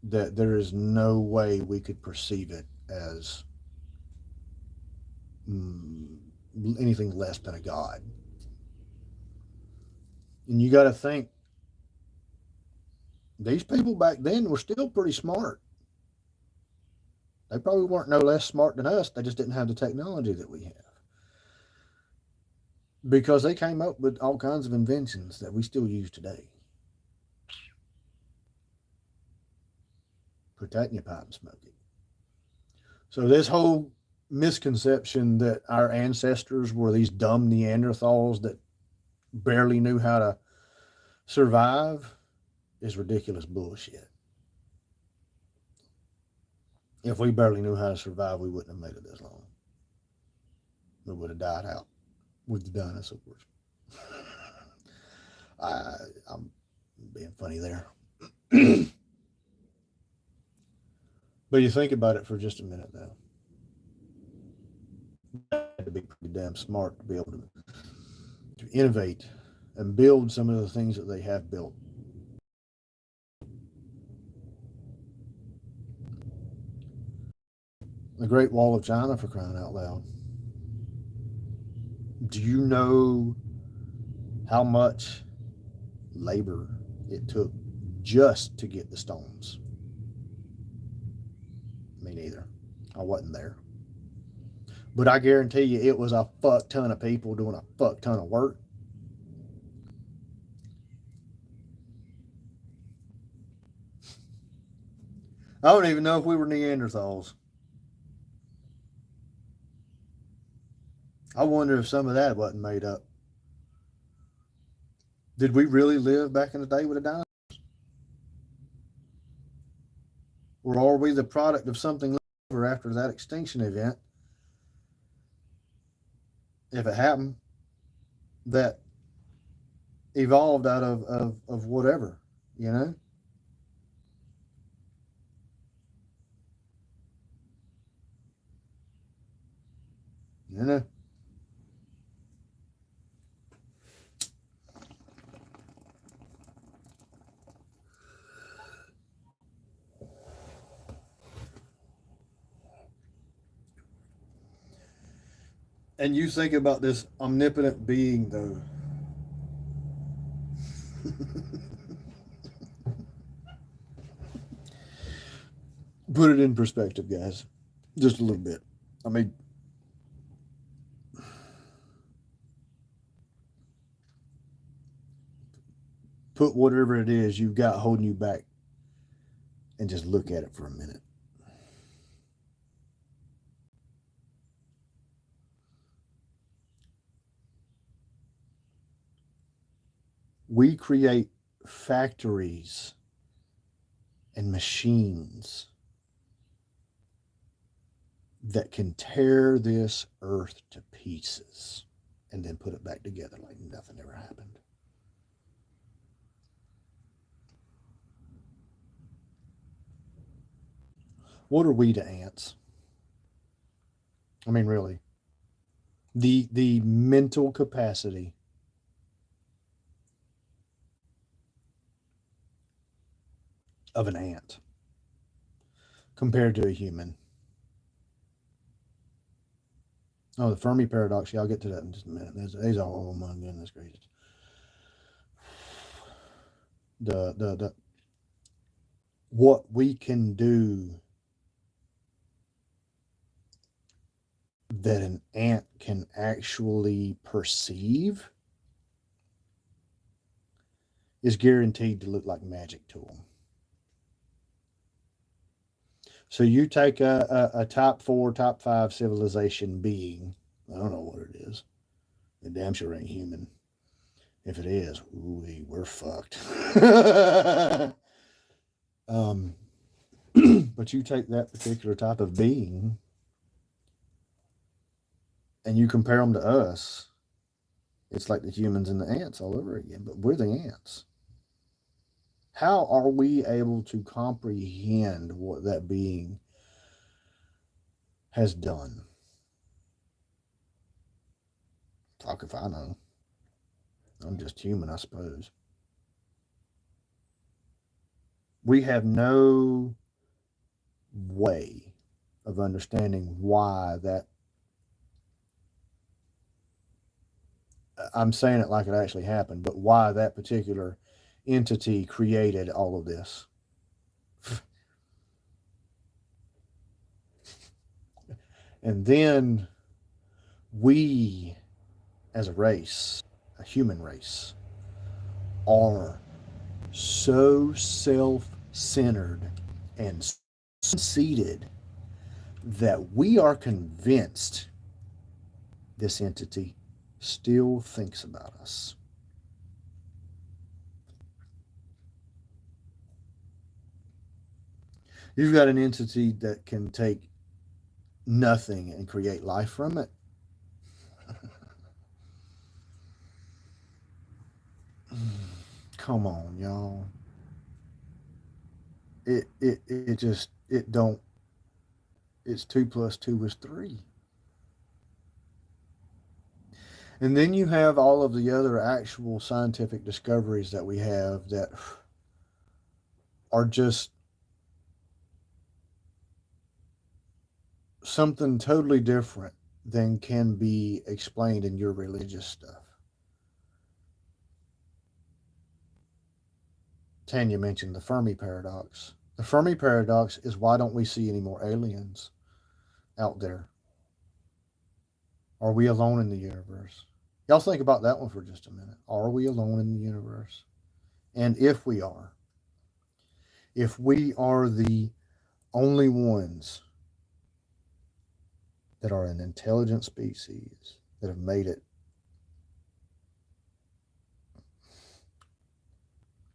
that there is no way we could perceive it as mm, anything less than a god. And you got to think these people back then were still pretty smart. They probably weren't no less smart than us. They just didn't have the technology that we have because they came up with all kinds of inventions that we still use today. Protecting your pipe and smoke it. So this whole misconception that our ancestors were these dumb Neanderthals that barely knew how to survive is ridiculous bullshit. If we barely knew how to survive, we wouldn't have made it this long. We would have died out with the dinosaurs. I'm being funny there. But you think about it for just a minute now. You had to be pretty damn smart to be able to innovate and build some of the things that they have built. The Great Wall of China, for crying out loud. Do you know how much labor it took just to get the stones? Me neither. I wasn't there. But I guarantee you it was a fuck ton of people doing a fuck ton of work. I don't even know if we were Neanderthals. I wonder if some of that wasn't made up. Did we really live back in the day with a dinosaur? Or are we the product of something left over after that extinction event, if it happened, that evolved out of whatever, you know? You know? And you think about this omnipotent being, though. Put it in perspective, guys. Just a little bit. I mean, put whatever it is you've got holding you back and just look at it for a minute. We create factories and machines that can tear this earth to pieces and then put it back together like nothing ever happened. What are we to ants? I mean, really. The mental capacity of an ant compared to a human. Oh, the Fermi paradox. Yeah, I'll get to that in just a minute. There's oh my goodness gracious. The what we can do that an ant can actually perceive is guaranteed to look like magic to them. So you take a top 4, top 5 civilization being, I don't know what it is. It damn sure ain't human. If it is, ooh, we're fucked. um, but you take that particular type of being and you compare them to us, it's like the humans and the ants all over again, but we're the ants. How are we able to comprehend what that being has done? Fuck if I know. I'm just human, I suppose. We have no way of understanding why that. I'm saying it like it actually happened, but why that particular entity created all of this. And then we, as a race, a human race, are so self centered and conceited that we are convinced this entity still thinks about us. You've got an entity that can take nothing and create life from it. Come on, y'all. It just it don't. It's 2 plus 2 is 3. And then you have all of the other actual scientific discoveries that we have that are just something totally different than can be explained in your religious stuff. Tanya mentioned the Fermi paradox. The Fermi paradox is why don't we see any more aliens out there? Are we alone in the universe? Y'all think about that one for just a minute. Are we alone in the universe? And if we are the only ones that are an intelligent species that have made it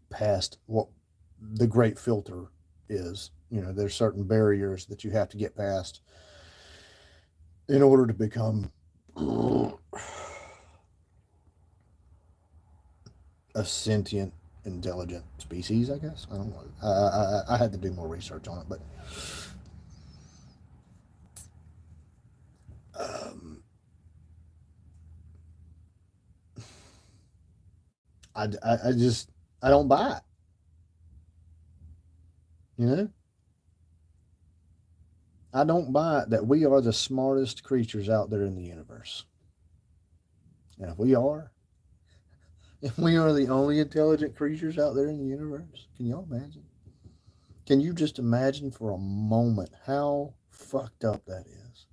past what the great filter is, there's certain barriers that you have to get past in order to become a sentient, intelligent species, I guess. I don't know. I had to do more research on it, but um, I just I don't buy it. You know, I don't buy it that we are the smartest creatures out there in the universe. And if we are the only intelligent creatures out there in the universe, can y'all imagine? Can you just imagine for a moment how fucked up that is?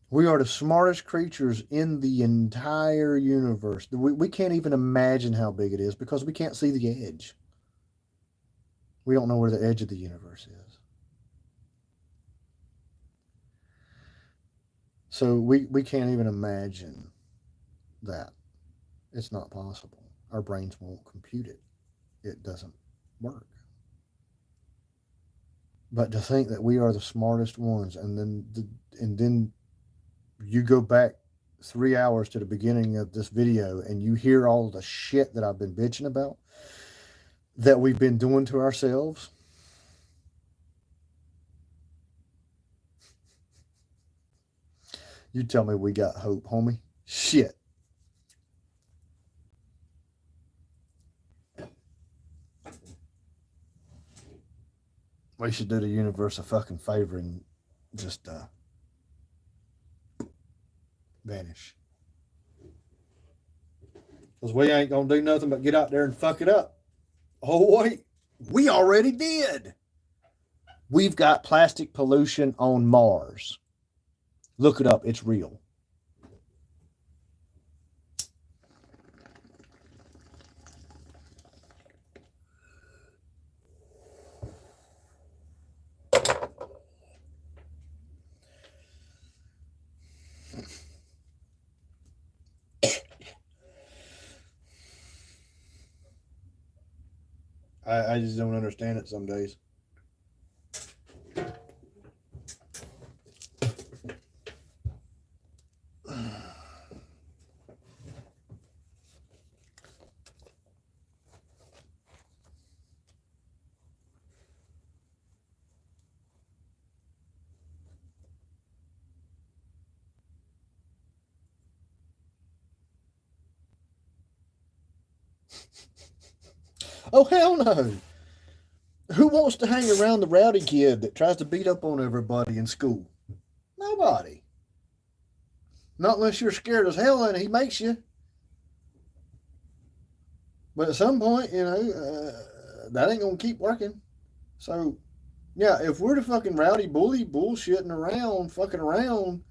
We are the smartest creatures in the entire universe. We can't even imagine how big it is because we can't see the edge. We don't know where the edge of the universe is. So we can't even imagine that. It's not possible. Our brains won't compute it. It doesn't work. But to think that we are the smartest ones, and then you go back 3 hours to the beginning of this video, and you hear all the shit that I've been bitching about that we've been doing to ourselves. You tell me we got hope, homie. Shit. We should do the universe a fucking favor and just vanish. Because we ain't going to do nothing but get out there and fuck it up. Oh, wait. We already did. We've got plastic pollution on Mars. Look it up. It's real. I just don't understand it some days. Oh, hell no. Who wants to hang around the rowdy kid that tries to beat up on everybody in school? Nobody. Not unless you're scared as hell and he makes you. But at some point, that ain't going to keep working. So, yeah, if we're the fucking rowdy bully bullshitting around, fucking around,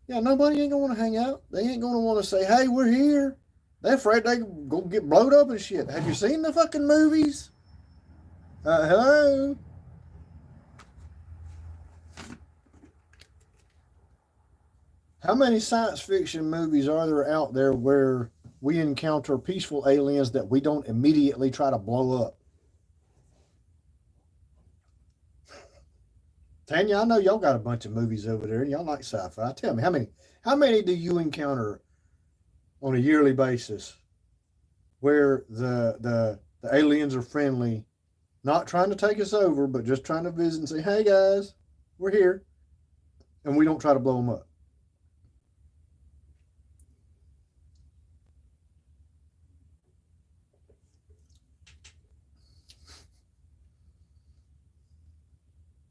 yeah, nobody ain't going to hang out. They ain't going to want to say, hey, we're here. They're afraid they go get blowed up and shit. Have you seen the fucking movies? Hello? How many science fiction movies are there out there where we encounter peaceful aliens that we don't immediately try to blow up? Tanya, I know y'all got a bunch of movies over there and y'all like sci-fi. Tell me, how many do you encounter on a yearly basis where the aliens are friendly, not trying to take us over, but just trying to visit and say, hey guys, we're here, and we don't try to blow them up?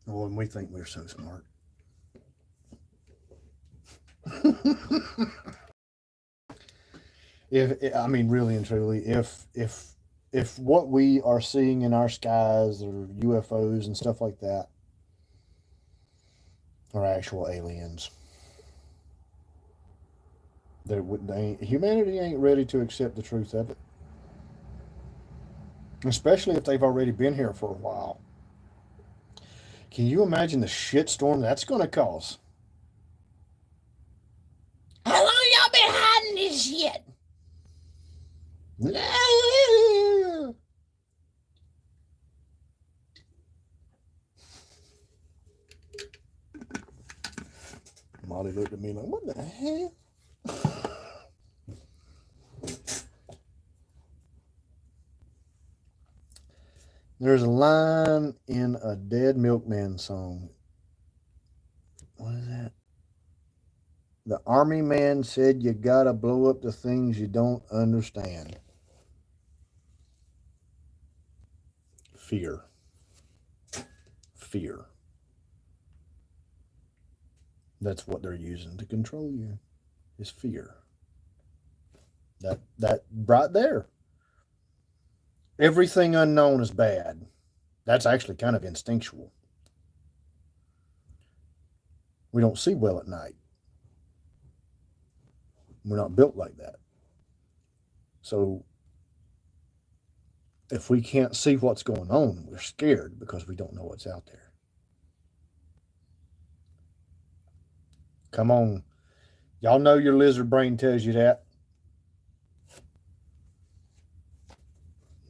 Oh, and we think we're so smart. Really and truly, if what we are seeing in our skies or UFOs and stuff like that are actual aliens, humanity ain't ready to accept the truth of it, especially if they've already been here for a while. Can you imagine the shitstorm that's going to cause? How long y'all been hiding this shit? Molly looked at me like, what the hell? There's a line in a Dead Milkman song. What is that? The army man said you gotta blow up the things you don't understand. Fear. Fear. That's what they're using to control you, is fear. That right there. Everything unknown is bad. That's actually kind of instinctual. We don't see well at night. We're not built like that. So if we can't see what's going on, we're scared because we don't know what's out there. Come on. Y'all know your lizard brain tells you that.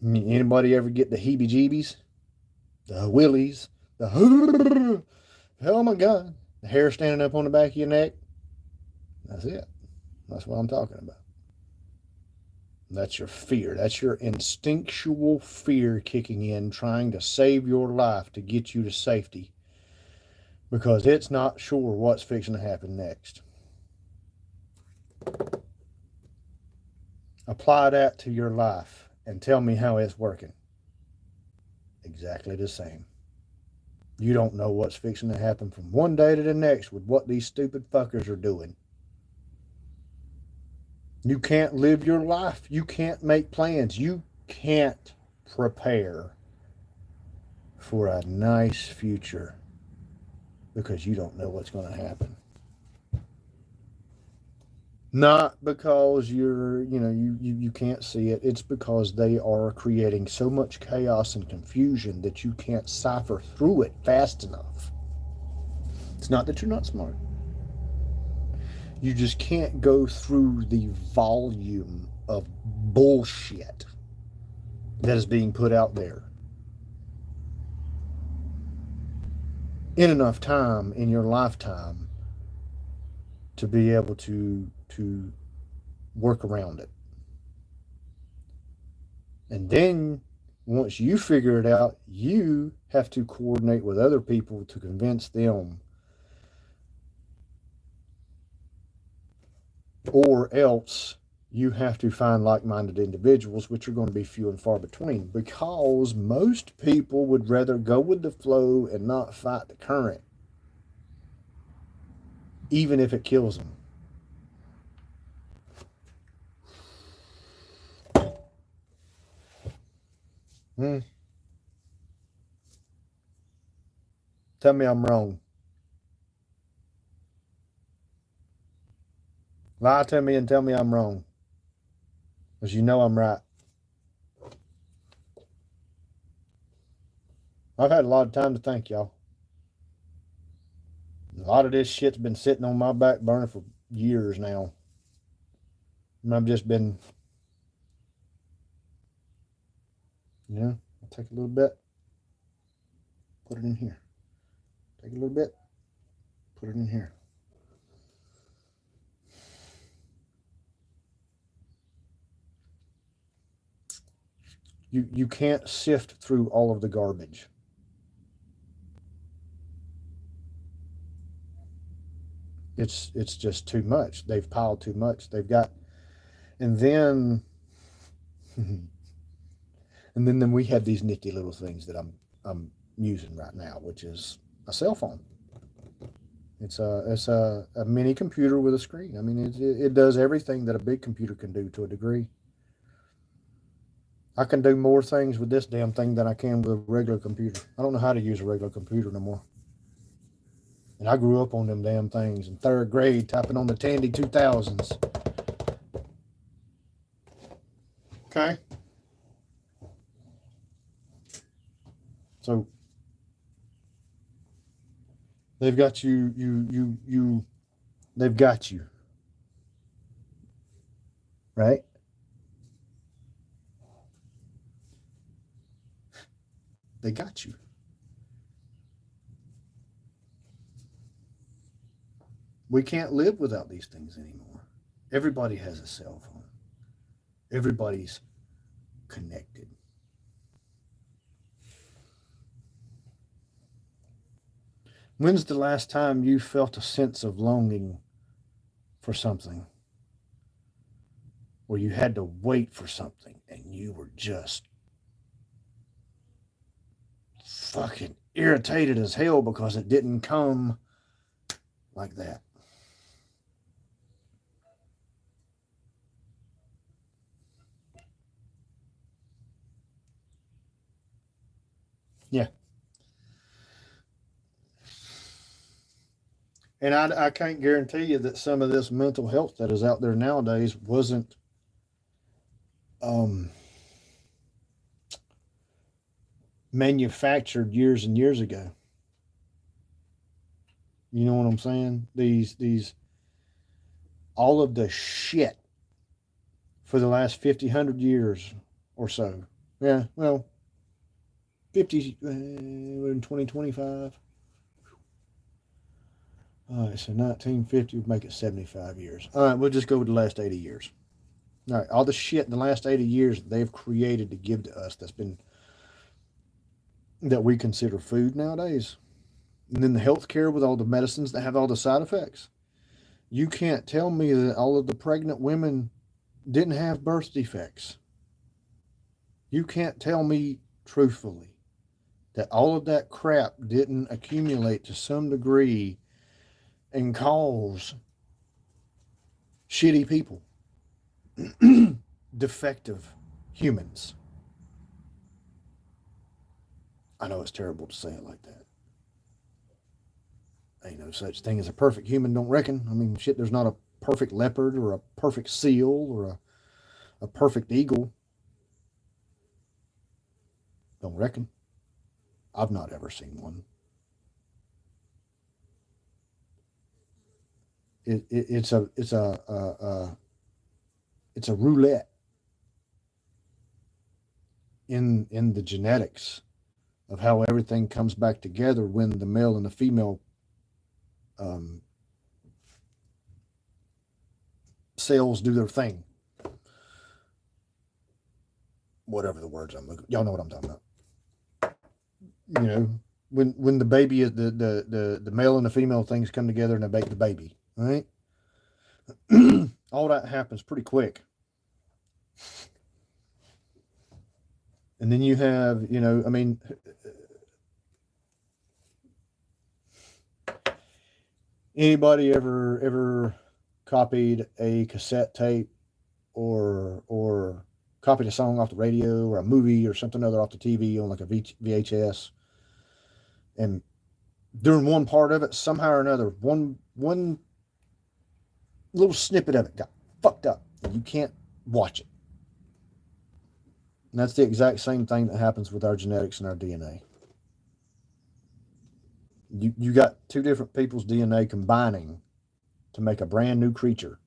Anybody ever get the heebie-jeebies? The willies? The oh my God. The hair standing up on the back of your neck? That's it. That's what I'm talking about. That's your fear. That's your instinctual fear kicking in, trying to save your life to get you to safety because it's not sure what's fixing to happen next. Apply that to your life and tell me how it's working. Exactly the same. You don't know what's fixing to happen from one day to the next with what these stupid fuckers are doing. You can't live your life. You can't make plans. You can't prepare for a nice future because you don't know what's going to happen. Not because you can't see it. It's because they are creating so much chaos and confusion that you can't cipher through it fast enough. It's not that you're not smart. You just can't go through the volume of bullshit that is being put out there in enough time in your lifetime to be able to work around it. And then once you figure it out, you have to coordinate with other people to convince them, or else you have to find like-minded individuals, which are going to be few and far between, because most people would rather go with the flow and not fight the current, even if it kills them. Tell me I'm wrong. Lie to me and tell me I'm wrong, because you know I'm right. I've had a lot of time to think, y'all. A lot of this shit's been sitting on my back burner for years now. And I've just been, I'll take a little bit, put it in here. Take a little bit, put it in here. You can't sift through all of the garbage. It's just too much. They've piled too much. They've got, and then and then we have these nifty little things that I'm using right now, which is a cell phone. It's a mini computer with a screen. I mean, it does everything that a big computer can do to a degree. I can do more things with this damn thing than I can with a regular computer. I don't know how to use a regular computer no more. And I grew up on them damn things in third grade, typing on the Tandy 2000s. Okay. So they've got you. They've got you. Right? They got you. We can't live without these things anymore. Everybody has a cell phone. Everybody's connected. When's the last time you felt a sense of longing for something? Where you had to wait for something and you were just fucking irritated as hell because it didn't come like that. Yeah. And I can't guarantee you that some of this mental health that is out there nowadays wasn't um, manufactured years and years ago. You know what I'm saying? These all of the shit for the last 50, 100 years or so. Yeah, well, 50, we're in 2025. All right, so 1950 would make it 75 years. All right, we'll just go with the last 80 years. All right, all the shit in the last 80 years they've created to give to us that we consider food nowadays. And then the healthcare with all the medicines that have all the side effects. You can't tell me that all of the pregnant women didn't have birth defects. You can't tell me truthfully that all of that crap didn't accumulate to some degree and cause shitty people, defective humans. I know it's terrible to say it like that. Ain't no such thing as a perfect human, don't reckon. I mean, shit, there's not a perfect leopard or a perfect seal or a perfect eagle. Don't reckon. I've not ever seen one. It's a roulette in the genetics of how everything comes back together when the male and the female cells do their thing. Whatever the words I'm looking, y'all know what I'm talking about. You know, when the baby is the male and the female things come together and they make the baby, right? All that happens pretty quick. And then you have, you know, I mean, anybody ever copied a cassette tape or copied a song off the radio or a movie or something other off the TV on like a VHS, and during one part of it, somehow or another, one little snippet of it got fucked up and you can't watch it. And that's the exact same thing that happens with our genetics and our DNA. You got two different people's DNA combining to make a brand new creature.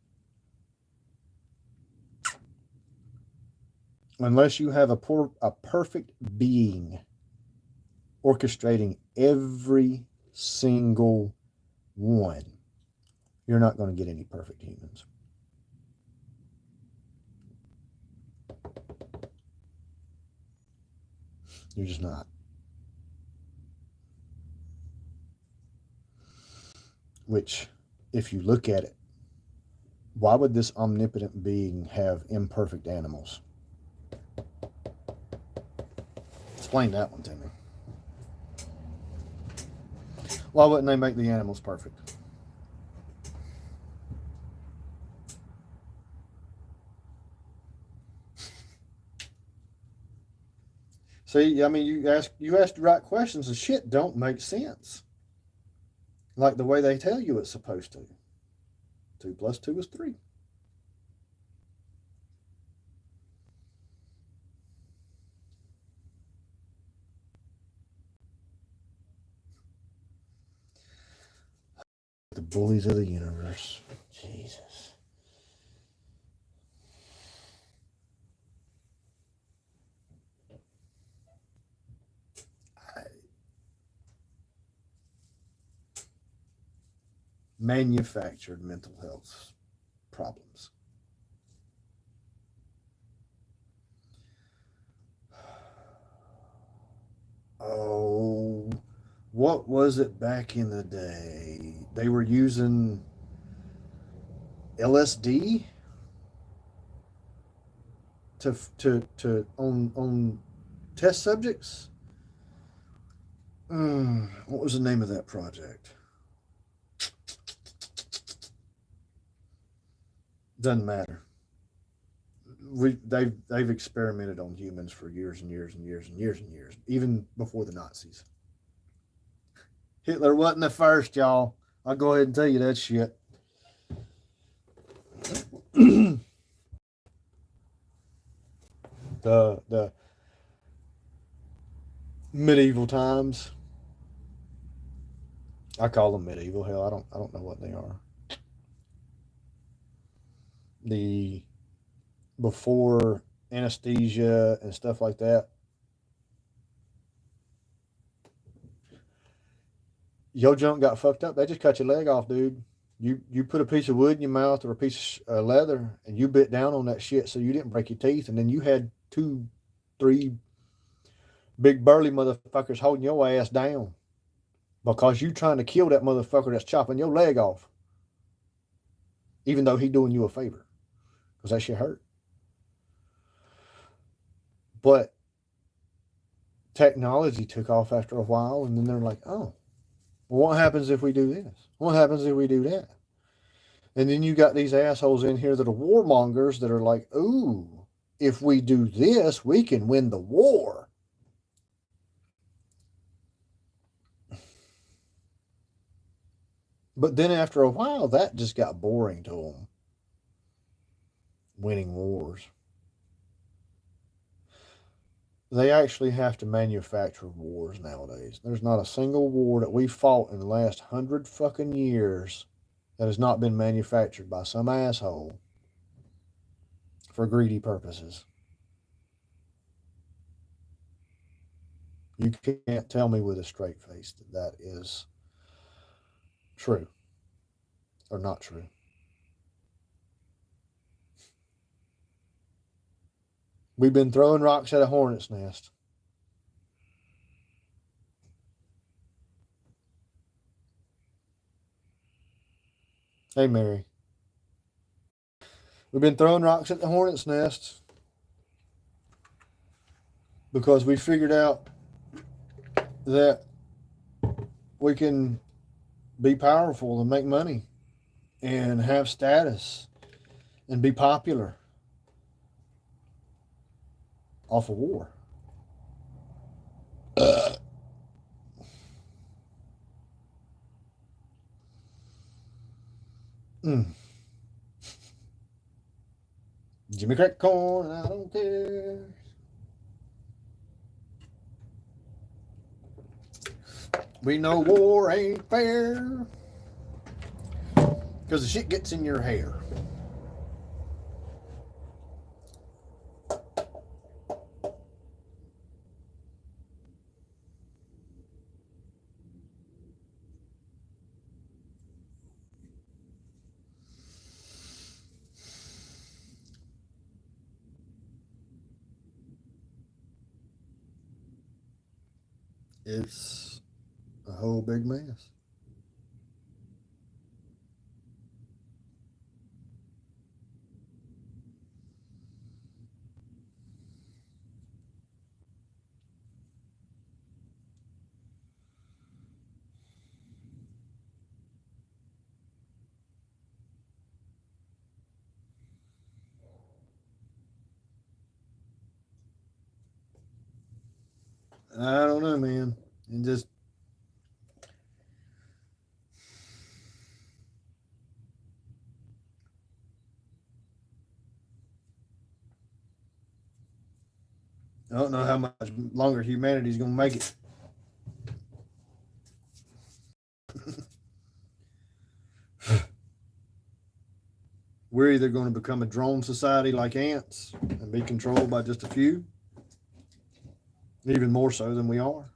Unless you have a perfect being orchestrating every single one, you're not going to get any perfect humans. You're just not. Which, if you look at it, why would this omnipotent being have imperfect animals? Explain that one to me. Why wouldn't they make the animals perfect? See, I mean, you ask the right questions and shit don't make sense. Like the way they tell you it's supposed to. 2 + 2 is 3. The bullies of the universe. Jesus. Manufactured mental health problems. Oh, what was it back in the day? They were using LSD to on test subjects. What was the name of that project? Doesn't matter. They've experimented on humans for years and years and years and years and years, even before the Nazis. Hitler wasn't the first, y'all. I'll go ahead and tell you that shit. the medieval times. I call them medieval. Hell, I don't know what they are. The before anesthesia and stuff like that. Your junk got fucked up. They just cut your leg off, dude. You put a piece of wood in your mouth or a piece of leather and you bit down on that shit so you didn't break your teeth, and then you had 2, 3 big burly motherfuckers holding your ass down because you trying to kill that motherfucker that's chopping your leg off, even though he doing you a favor, because that shit hurt. But technology took off after a while, and then they're like, oh, well, what happens if we do this? What happens if we do that? And then you got these assholes in here that are warmongers that are like, ooh, if we do this, we can win the war. But then after a while, that just got boring to them. Winning wars. They actually have to manufacture wars nowadays. There's not a single war that we fought in the last 100 fucking years that has not been manufactured by some asshole for greedy purposes. You can't tell me with a straight face that that is true or not true. We've been throwing rocks at a hornet's nest. Hey, Mary. We've been throwing rocks at the hornet's nest because we figured out that we can be powerful and make money and have status and be popular off of war. Jimmy crack corn, I don't care. We know war ain't fair because the shit gets in your hair. It's a whole big mess. I don't know, man. And just I don't know how much longer humanity's gonna make it. We're either going to become a drone society like ants and be controlled by just a few, even more so than we are,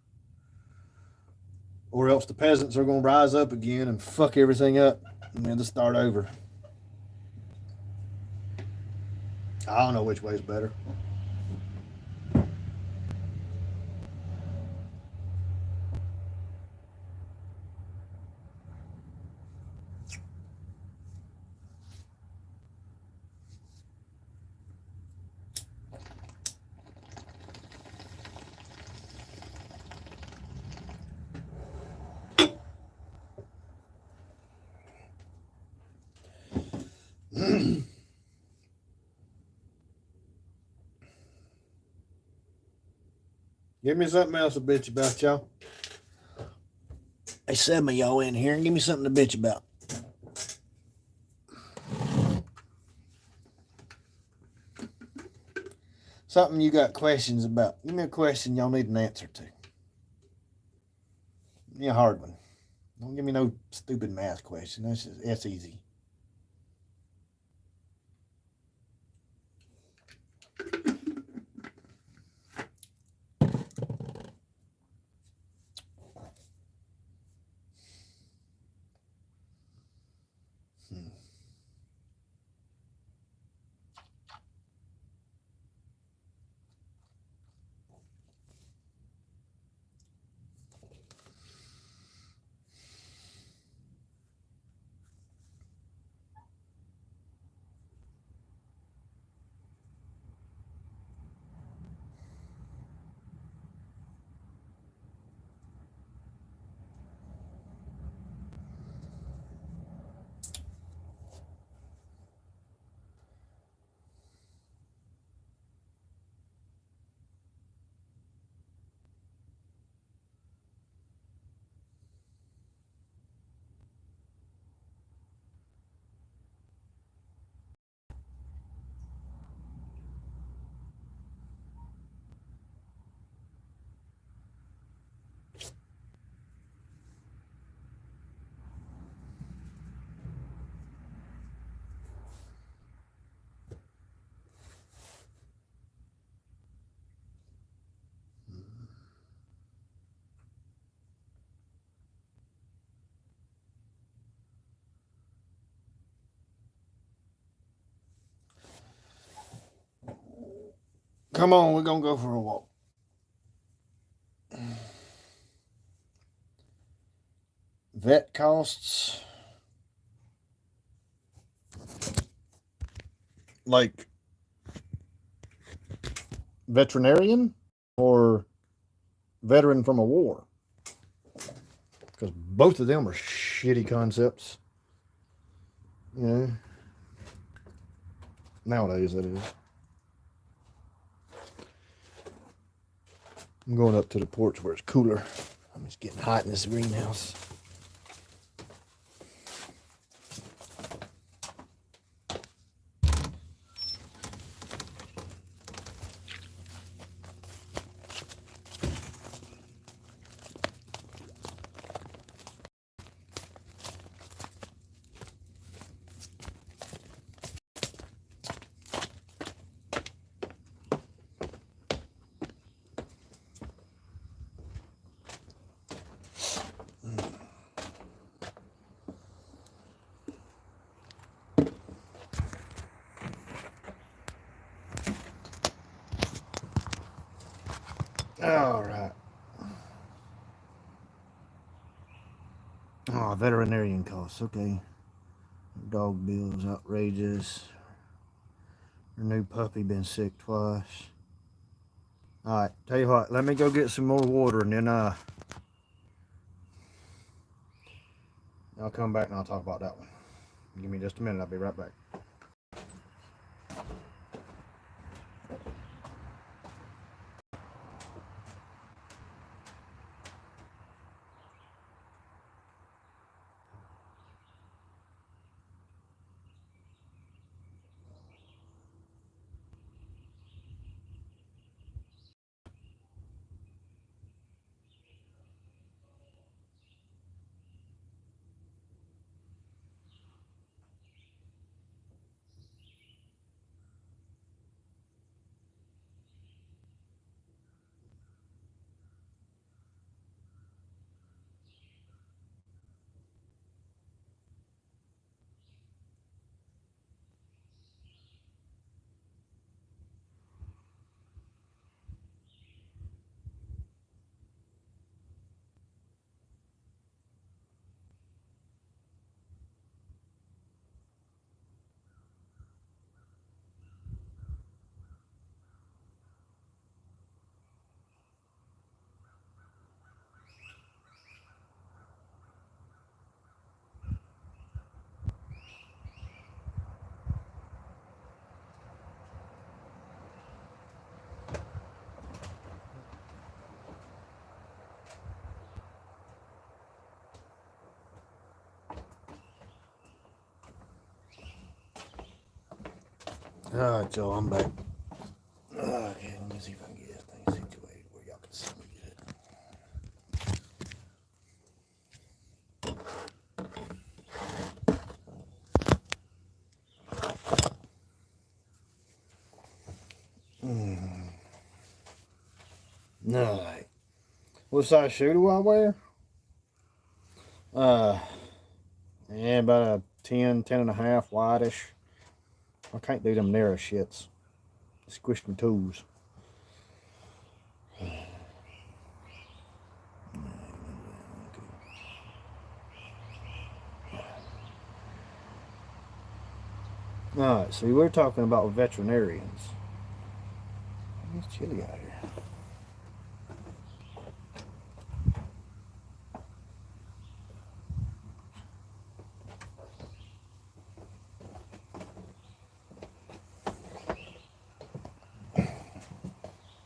or else the peasants are going to rise up again and fuck everything up and then to start over. I don't know which way is better. Give me something else to bitch about, y'all. Hey, 7 of y'all in here and give me something to bitch about. Something you got questions about. Give me a question y'all need an answer to. Give me a hard one. Don't give me no stupid math question. That's easy. Come on, we're gonna go for a walk. Vet costs like veterinarian or veteran from a war, because both of them are shitty concepts. You know, nowadays that is. I'm going up to the porch where it's cooler. I'm just getting hot in this greenhouse. All right. Oh, veterinarian costs. Okay. Dog bill is outrageous. Her new puppy been sick twice. All right. Tell you what. Let me go get some more water, and then I'll come back and I'll talk about that one. Give me just a minute. I'll be right back. All right, y'all. I'm back. Okay, let me see if I can get this thing situated where y'all can see me good. All right. What size shoe do I wear? Yeah, about a 10, 10 and a half, wide-ish. I can't do them narrow shits. Squish my toes. Alright, see, we're talking about veterinarians. It's chilly out here.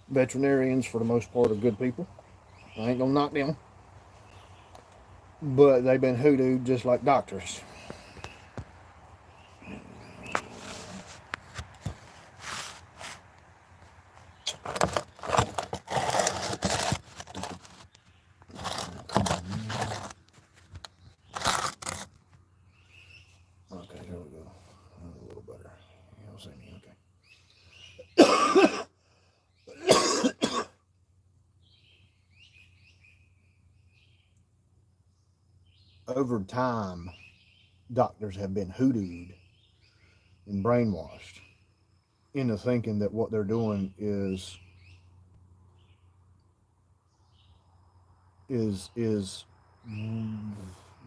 Veterinarians, for the most part, are good people. I ain't gonna knock them. But they've been hoodooed just like doctors. Okay, here we go. A little better. You'll see me, okay. Over time, doctors have been hoodooed and brainwashed. into thinking that what they're doing is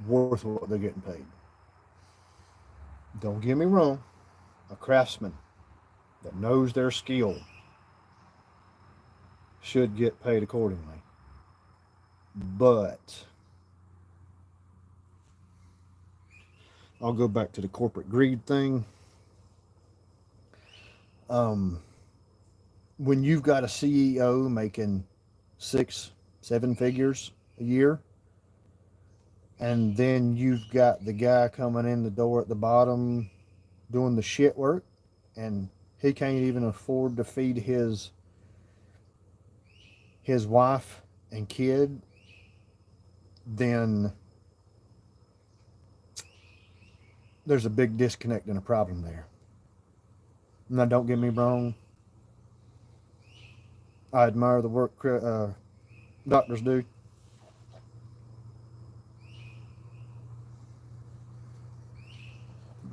worth what they're getting paid. Don't get me wrong, a craftsman that knows their skill should get paid accordingly. But I'll go back to the corporate greed thing. Um, when you've got a CEO making 6, 7 figures a year, and then you've got the guy coming in the door at the bottom doing the shit work, and he can't even afford to feed his wife and kid, then there's a big disconnect and a problem there. Now, don't get me wrong. I admire the work doctors do.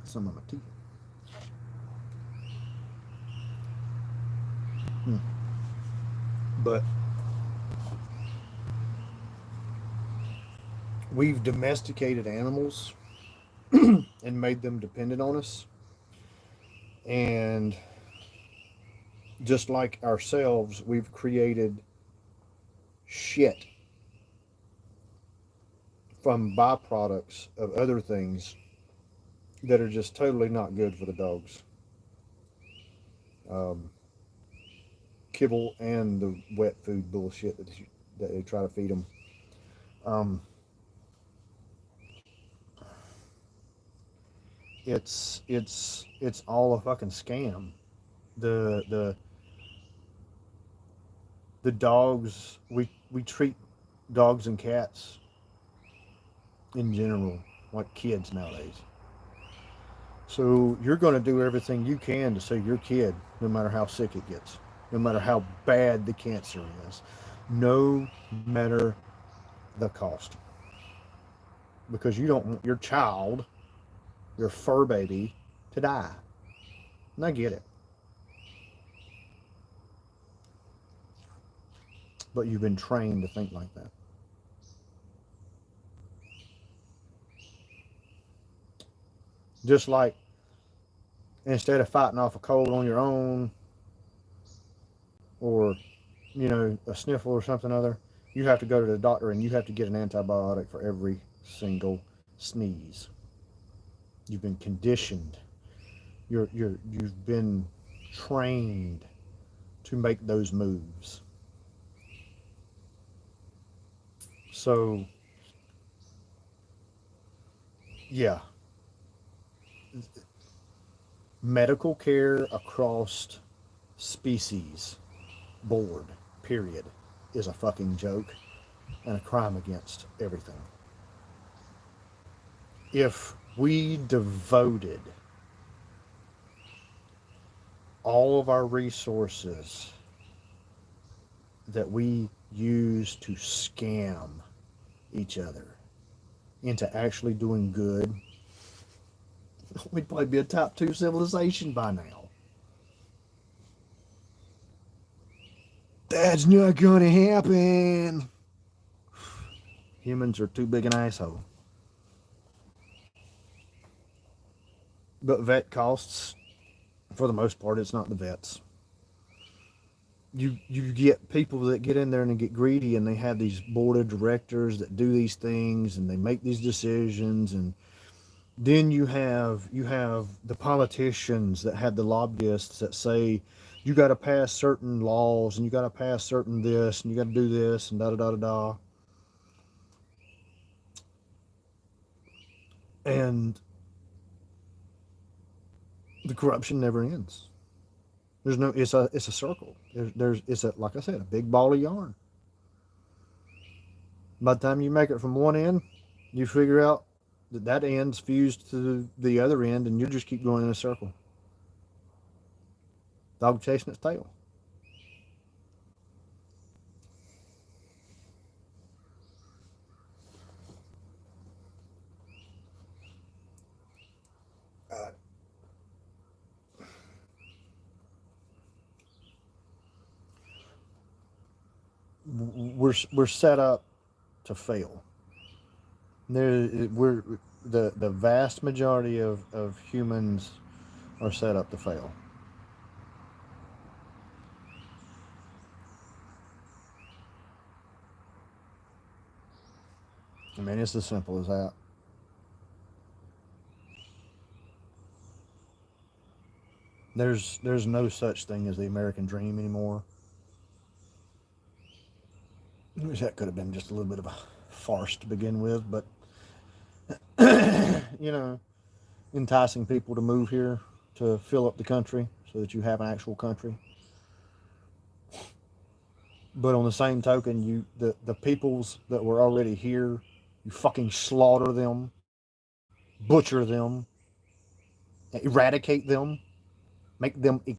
Some of my teeth. But we've domesticated animals and made them dependent on us. And just like ourselves, we've created shit from byproducts of other things that are just totally not good for the dogs. Um, Kibble and the wet food bullshit that they try to feed them. Um, it's all a fucking scam. The the the dogs, we treat dogs and cats in general like kids nowadays. So you're going to do everything you can to save your kid, no matter how sick it gets, no matter how bad the cancer is, no matter the cost, because you don't want your child, your fur baby, to die. And I get it, but you've been trained to think like that. Just like instead of fighting off a cold on your own, or a sniffle or something other, you have to go to the doctor and you have to get an antibiotic for every single sneeze. You've been conditioned. You've been trained to make those moves. So yeah, medical care across species board period is a fucking joke and a crime against everything. If we devoted all of our resources that we use to scam each other into actually doing good, we'd probably be a top 2 civilization by now. That's not gonna happen. Humans are too big an asshole. But vet costs, for the most part, it's not the vets. You get people that get in there and get greedy, and they have these board of directors that do these things and they make these decisions, and then you have the politicians that have the lobbyists that say you got to pass certain laws and you got to pass certain this and you got to do this and da da da da da. And the corruption never ends. There's no. It's a circle. It's a, like I said, a big ball of yarn. By the time you make it from one end, you figure out that end's fused to the other end, and you just keep going in a circle. Dog chasing its tail. Uh, we're set up to fail. We're the vast majority of humans are set up to fail. I mean, it's as simple as that. There's no such thing as the American dream anymore. I wish that could have been just a little bit of a farce to begin with, but you know, enticing people to move here to fill up the country so that you have an actual country. But on the same token, the peoples that were already here, you fucking slaughter them, butcher them, eradicate them, make them. What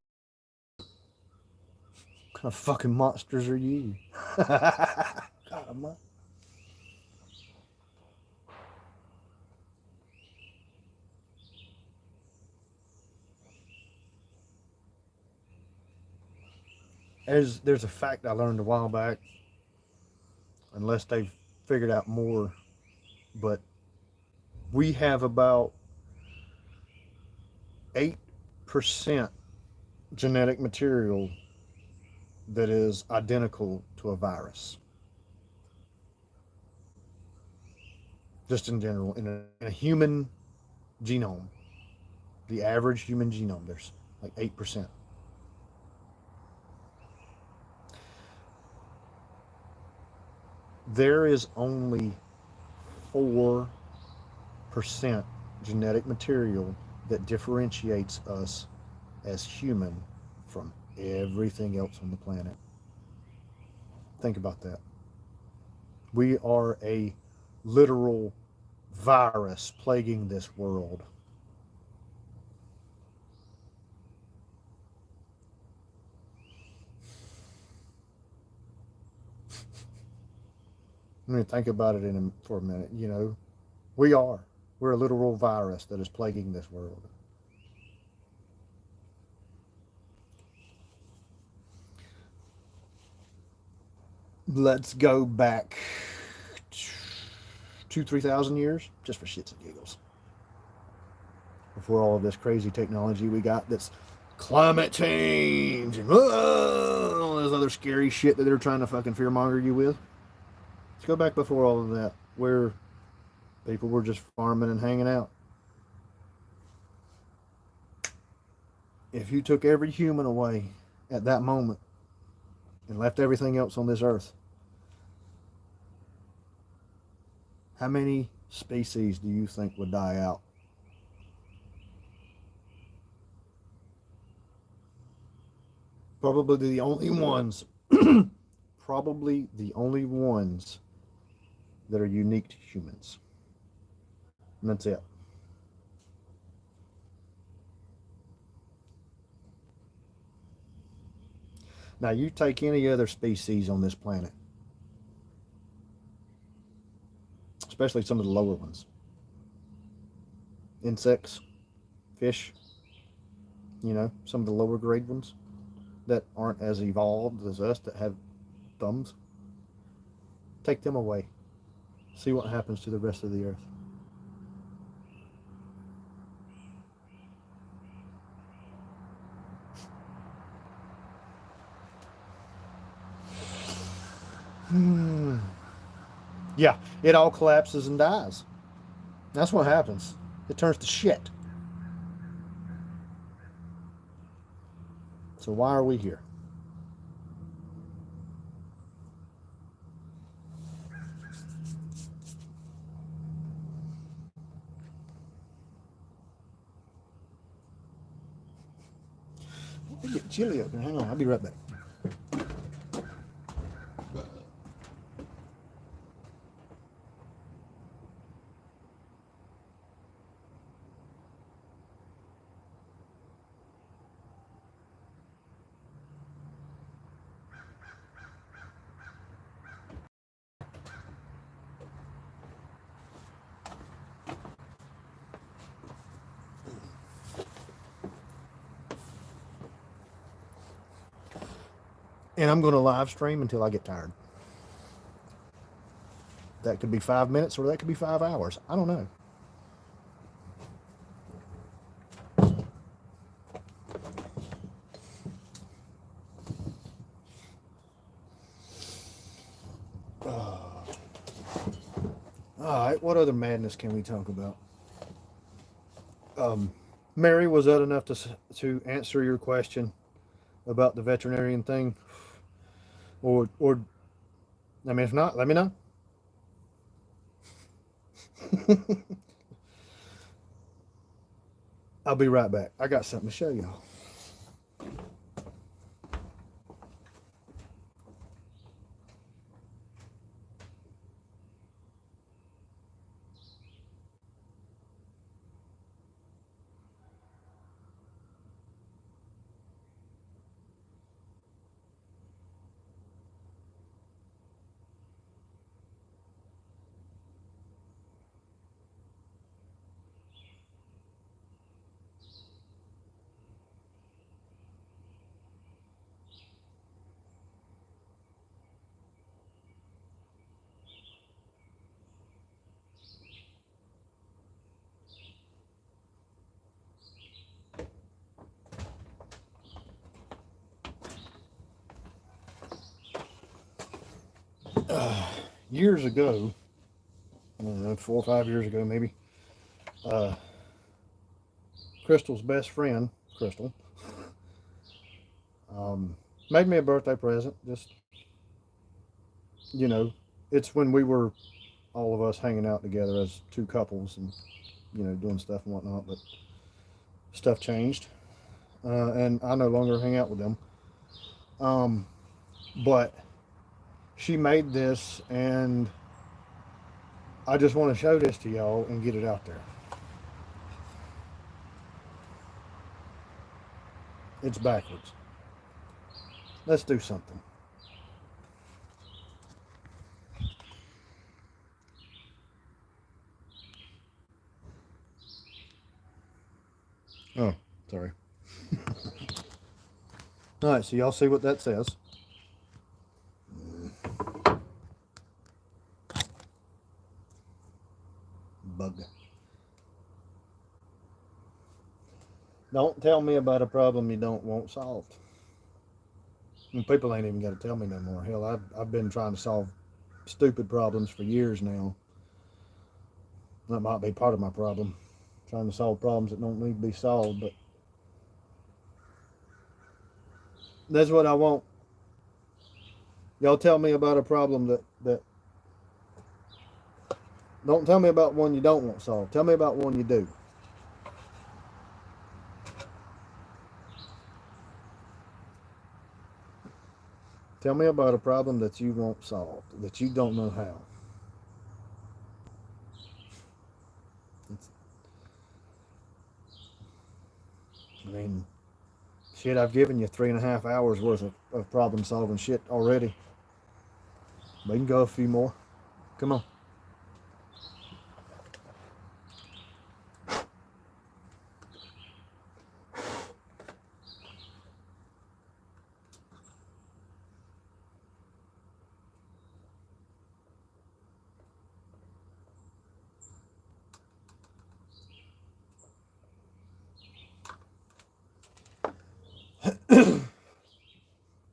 kind of fucking monsters are you? God, there's a fact I learned a while back, unless they've figured out more, but we have about 8% genetic material that is identical to a virus. Just in general, in a human genome, the average human genome, there's like 8%. There is only 4% genetic material that differentiates us as human from everything else on the planet. Think about that. We are a literal virus plaguing this world. I mean, think about it for a minute. You know, we're a literal virus that is plaguing this world. Let's go back 2,000-3,000 years, just for shits and giggles, before all of this crazy technology we got that's climate change and all this other scary shit that they're trying to fucking fearmonger you with. Let's go back before all of that, where people were just farming and hanging out. If you took every human away at that moment and left everything else on this earth, how many species do you think would die out? Probably the only ones, probably the only ones that are unique to humans. And that's it. Now, you take any other species on this planet, especially some of the lower ones, insects, fish, some of the lower grade ones that aren't as evolved as us that have thumbs, take them away. See what happens to the rest of the earth. Yeah, it all collapses and dies. That's what happens. It turns to shit. So why are we here? It's getting chilly up here. Hang on, I'll be right back. And I'm going to live stream until I get tired. That could be 5 minutes or that could be 5 hours. I don't know. All right, what other madness can we talk about? Mary, was that enough to answer your question about the veterinarian thing? Or I mean, if not, let me know. I'll be right back. I got something to show y'all. Years ago, I don't know, 4 or 5 years ago, maybe. Uh, Crystal's best friend, Crystal, made me a birthday present. Just, you know, it's when we were all of us hanging out together as two couples and, doing stuff and whatnot. But stuff changed, and I no longer hang out with them. Um, but she made this, and I just want to show this to y'all and get it out there. It's backwards. Let's do something. Oh, sorry. All right, so y'all see what that says. Bug. Don't tell me about a problem you don't want solved. And people ain't even got to tell me no more. Hell, I've been trying to solve stupid problems for years now. That might be part of my problem. Trying to solve problems that don't need to be solved, but that's what I want. Y'all tell me about a problem that don't tell me about one you don't want solved. Tell me about one you do. Tell me about a problem that you want solved, that you don't know how. I mean, shit, I've given you 3.5 hours worth of problem solving shit already. We can go a few more. Come on.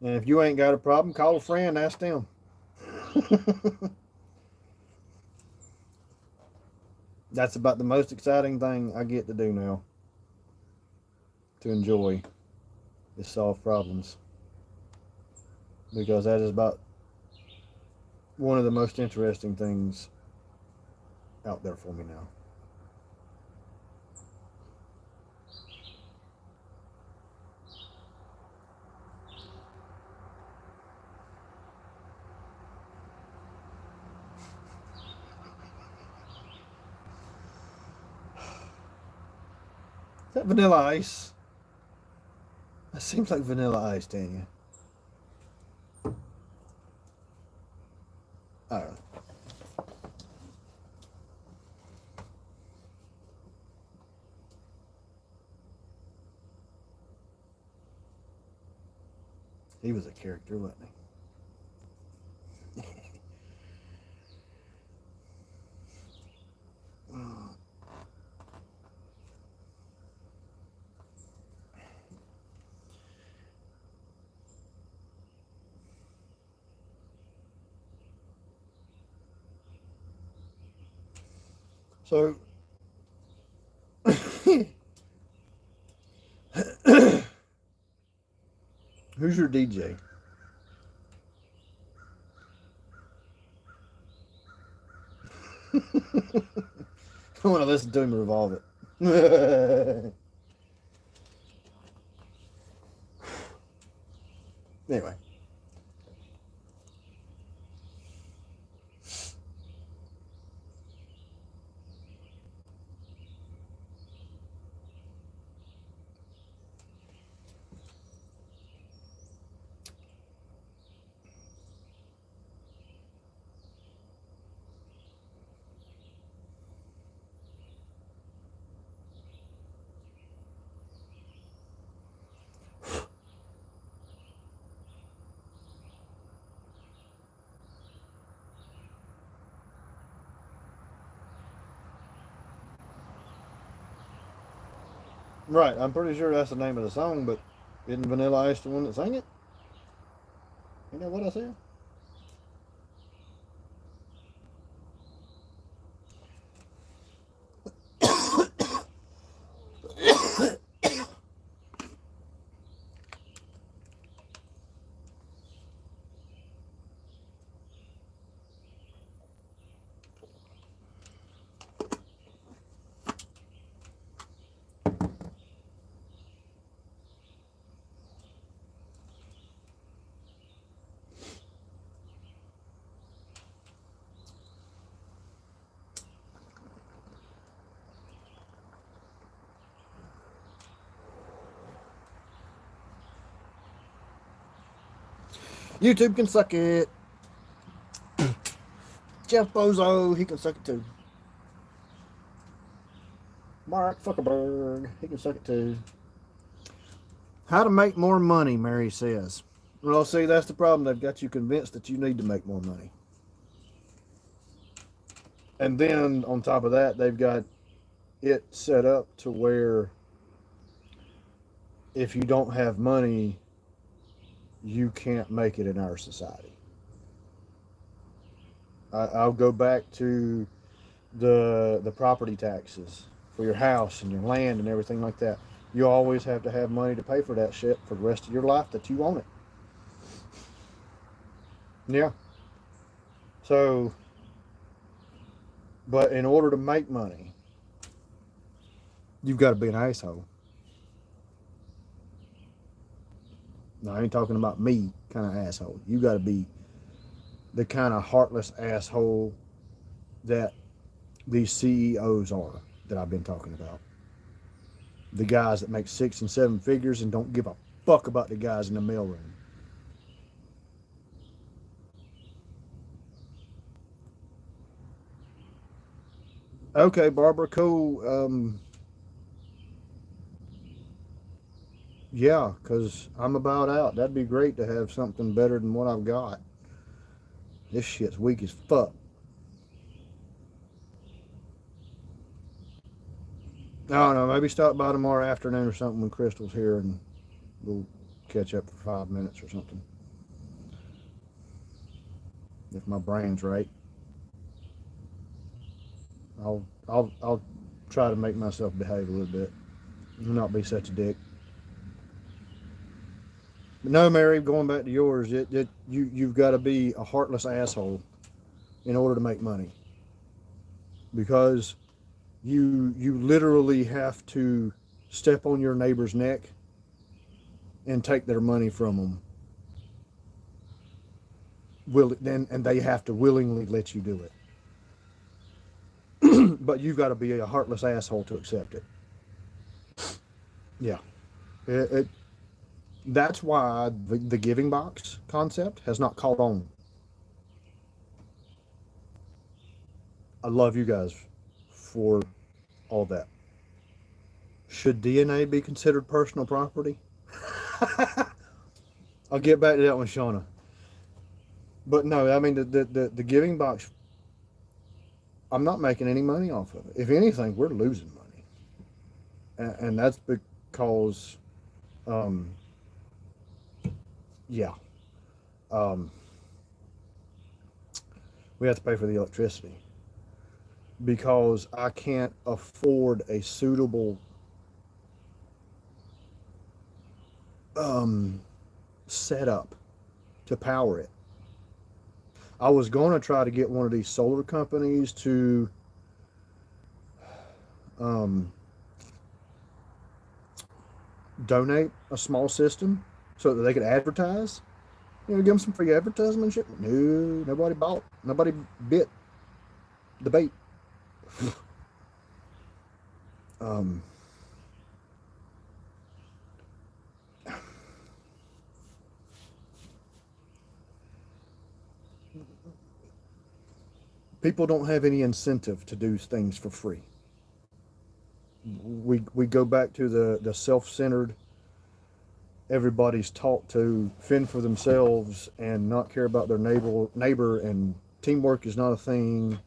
And if you ain't got a problem, call a friend, ask them. That's about the most exciting thing I get to do now. To enjoy is solve problems. Because that is about one of the most interesting things out there for me now. Is that Vanilla Ice? That seems like Vanilla Ice, Tanya. I don't know. He was a character, wasn't he? So, who's your DJ? I want to listen to him revolve it. Anyway. Right, I'm pretty sure that's the name of the song, but isn't Vanilla Ice the one that sang it? You know what I said? YouTube can suck it. Jeff Bozo, he can suck it too. Mark Zuckerberg, he can suck it too. How to make more money, Mary says. Well, see, that's the problem. They've got you convinced that you need to make more money. And then on top of that, they've got it set up to where if you don't have money, you can't make it in our society. I'll go back to the property taxes for your house and your land and everything like that. You always have to have money to pay for that shit for the rest of your life that you own it. Yeah. So, but in order to make money, you've got to be an asshole. No, I ain't talking about me kind of asshole. You got to be the kind of heartless asshole that these CEOs are that I've been talking about. The guys that make 6 and 7 figures and don't give a fuck about the guys in the mailroom. Okay, Barbara, cool. Yeah, because I'm about out. That'd be great to have something better than what I've got. This shit's weak as fuck. I don't know. Maybe stop by tomorrow afternoon or something when Crystal's here and we'll catch up for 5 minutes or something. If my brain's right. I'll try to make myself behave a little bit. Not be such a dick. But no, Mary, going back to yours, you've got to be a heartless asshole in order to make money. Because you literally have to step on your neighbor's neck and take their money from them. And they have to willingly let you do it. But you've got to be a heartless asshole to accept it. Yeah. That's why the giving box concept has not caught on. I love you guys for all that. Should DNA be considered personal property? I'll get back to that one, Shauna. But no, I mean, the giving box, I'm not making any money off of it. If anything, we're losing money. And that's because, yeah, we have to pay for the electricity. because I can't afford a suitable setup to power it. I was going to try to get one of these solar companies to um, donate a small system so that they could advertise. You know, give them some free advertisement and shit. No, nobody bought. Nobody bit the bait. um, People don't have any incentive to do things for free. We go back to the self-centered. Everybody's taught to fend for themselves and not care about their neighbor, and teamwork is not a thing.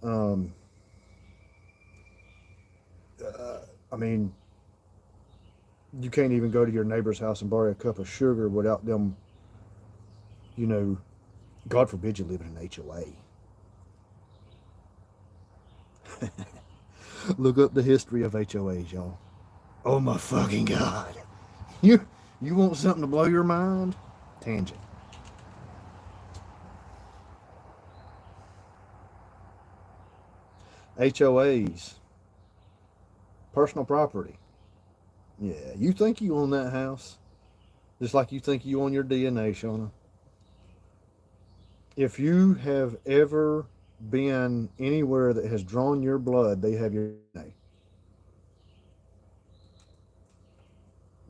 Um, I mean, you can't even go to your neighbor's house and borrow a cup of sugar without them, you know, God forbid you live in an HOA. Look up the history of HOAs, y'all. Oh my fucking God. You you want something to blow your mind? Tangent. HOAs, personal property. Yeah, you think you own that house, just like you think you own your DNA, Shauna. If you have ever been anywhere that has drawn your blood, they have your DNA.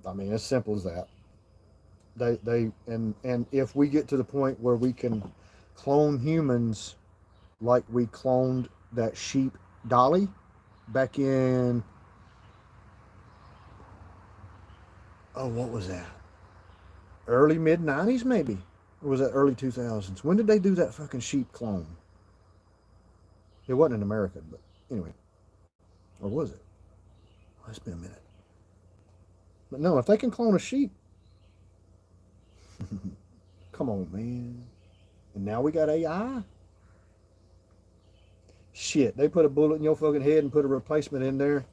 I mean, as simple as that. And if we get to the point where we can clone humans like we cloned that sheep Dolly back in, oh, what was that? Early mid 90s maybe. Or was that early 2000s? When did they do that fucking sheep clone? It wasn't in America, but anyway. Or was it? Oh, it's been a minute. But no, if they can clone a sheep, come on, man. And now we got AI? Shit, they put a bullet in your fucking head and put a replacement in there.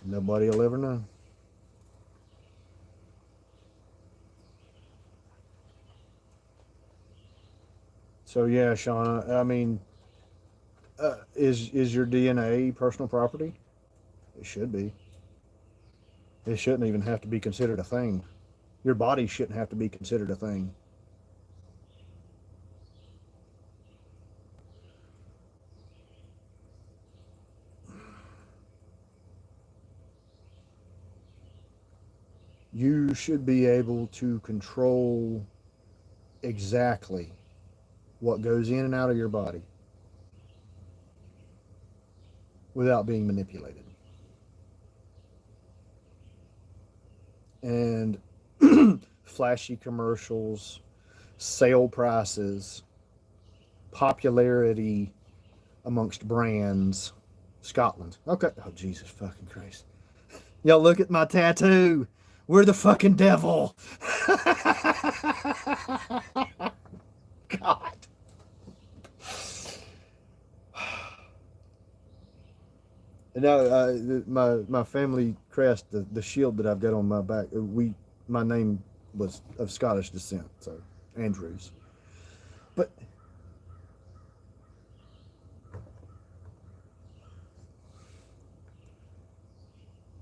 Nobody will ever know. So yeah, Shauna, I mean, is your DNA personal property? It should be. It shouldn't even have to be considered a thing. Your body shouldn't have to be considered a thing. You should be able to control exactly what goes in and out of your body without being manipulated. And flashy commercials, sale prices, popularity amongst brands. Scotland. Okay. Oh, Jesus fucking Christ. Y'all look at my tattoo. We're the fucking devil. God. No, my family crest, the shield that I've got on my back. My name was of Scottish descent, so Andrews. But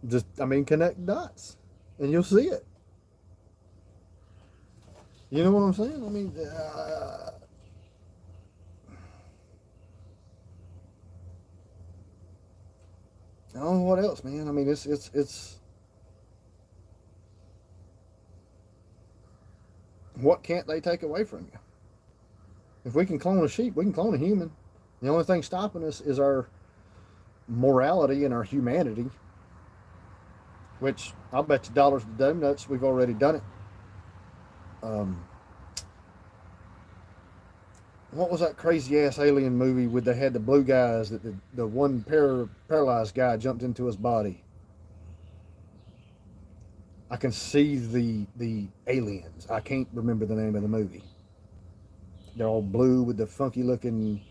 just, I mean, connect dots, and you'll see it. You know what I'm saying? I mean, I don't know what else, man. I mean, it's what can't they take away from you? If we can clone a sheep, we can clone a human. The only thing stopping us is our morality and our humanity, which I'll bet you dollars to donuts we've already done it. Um, what was that crazy ass alien movie with they had the blue guys that the one paralyzed guy jumped into his body? I can see the aliens. I can't remember the name of the movie. They're all blue with the funky looking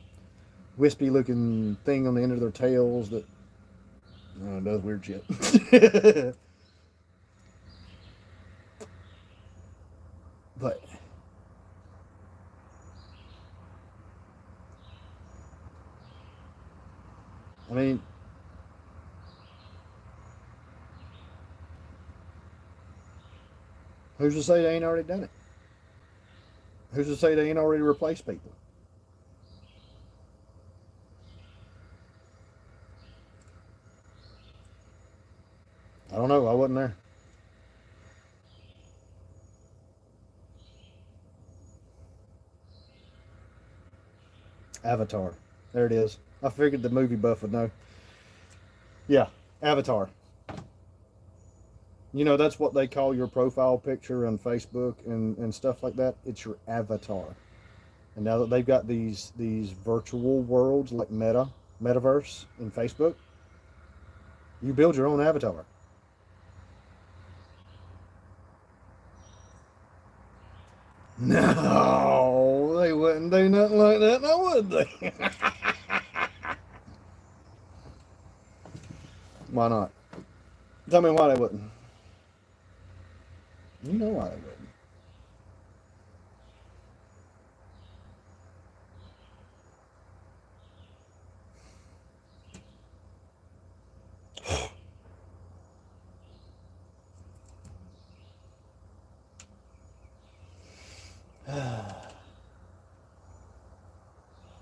wispy looking thing on the end of their tails that does weird shit. But I mean, who's to say they ain't already done it? Who's to say they ain't already replaced people? I don't know. I wasn't there. Avatar. There it is. I figured the movie buff would know. Yeah, Avatar. You know, that's what they call your profile picture on Facebook and stuff like that. It's your avatar. And now that they've got these virtual worlds like Metaverse in Facebook, you build your own avatar. No, they wouldn't do nothing like that, now would they? Why not? Tell me why they wouldn't. You know why they wouldn't.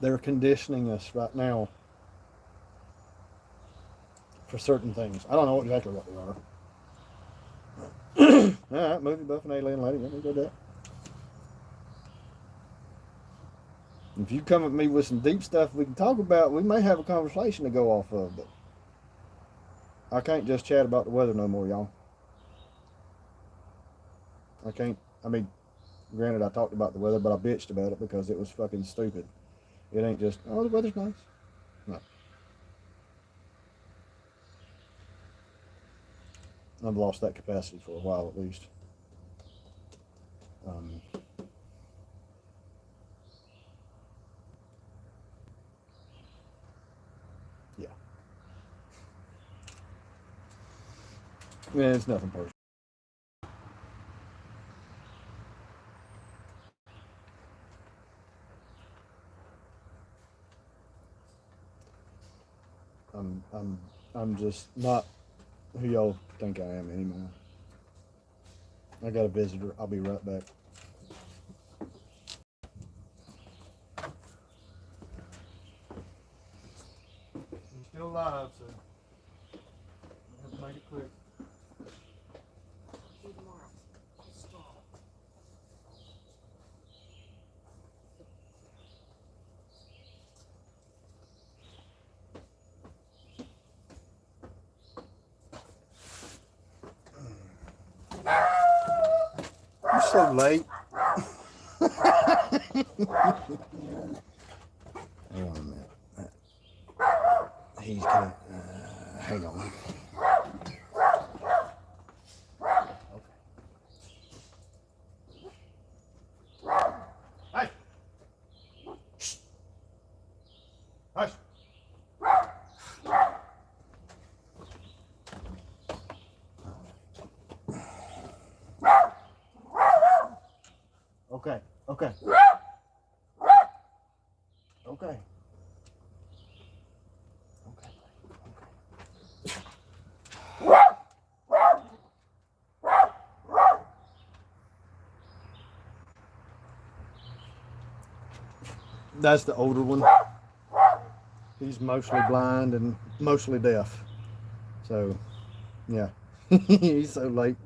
They're conditioning us right now for certain things. I don't know exactly what they are. All right, movie buff and alien lady. Let me go that. If you come at me with some deep stuff we can talk about, we may have a conversation to go off of. But I can't just chat about the weather no more, y'all. I can't. I mean, granted, I talked about the weather, but I bitched about it because it was fucking stupid. It ain't just, oh, the weather's nice. No. I've lost that capacity for a while at least. Um, yeah. Yeah, it's nothing personal. I'm, I'm, I'm just not who y'all think I am anymore. I got a visitor. I'll be right back. I'm still live, so I have to make it quick. You're so late. Hang on a minute. He's gonna. Hang on. Hey. Hush. Okay. Okay. Okay. Okay. That's the older one. He's mostly blind and mostly deaf. So, yeah. He's so late.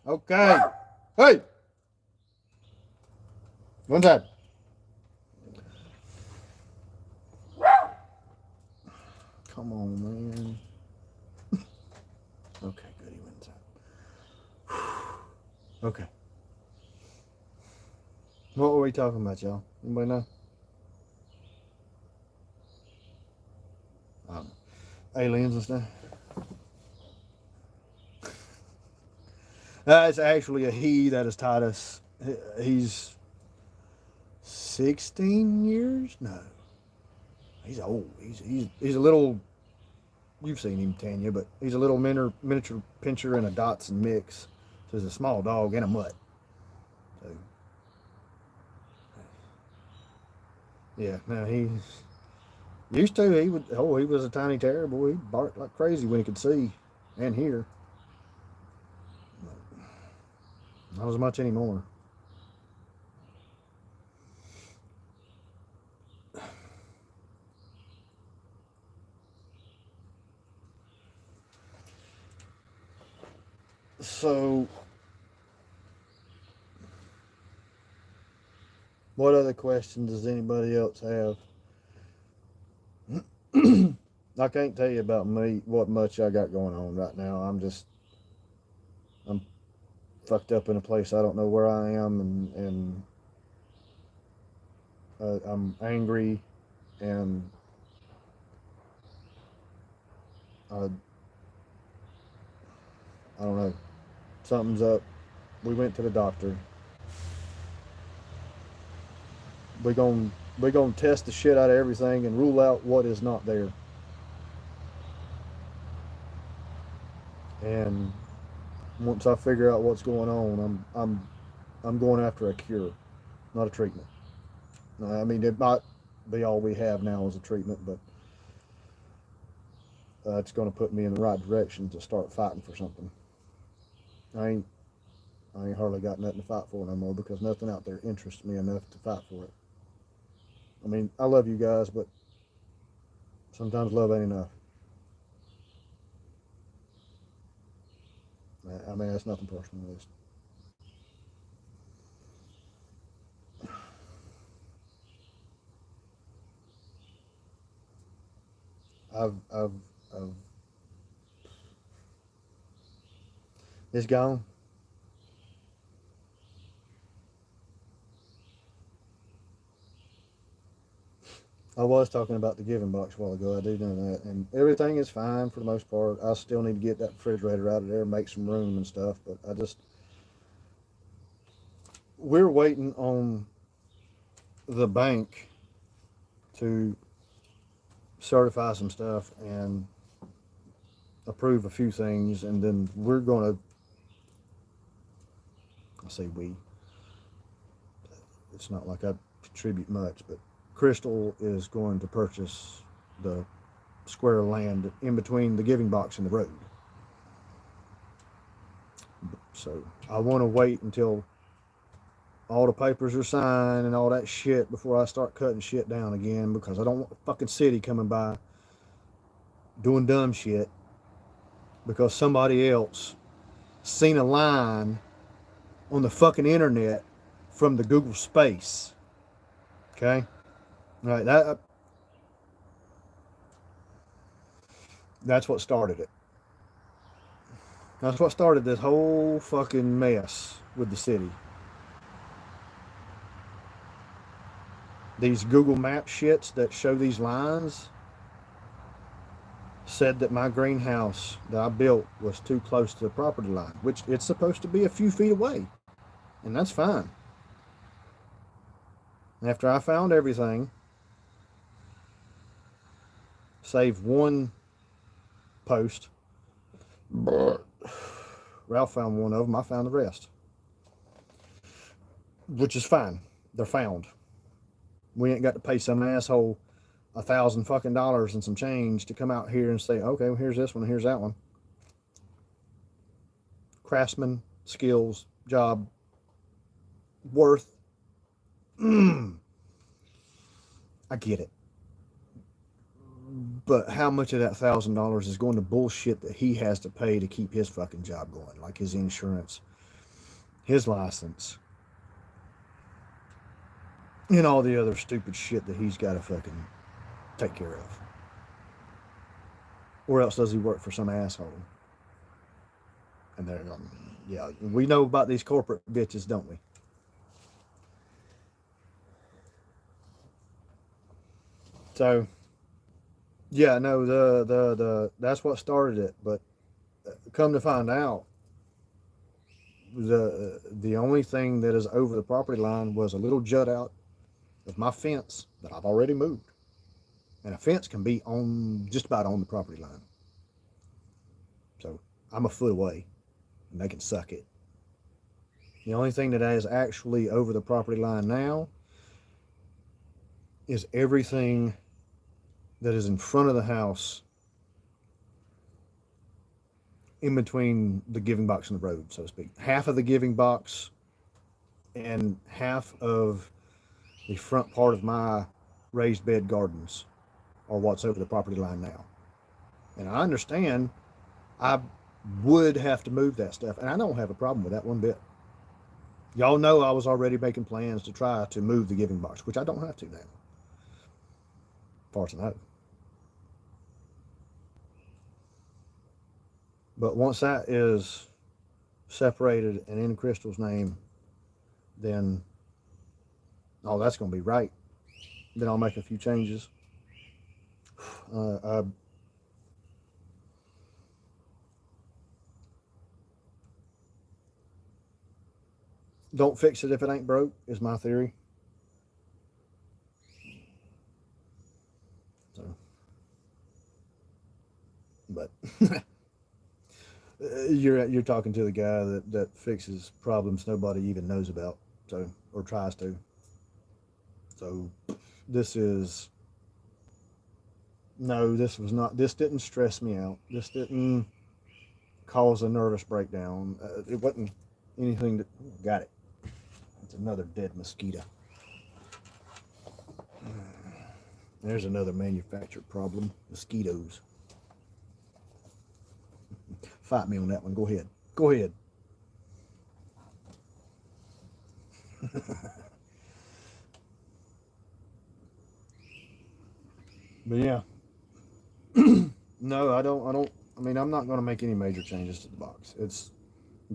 Okay. Hey. One side. Come on, man. Okay, good. He went inside. Okay. What were we talking about, y'all? Anybody know? Aliens and stuff. It's actually a he that has taught us. He's 16 years? No. He's old. He's a little. You've seen him, Tanya, but he's a little miniature pincher and a Dotson mix. So he's a small dog and a mutt. So, yeah, no, he used to. He would. Oh, he was a tiny terrible. He barked like crazy when he could see and hear. Not as much anymore. So, what other questions does anybody else have? I can't tell you about me what much I got going on right now. I'm fucked up in a place I don't know where I am, and I'm angry, and I don't know. Something's up. We went to the doctor. We gonna test the shit out of everything and rule out what is not there. And once I figure out what's going on, I'm going after a cure, not a treatment. I mean, it might be all we have now is a treatment, but it's going to put me in the right direction to start fighting for something. I ain't I ain't hardly got nothing to fight for no more because nothing out there interests me enough to fight for it. I mean, I love you guys, but sometimes love ain't enough. I mean, that's nothing personal. It's, I've, I've, it's gone. I was talking about the giving box a while ago. I do know that, and everything is fine for the most part. I still need to get that refrigerator out of there and make some room and stuff. But we're waiting on the bank to certify some stuff and approve a few things, and then we're going to. I say we. It's not like I contribute much, but Crystal is going to purchase the square of land in between the giving box and the road. So I want to wait until all the papers are signed and all that shit before I start cutting shit down again because I don't want the fucking city coming by doing dumb shit because somebody else seen a line on the fucking internet from the Google space. Okay? All right, that's what started it. That's what started this whole fucking mess with the city. These Google Map shits that show these lines said that my greenhouse that I built was too close to the property line, which it's supposed to be a few feet away, and that's fine. After I found everything, save one post, Ralph found one of them. I found the rest, which is fine. They're found. We ain't got to pay some asshole $1,000 and some change to come out here and say, okay, well, here's this one, here's that one. Craftsman, skills, job, worth. I get it. But how much of that $1,000 is going to bullshit that he has to pay to keep his fucking job going, like his insurance, his license, and all the other stupid shit that he's got to fucking take care of? Or else does he work for some asshole? And they're, yeah, we know about these corporate bitches, don't we? So, yeah, no, the that's what started it. But come to find out, The only thing that is over the property line was a little jut out of my fence that I've already moved. And a fence can be on just about on the property line. So I'm a foot away and they can suck it. The only thing that is actually over the property line now is everything that is in front of the house in between the giving box and the road, so to speak. Half of the giving box and half of the front part of my raised bed gardens are what's over the property line now. And I understand I would have to move that stuff, and I don't have a problem with that one bit. Y'all know I was already making plans to try to move the giving box, which I don't have to now, as far as I know. But once that is separated and in Crystal's name, then oh, that's going to be right. Then I'll make a few changes. Don't fix it if it ain't broke is my theory. So, but you're talking to the guy that fixes problems nobody even knows about, so or tries to. So this is no, this was not. This didn't stress me out. This didn't cause a nervous breakdown. It wasn't anything that got it. It's another dead mosquito. There's another manufactured problem. Mosquitoes. Fight me on that one. Go ahead. Go ahead. But yeah. No, I don't. I mean, I'm not going to make any major changes to the box. It's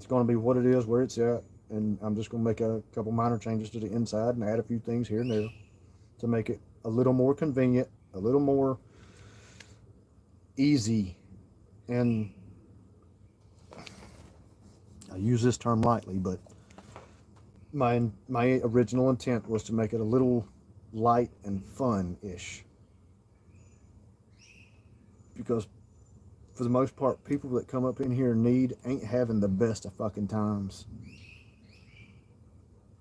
going to be what it is, where it's at, and I'm just going to make a couple minor changes to the inside and add a few things here and there to make it a little more convenient, a little more easy. And I use this term lightly, but my original intent was to make it a little light and fun-ish. Because for the most part, people that come up in here in need ain't having the best of fucking times.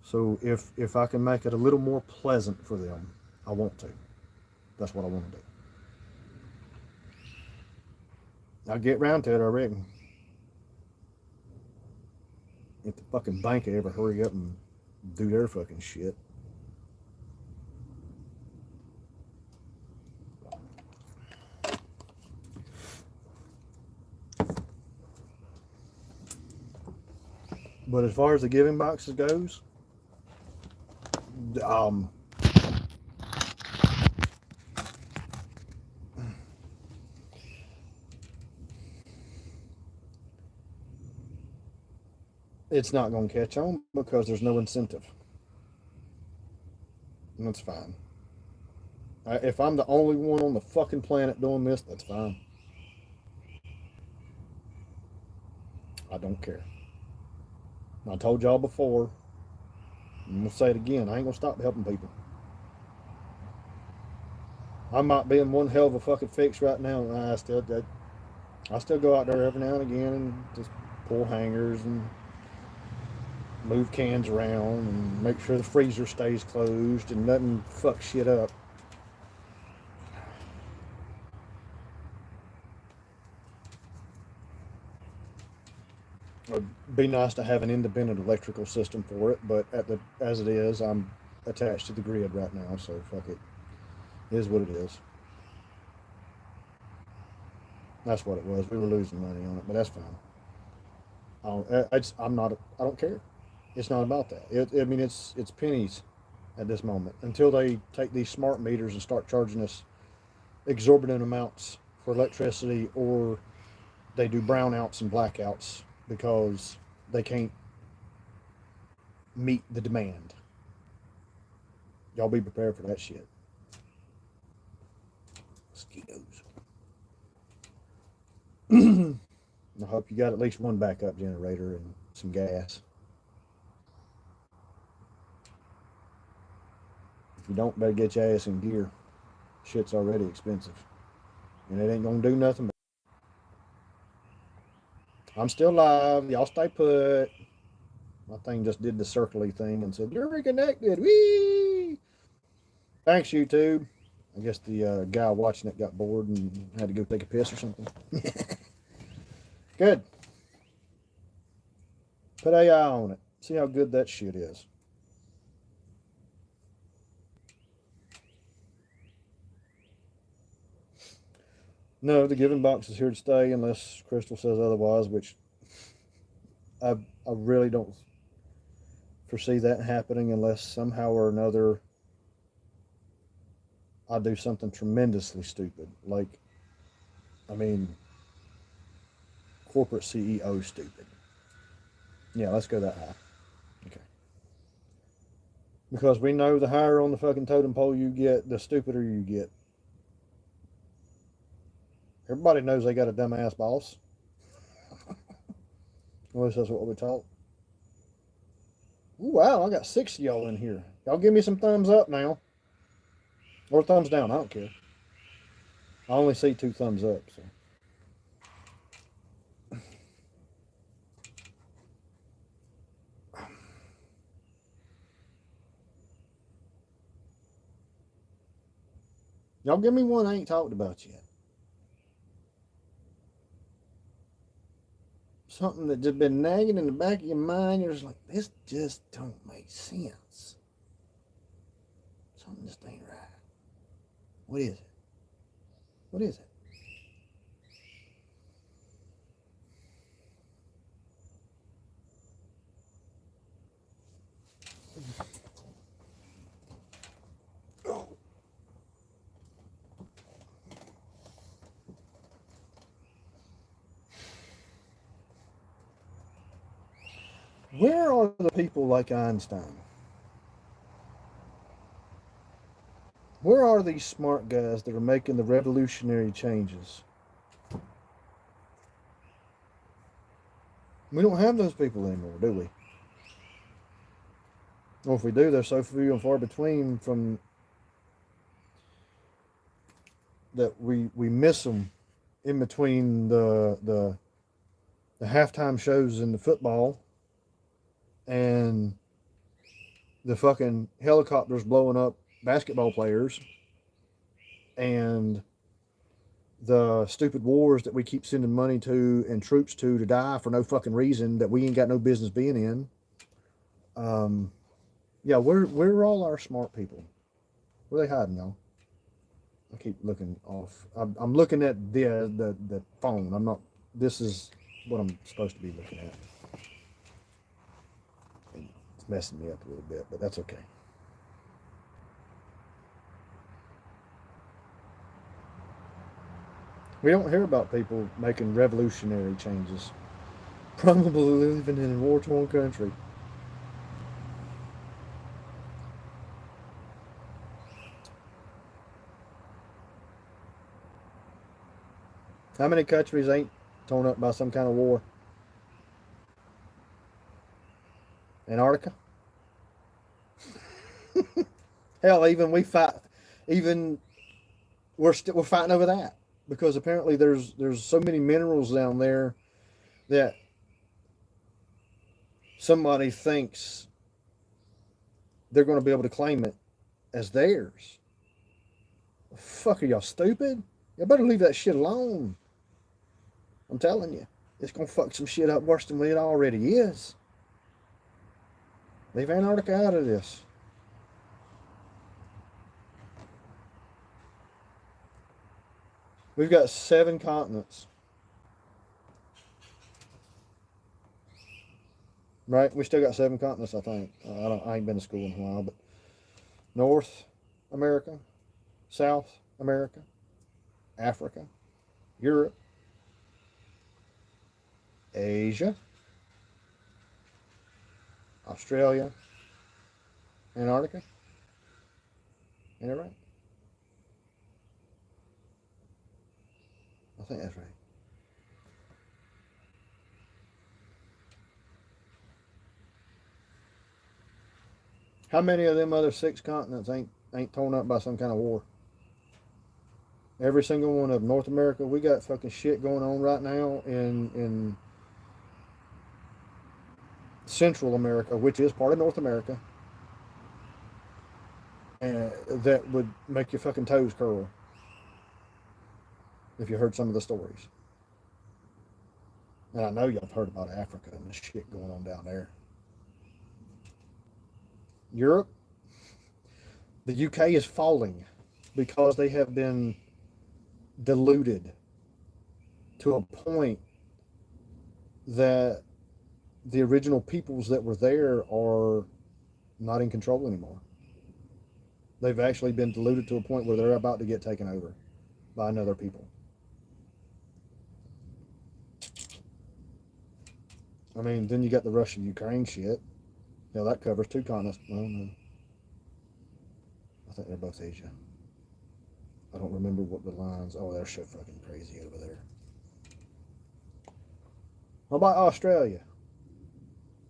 So if I can make it a little more pleasant for them, I want to. That's what I want to do. I'll get round to it, I reckon. If the fucking bank ever hurry up and do their fucking shit. But as far as the giving boxes goes, it's not going to catch on because there's no incentive. And that's fine. If I'm the only one on the fucking planet doing this, that's fine. I don't care. I told y'all before, I'm going to say it again, I ain't going to stop helping people. I might be in one hell of a fucking fix right now, and I still go out there every now and again and just pull hangers and move cans around and make sure the freezer stays closed and nothing fuck shit up. It'd be nice to have an independent electrical system for it, but as it is, I'm attached to the grid right now, so fuck it. It is what it is. That's what it was. We were losing money on it, but that's fine. I don't care. It's not about that. I mean, it's pennies at this moment until they take these smart meters and start charging us exorbitant amounts for electricity, or they do brownouts and blackouts because they can't meet the demand. Y'all be prepared for that shit. Mosquitoes. I hope you got at least one backup generator and some gas. If you don't, better get your ass in gear. Shit's already expensive. And it ain't gonna do nothing. I'm still live. Y'all stay put. My thing just did the circly thing and said, you're reconnected. Whee! Thanks, YouTube. I guess the guy watching it got bored and had to go take a piss or something. Good. Put AI on it. See how good that shit is. No, the giving box is here to stay unless Crystal says otherwise, which I really don't foresee that happening unless somehow or another I do something tremendously stupid. Like, I mean, corporate CEO stupid. Yeah, let's go that high. Okay. Because we know the higher on the fucking totem pole you get, the stupider you get. Everybody knows they got a dumbass boss. At least that's what we're taught. Ooh, wow, I got 6 of y'all in here. Y'all give me some thumbs up now. Or thumbs down, I don't care. I only see 2 thumbs up, so. Y'all give me one I ain't talked about yet. Something that just been nagging in the back of your mind. You're just like, this just don't make sense. Something just ain't right. What is it? What is it? Where are the people like Einstein? Where are these smart guys that are making the revolutionary changes? We don't have those people anymore, do we? Or if we do, they're so few and far between from that we miss them in between the halftime shows in the football and the fucking helicopters blowing up basketball players and the stupid wars that we keep sending money to and troops to die for no fucking reason that we ain't got no business being in. Yeah, where are all our smart people? Where are they hiding, y'all? I keep looking off. I'm looking at the phone. I'm not. This is what I'm supposed to be looking at. It's messing me up a little bit, but that's okay. We don't hear about people making revolutionary changes. Probably living in a war-torn country. How many countries ain't torn up by some kind of war? Antarctica? Hell, even we fight. Even we're fighting over that because apparently there's so many minerals down there that somebody thinks they're going to be able to claim it as theirs. The fuck, are y'all stupid? Y'all better leave that shit alone. I'm telling you, it's going to fuck some shit up worse than it already is. Leave Antarctica out of this. We've got 7 continents. Right? We still got 7 continents, I think. I ain't been to school in a while, but North America, South America, Africa, Europe, Asia, Australia, Antarctica. Ain't that right? I think that's right. How many of them other 6 continents ain't torn up by some kind of war? Every single one of North America. We got fucking shit going on right now in Central America, which is part of North America, and that would make your fucking toes curl if you heard some of the stories. And I know y'all have heard about Africa and the shit going on down there. Europe, the UK is falling because they have been diluted to a point that the original peoples that were there are not in control anymore. They've actually been diluted to a point where they're about to get taken over by another people. I mean, then you got the Russia-Ukraine shit. Yeah, that covers 2 continents. Well, no. I think they're both Asia. I don't remember what the lines. Oh, they're so fucking crazy over there. How about Australia?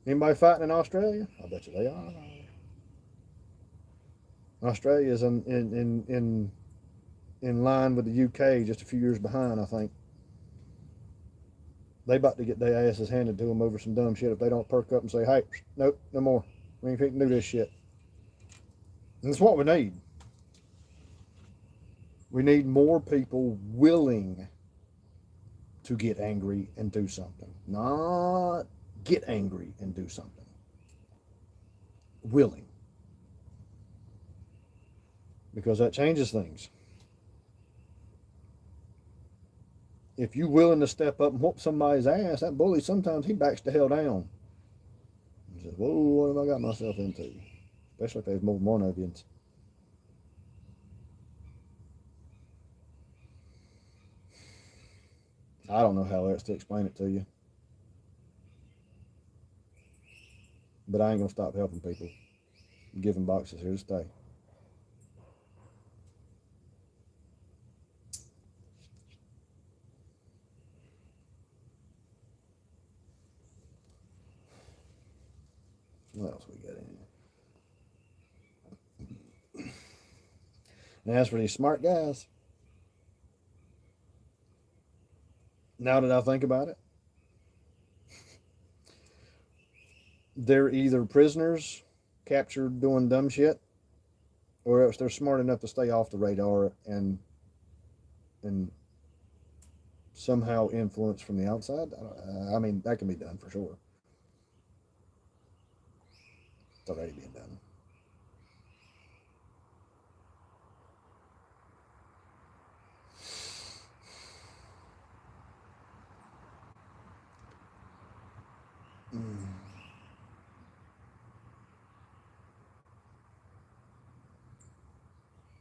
Anybody fighting in Australia? I bet you they are. Australia is in line with the UK, just a few years behind, I think. They about to get their asses handed to them over some dumb shit if they don't perk up and say, hey, nope, no more. We ain't finna do this shit. And that's what we need. We need more people willing to get angry and do something. Not get angry and do something. Willing. Because that changes things. If you're willing to step up and whoop somebody's ass, that bully, sometimes he backs the hell down. He says, whoa, what have I got myself into? Especially if there's more than one of you. I don't know how else to explain it to you. But I ain't going to stop helping people. Giving boxes here to stay. What else we got in here? And as for these smart guys, now that I think about it, they're either prisoners captured doing dumb shit, or else they're smart enough to stay off the radar and somehow influence from the outside. I mean, that can be done for sure. It's already being done.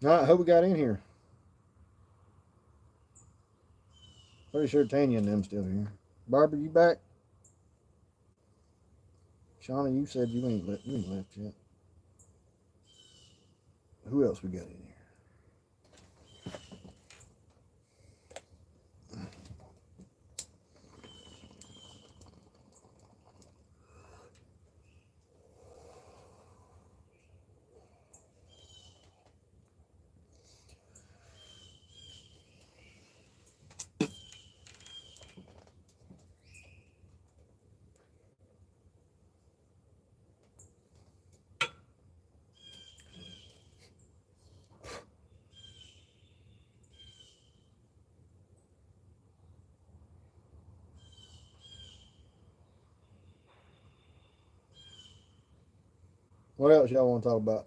All right, who we got in here? Pretty sure Tanya and them still here. Barbara, you back? Shauna, you said you ain't left yet. Who else we got in here? What else y'all want to talk about?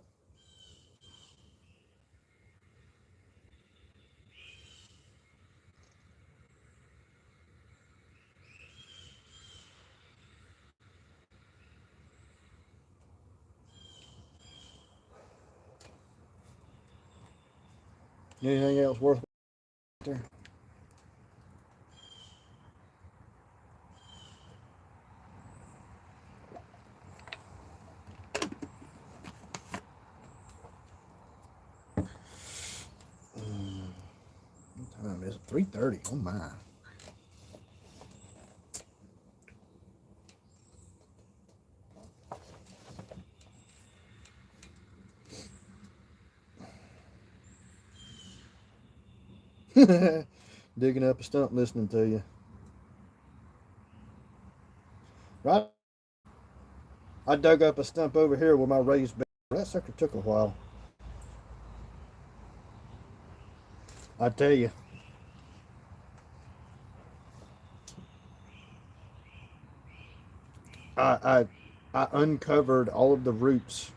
Anything else worth there? What time is it? 3:30. Oh my. Digging up a stump listening to you. Right. I dug up a stump over here with my raised bed. That sucker took a while. I tell you. I, I uncovered all of the roots,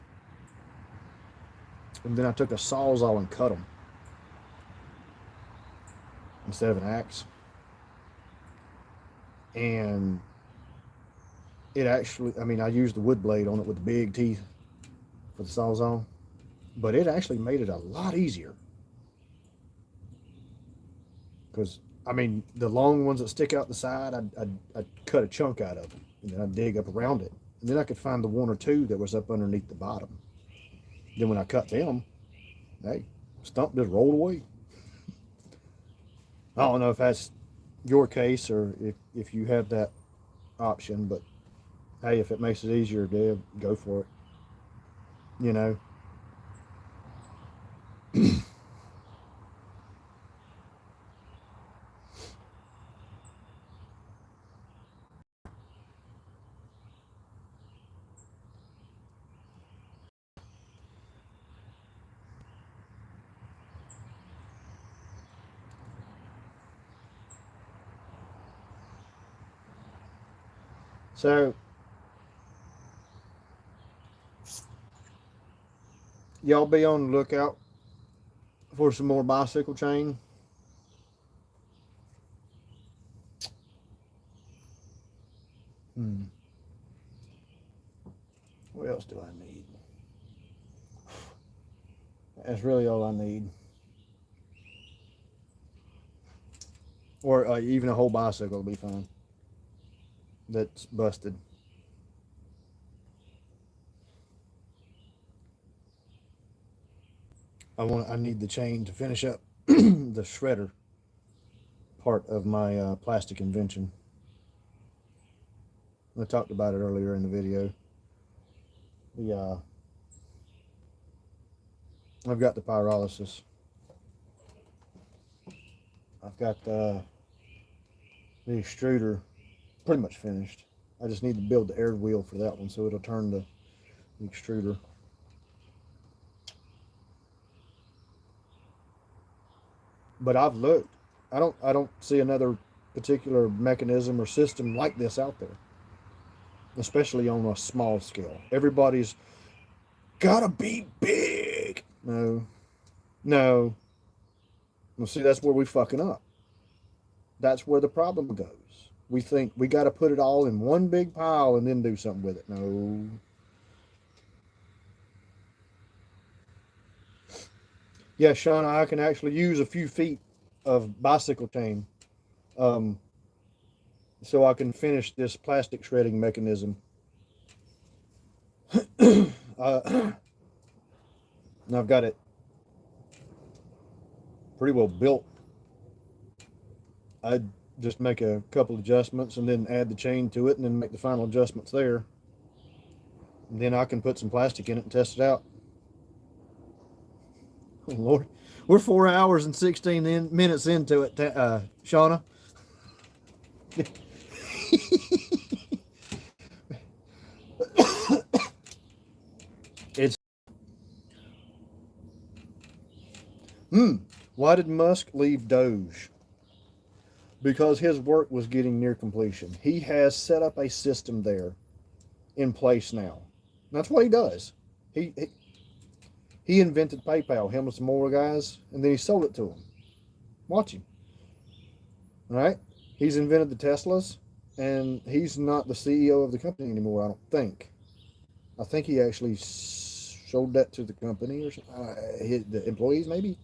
and then I took a sawzall and cut them instead of an axe. And it actually, I mean, I used the wood blade on it with the big teeth for the sawzall, but it actually made it a lot easier. Because, I mean, the long ones that stick out the side, I'd cut a chunk out of them, and then I'd dig up around it. And then I could find the one or two that was up underneath the bottom. Then when I cut them, hey, stump just rolled away. I don't know if that's your case or if you have that option, but hey, if it makes it easier, Deb, go for it. You know. So y'all be on the lookout for some more bicycle chain. What else do I need? That's really all I need. Or even a whole bicycle will be fine. That's busted. I need the chain to finish up the shredder part of my plastic invention. I talked about it earlier in the video. I've got the pyrolysis. I've got the extruder pretty much finished. I just need to build the air wheel for that one so it'll turn the extruder. But I've looked. I don't see another particular mechanism or system like this out there, especially on a small scale. Everybody's gotta be big. No, no. Well, see, that's where we fucking up. That's where the problem goes. We think we got to put it all in one big pile and then do something with it. No. Yeah, Shauna, I can actually use a few feet of bicycle chain, um, so I can finish this plastic shredding mechanism. And I've got it pretty well built. I'd just make a couple adjustments and then add the chain to it and then make the final adjustments there. And then I can put some plastic in it and test it out. Oh, Lord. We're 4 hours and 16 minutes into it, Shauna. It's Why did Musk leave Doge? Because his work was getting near completion. He has set up a system there in place now. That's what he does. He invented PayPal, him and some more guys, and then he sold it to them. Watch him. All right? He's invented the Teslas, and he's not the CEO of the company anymore, I don't think. I think he actually sold that to the company or the employees, maybe.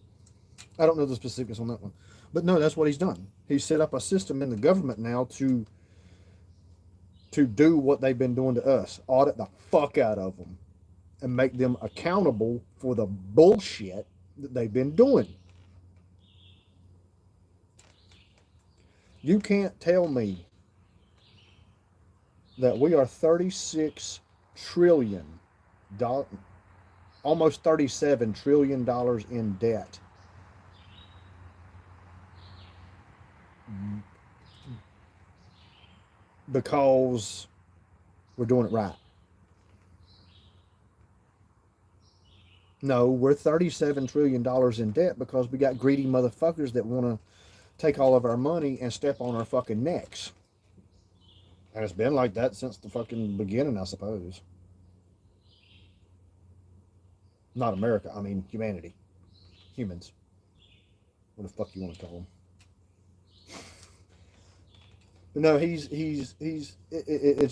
I don't know the specifics on that one. But no, that's what he's done. He's set up a system in the government now to do what they've been doing to us, audit the fuck out of them and make them accountable for the bullshit that they've been doing. You can't tell me that we are 36 trillion, almost $37 trillion in debt. because we're doing it right. No, we're $37 trillion in debt because we got greedy motherfuckers that want to take all of our money and step on our fucking necks. And it's been like that since the fucking beginning, I suppose. Not America, I mean humanity. Humans. What the fuck you want to call them? But no, it's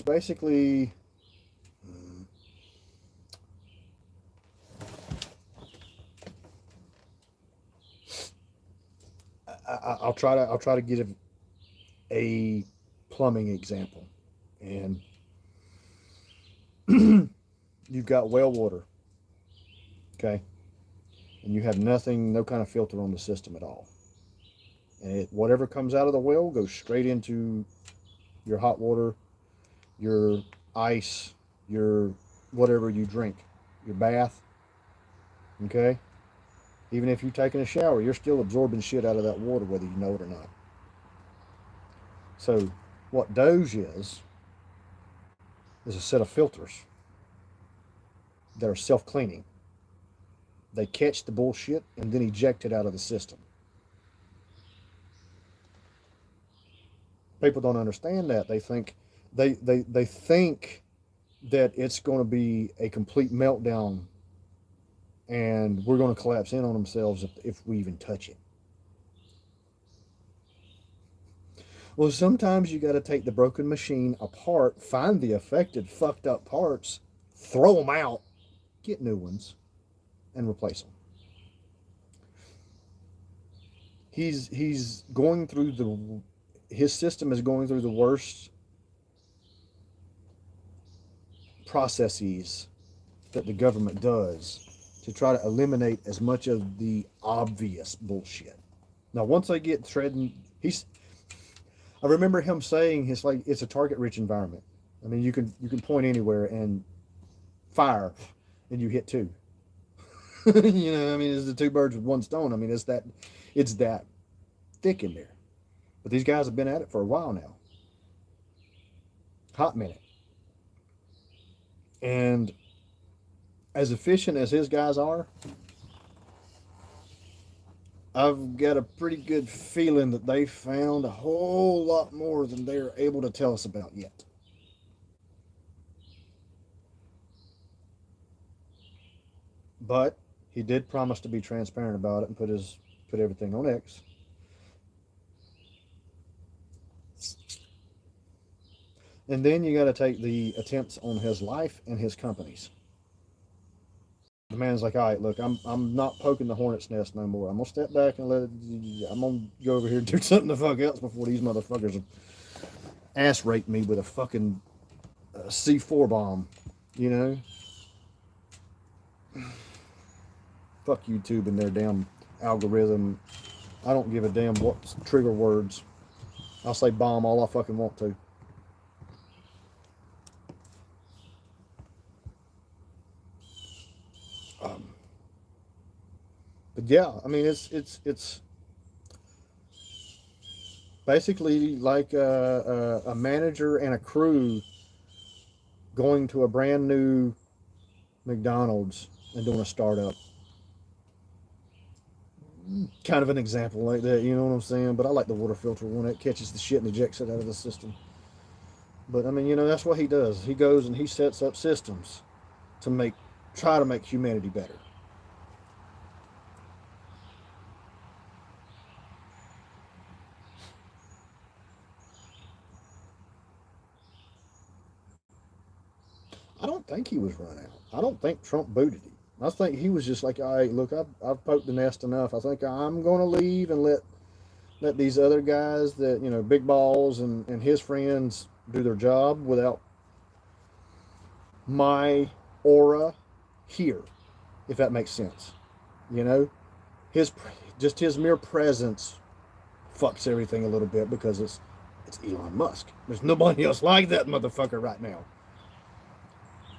basically. I'll try to give a plumbing example, and you've got well water, okay, and you have nothing, no kind of filter on the system at all, and whatever comes out of the well goes straight into your hot water, your ice, your whatever you drink, your bath, okay. Even if you're taking a shower, you're still absorbing shit out of that water, whether you know it or not. So, what Doge is a set of filters that are self cleaning. They catch the bullshit and then eject it out of the system. People don't understand that. They think that it's going to be a complete meltdown and we're going to collapse in on themselves if we even touch it. Well, sometimes you got to take the broken machine apart, find the affected, fucked up parts, throw them out, get new ones, and replace them. He's going through his system is going through the worst processes that the government does to try to eliminate as much of the obvious bullshit. Now, once they get treading, I remember him saying it's a target-rich environment. I mean, you can point anywhere and fire, and you hit two. You know, I mean, it's the two birds with one stone. I mean, it's that thick in there. But these guys have been at it for a while now, hot minute, and as efficient as his guys are, I've got a pretty good feeling that they found a whole lot more than they're able to tell us about yet. But he did promise to be transparent about it and put everything on X. And then you got to take the attempts on his life and his companies. The man's like, all right, look, I'm not poking the hornet's nest no more. I'm gonna step back and I'm gonna go over here and do something the fuck else before these motherfuckers ass rape me with a fucking C4 bomb, you know? Fuck YouTube and their damn algorithm. I don't give a damn what trigger words. I'll say bomb all I fucking want to. But yeah, I mean, it's basically like a manager and a crew going to a brand new McDonald's and doing a startup. Kind of an example like that, you know what I'm saying? But I like the water filter one that catches the shit and ejects it out of the system. But I mean, you know, that's what he does. He goes and he sets up systems to try to make humanity better. I don't think he was run out. I don't think Trump booted him. I think he was just like, all right, look, I've poked the nest enough. I think I'm going to leave and let these other guys that, you know, Big Balls and his friends do their job without my aura here, if that makes sense. You know, his mere presence fucks everything a little bit because it's Elon Musk. There's nobody else like that motherfucker right now.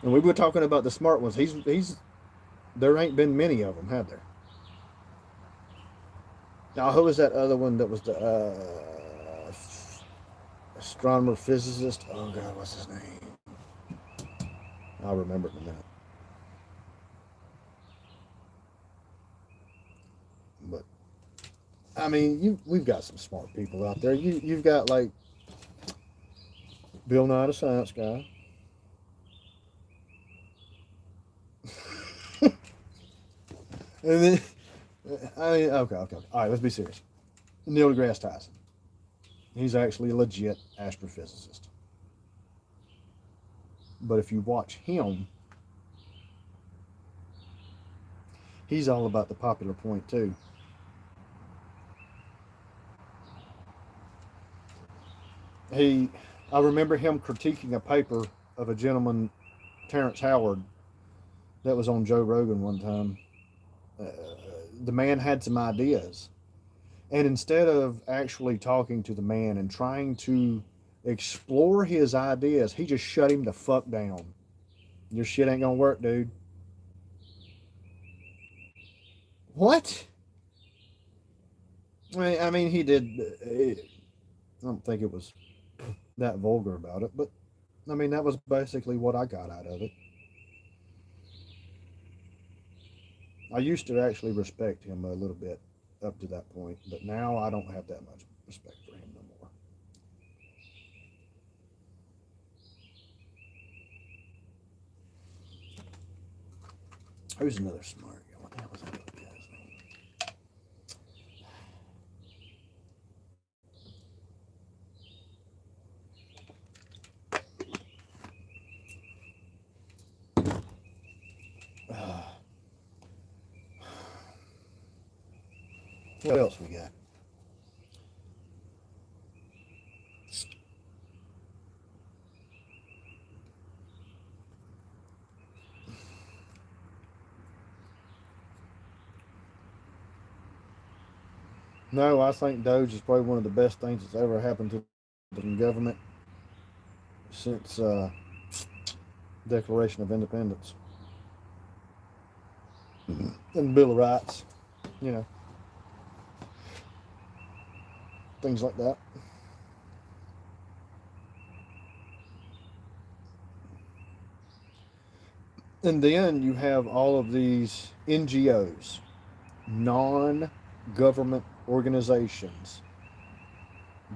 And we were talking about the smart ones. There ain't been many of them, have there? Now, who was that other one that was the astronomer, physicist. Oh God, what's his name? I'll remember it in a minute. But I mean, we've got some smart people out there. You've got like Bill Nye the Science Guy. And then, I mean, okay. All right, let's be serious. Neil deGrasse Tyson. He's actually a legit astrophysicist. But if you watch him, he's all about the popular point too. I remember him critiquing a paper of a gentleman, Terrence Howard, that was on Joe Rogan one time. Uh, the man had some ideas, and instead of actually talking to the man and trying to explore his ideas, he just shut him the fuck down. Your shit ain't gonna work, dude. What? I mean, he did. I don't think it was that vulgar about it, but I mean, that was basically what I got out of it. I used to actually respect him a little bit up to that point, but now I don't have that much respect for him no more. Who's another smart guy? What the hell was that other guy's name? Uh, what else we got? No, I think Doge is probably one of the best things that's ever happened to the government since Declaration of Independence and Bill of Rights. You know, things like that. And then you have all of these NGOs, non government organizations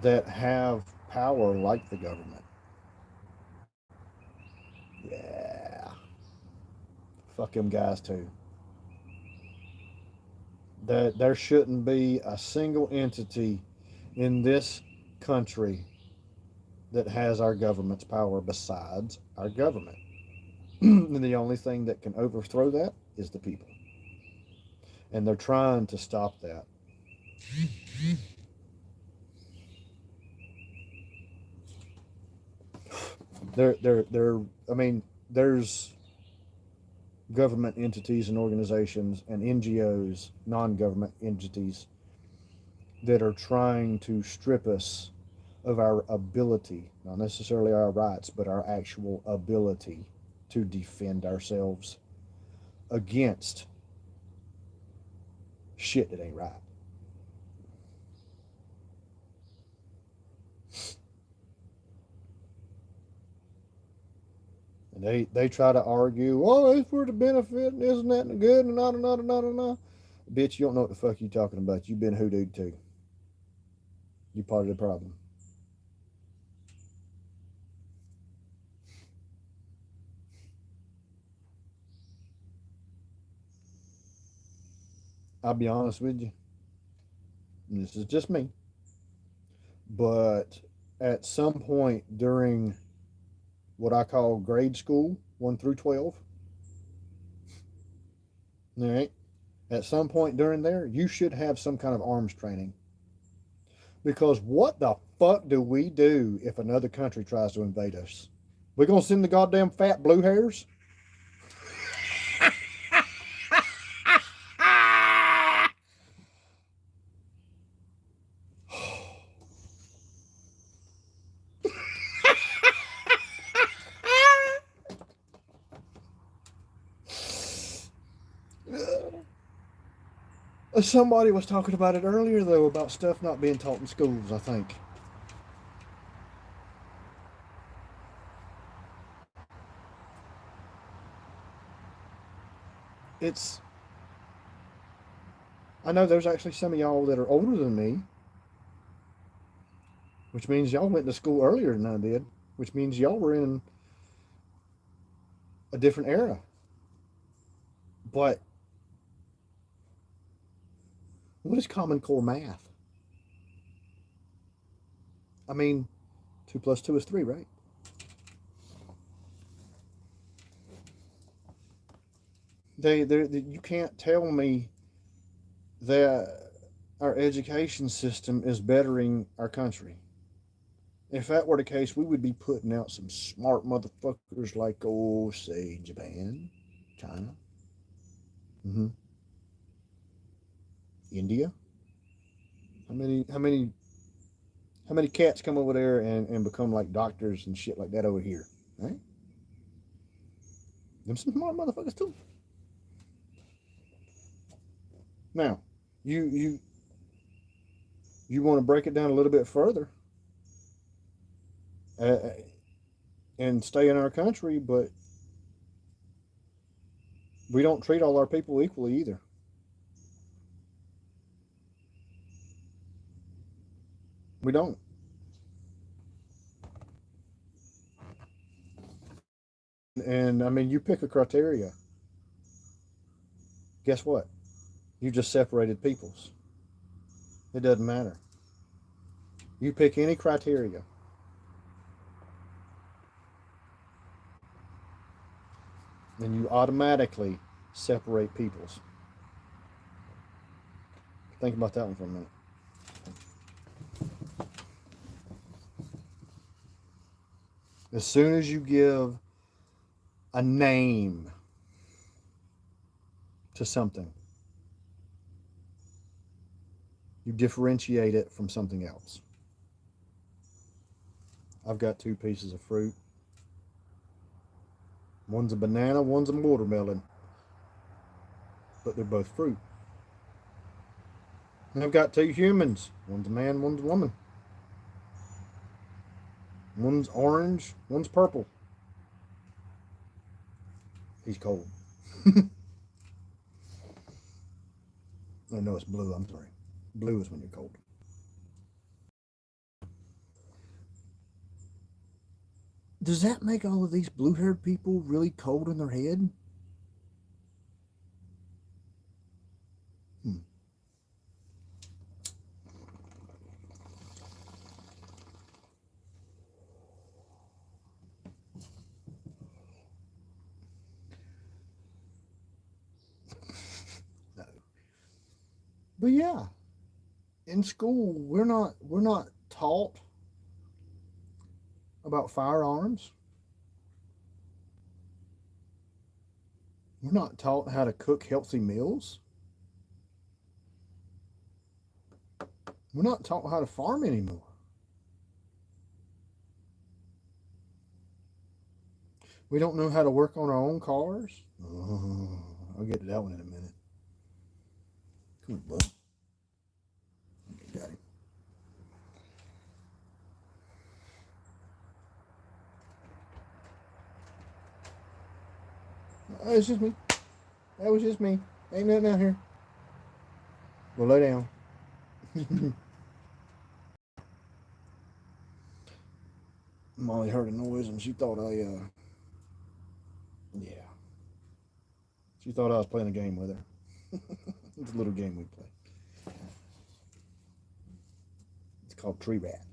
that have power like the government. Yeah. Fuck them guys too. That there shouldn't be a single entity in this country that has our government's power besides our government. And the only thing that can overthrow that is the people. And they're trying to stop that. I mean, there's government entities and organizations and NGOs, non-government entities that are trying to strip us of our ability, not necessarily our rights, but our actual ability to defend ourselves against shit that ain't right. And they try to argue, oh, it's for the benefit and isn't that good and not. Bitch, you don't know what the fuck you talking about. You've been hoodooed too. You part of the problem. I'll be honest with you. This is just me. But at some point during what I call grade school, 1 through 12, all right, at some point during there, you should have some kind of arms training. Because what the fuck do we do if another country tries to invade us? We gonna send the goddamn fat blue hairs? Somebody was talking about it earlier, though, about stuff not being taught in schools, I think. it's, I know there's actually some of y'all that are older than me, which means y'all went to school earlier than I did, which means y'all were in a different era. But what is Common Core math? I mean, 2 plus 2 is 3, right? You can't tell me that our education system is bettering our country. If that were the case, we would be putting out some smart motherfuckers like, oh, say, Japan, China, mm-hmm. India. How many cats come over there and become like doctors and shit like that over here? Right? Them some smart motherfuckers too. Now, you you you want to break it down a little bit further uh, and stay in our country, but we don't treat all our people equally either. We don't. And I mean, you pick a criteria. Guess what? You just separated peoples. It doesn't matter. You pick any criteria, and you automatically separate peoples. Think about that one for a minute. As soon as you give a name to something, you differentiate it from something else. I've got 2 pieces of fruit. One's a banana, one's a watermelon, but they're both fruit. And I've got 2 humans. One's a man, one's a woman. One's orange, one's purple. He's cold. Oh, no, it's blue. I'm sorry. Blue is when you're cold. Does that make all of these blue haired people really cold in their head? Hmm. No. But yeah, in school we're not taught about firearms. We're not taught how to cook healthy meals. We're not taught how to farm anymore. We don't know how to work on our own cars. Oh, I'll get to that one in a minute. Come on, bud. Got him. It's just me. That was just me. Ain't nothing out here. Well, lay down. Molly heard a noise and she thought yeah, she thought I was playing a game with her. It's a little game we play. It's called Tree Rat.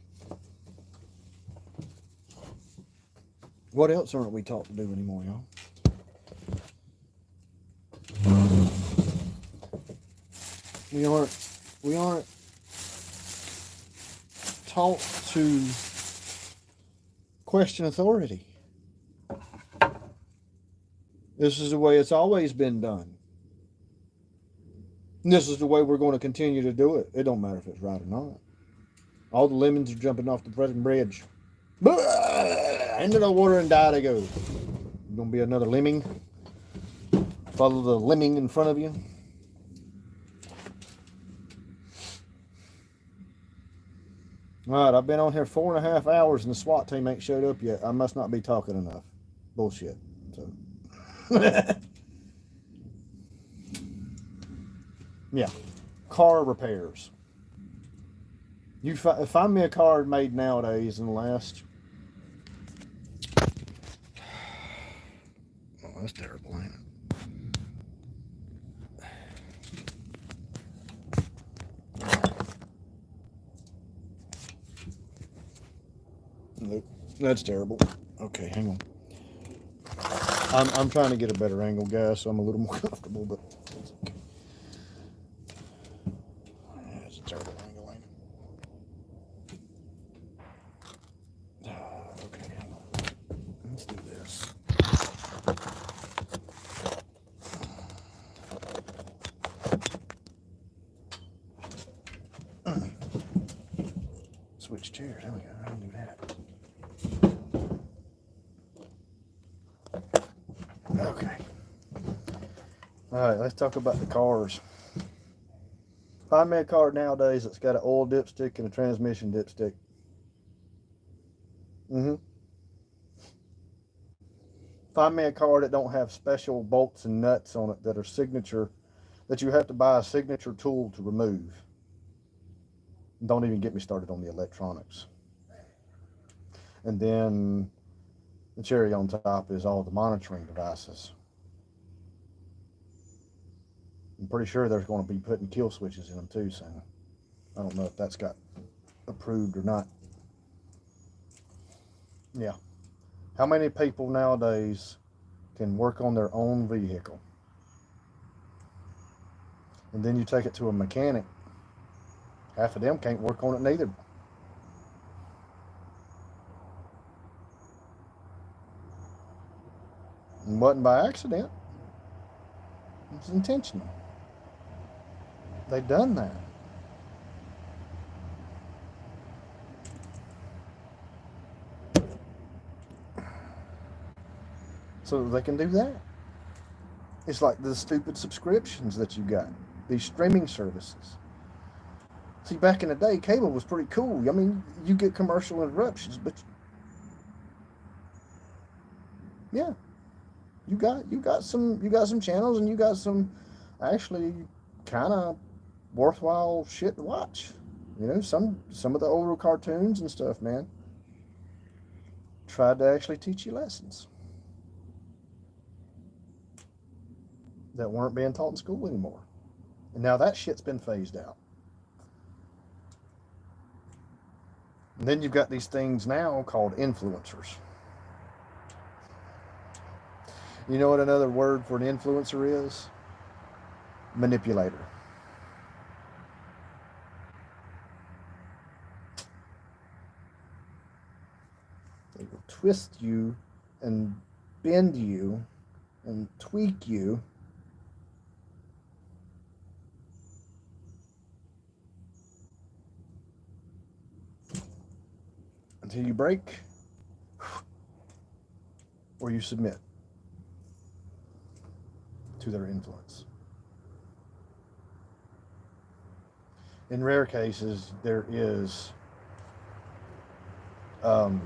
What else aren't we taught to do anymore, y'all? We aren't taught to question authority. This is the way it's always been done. And this is the way we're going to continue to do it. It don't matter if it's right or not. All the lemons are jumping off the fucking bridge. Into the water and die they go. Gonna be another lemming. Follow the lemming in front of you. All right, I've been on here 4.5 hours and the SWAT team ain't showed up yet. I must not be talking enough. Bullshit. So. Yeah, car repairs. You find me a car made nowadays in the last. Oh, that's terrible, ain't it? Nope, that's terrible. Okay, hang on. I'm trying to get a better angle, guys, so I'm a little more comfortable, but it's okay. Yeah, it's a terrible angle, ain't it? Okay, hang on. Let's do this. Switch chairs. There we go. I can do that. Okay. All right, let's talk about the cars. Find me a car nowadays that's got an oil dipstick and a transmission dipstick. Mm-hmm. Find me a car that don't have special bolts and nuts on it that are signature, that you have to buy a signature tool to remove. Don't even get me started on the electronics. And then the cherry on top is all the monitoring devices. I'm pretty sure they're going to be putting kill switches in them too soon. I don't know if that's got approved or not. Yeah. How many people nowadays can work on their own vehicle? And then you take it to a mechanic. Half of them can't work on it neither. It wasn't by accident. It was intentional. They done that. So they can do that. It's like the stupid subscriptions that you got, these streaming services. See, back in the day, cable was pretty cool. I mean, you get commercial interruptions, but yeah, you got some channels, and you got some actually kind of worthwhile shit to watch. You know, some of the older cartoons and stuff, man, tried to actually teach you lessons that weren't being taught in school anymore. And now that shit's been phased out. And then you've got these things now called influencers. You know what another word for an influencer is? Manipulator. They will twist you and bend you and tweak you until you break or you submit to their influence. In rare cases, there is um,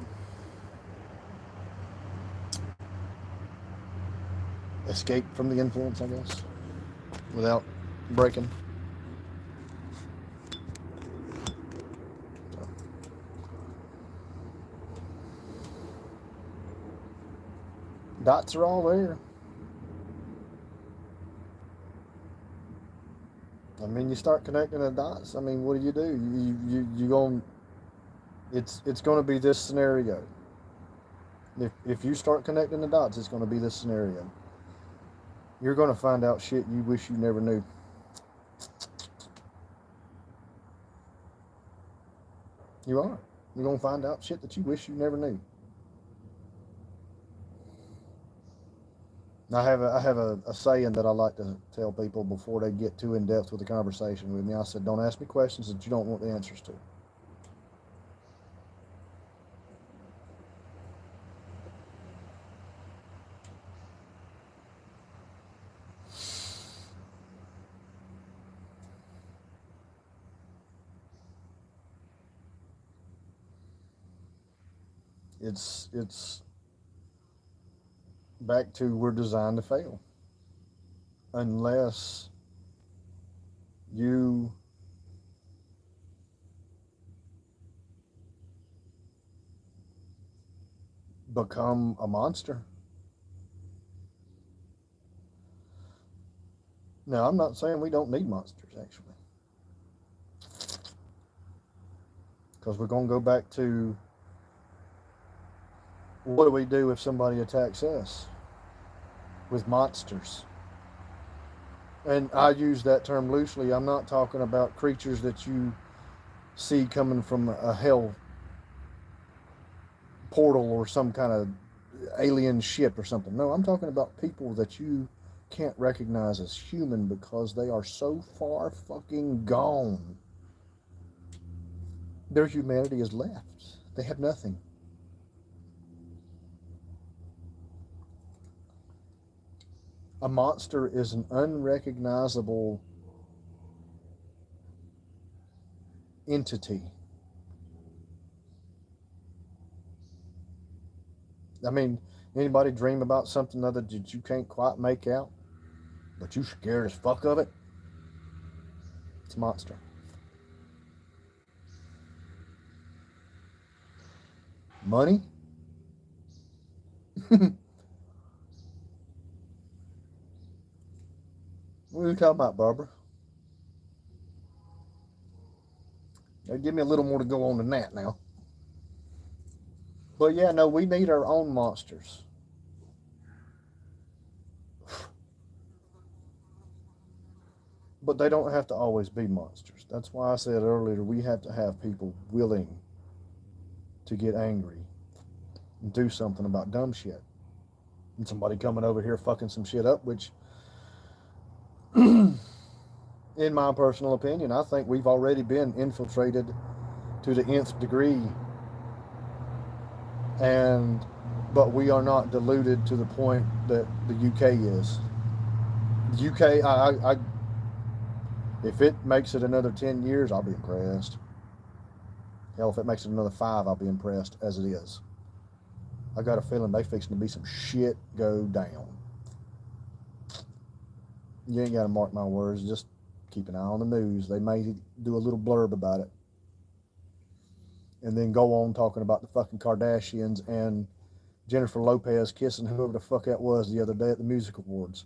escape from the influence, I guess, without breaking. So, dots are all there. I mean, you start connecting the dots. I mean, what do? You going it's going to be this scenario. If you start connecting the dots, it's going to be this scenario. You're going to find out shit you wish you never knew. You are. You're going to find out shit that you wish you never knew. I have a saying that I like to tell people before they get too in depth with the conversation with me. I said, don't ask me questions that you don't want the answers to. It's back to we're designed to fail unless you become a monster. Now, I'm not saying we don't need monsters, actually, because we're going to go back to what do we do if somebody attacks us with monsters? And I use that term loosely. I'm not talking about creatures that you see coming from a hell portal or some kind of alien ship or something. No, I'm talking about people that you can't recognize as human because they are so far fucking gone. Their humanity is left. They have nothing. A monster is an unrecognizable entity. I mean, anybody dream about something other that you can't quite make out, but you scared as fuck of it? It's a monster. Money? What are you talking about, Barbara? Now, give me a little more to go on than that now. But yeah, no, we need our own monsters. But they don't have to always be monsters. That's why I said earlier we have to have people willing to get angry and do something about dumb shit. And somebody coming over here fucking some shit up, which, in my personal opinion, I think we've already been infiltrated to the nth degree. And but we are not deluded to the point that the UK is. The UK, if it makes it another 10 years, I'll be impressed. Hell, if it makes it another 5, I'll be impressed as it is. I got a feeling they fixing to be some shit go down. You ain't got to mark my words. Just keep an eye on the news. They may do a little blurb about it. And then go on talking about the fucking Kardashians and Jennifer Lopez kissing whoever the fuck that was the other day at the music awards.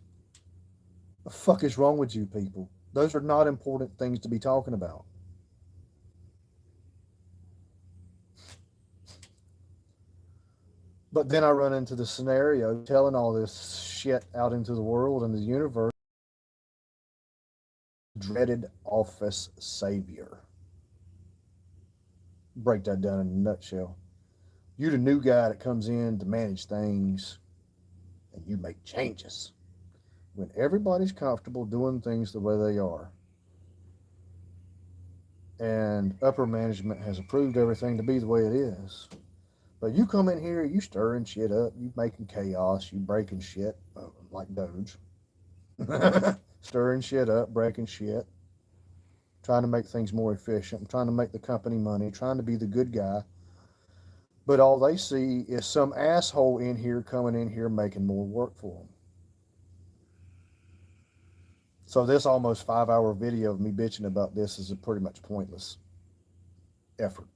The fuck is wrong with you people? Those are not important things to be talking about. But then I run into the scenario telling all this shit out into the world and the universe. Dreaded office savior. Break that down in a nutshell. You're the new guy that comes in to manage things and you make changes. When everybody's comfortable doing things the way they are, and upper management has approved everything to be the way it is. But you come in here, you stirring shit up, you making chaos, you breaking shit, like Doge. Stirring shit up, breaking shit, trying to make things more efficient, trying to make the company money, trying to be the good guy. But all they see is some asshole in here coming in here making more work for them. So this almost 5-hour video of me bitching about this is a pretty much pointless effort.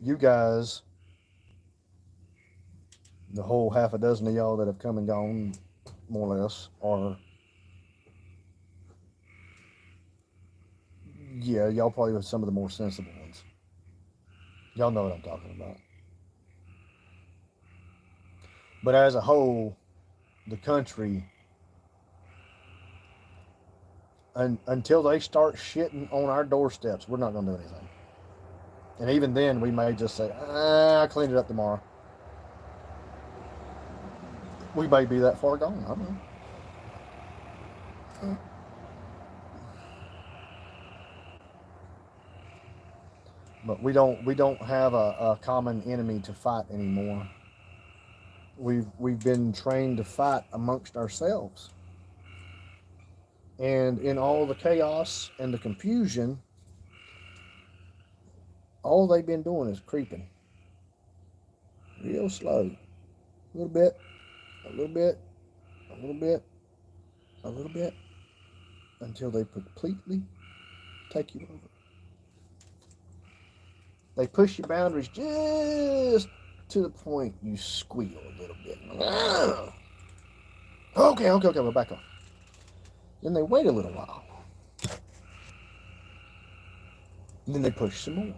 You guys, the whole half a dozen of y'all that have come and gone, more or less, are, yeah, y'all probably are some of the more sensible ones. Y'all know what I'm talking about. But as a whole, the country, until they start shitting on our doorsteps, we're not going to do anything. And even then, we may just say, I'll clean it up tomorrow. We may be that far gone. I don't know. But we don't have a common enemy to fight anymore. We've been trained to fight amongst ourselves. And in all the chaos and the confusion, all they've been doing is creeping. Real slow. A little bit, a little bit, a little bit, a little bit. until they completely take you over. They push your boundaries just to the point you squeal a little bit. Okay, we'll back off. Then they wait a little while. And then they push some more.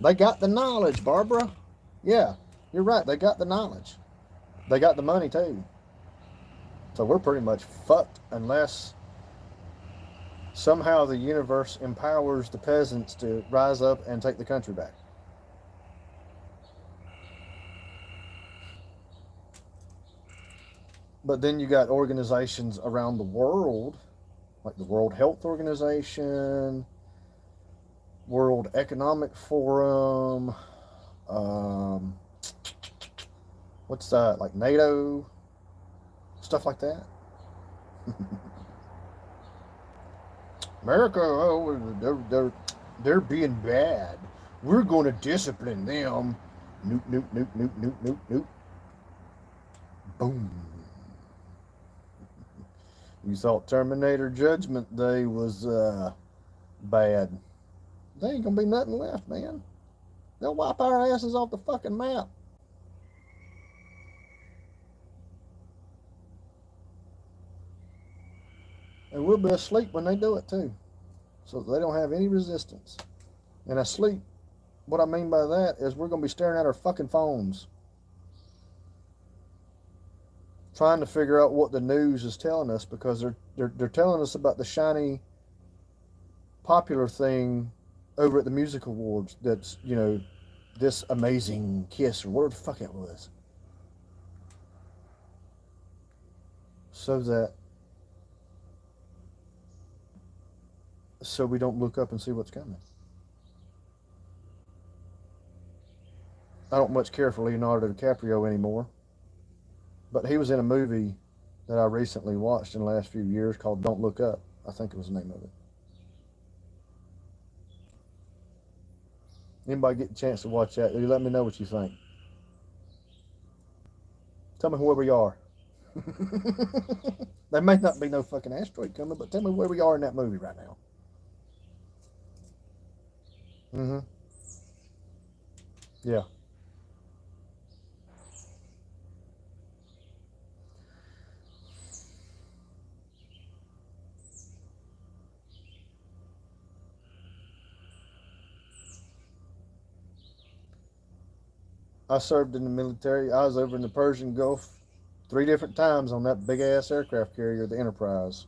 They got the knowledge, Barbara. Yeah, you're right. They got the knowledge. They got the money too. So we're pretty much fucked unless somehow the universe empowers the peasants to rise up and take the country back. But then you got organizations around the world, like the World Health Organization, World Economic Forum, what's that, like NATO, stuff like that. America, oh, they're being bad. We're going to discipline them. Nope, nope, nope, nope, nope, nope, nope. Boom. You thought Terminator Judgment Day was bad. There ain't gonna be nothing left, man. They'll wipe our asses off the fucking map. And we'll be asleep when they do it too. So they don't have any resistance. And asleep, what I mean by that is we're gonna be staring at our fucking phones, trying to figure out what the news is telling us, because they're telling us about the shiny popular thing over at the music awards that's, you know, this amazing kiss or whatever the fuck it was. So we don't look up and see what's coming. I don't much care for Leonardo DiCaprio anymore, but he was in a movie that I recently watched in the last few years called Don't Look Up. I think it was the name of it. Anybody get a chance to watch that? You let me know what you think. Tell me where we are. There may not be no fucking asteroid coming, but tell me where we are in that movie right now. Mm-hmm. Yeah. I served in the military. I was over in the Persian Gulf 3 different times on that big ass aircraft carrier, the Enterprise.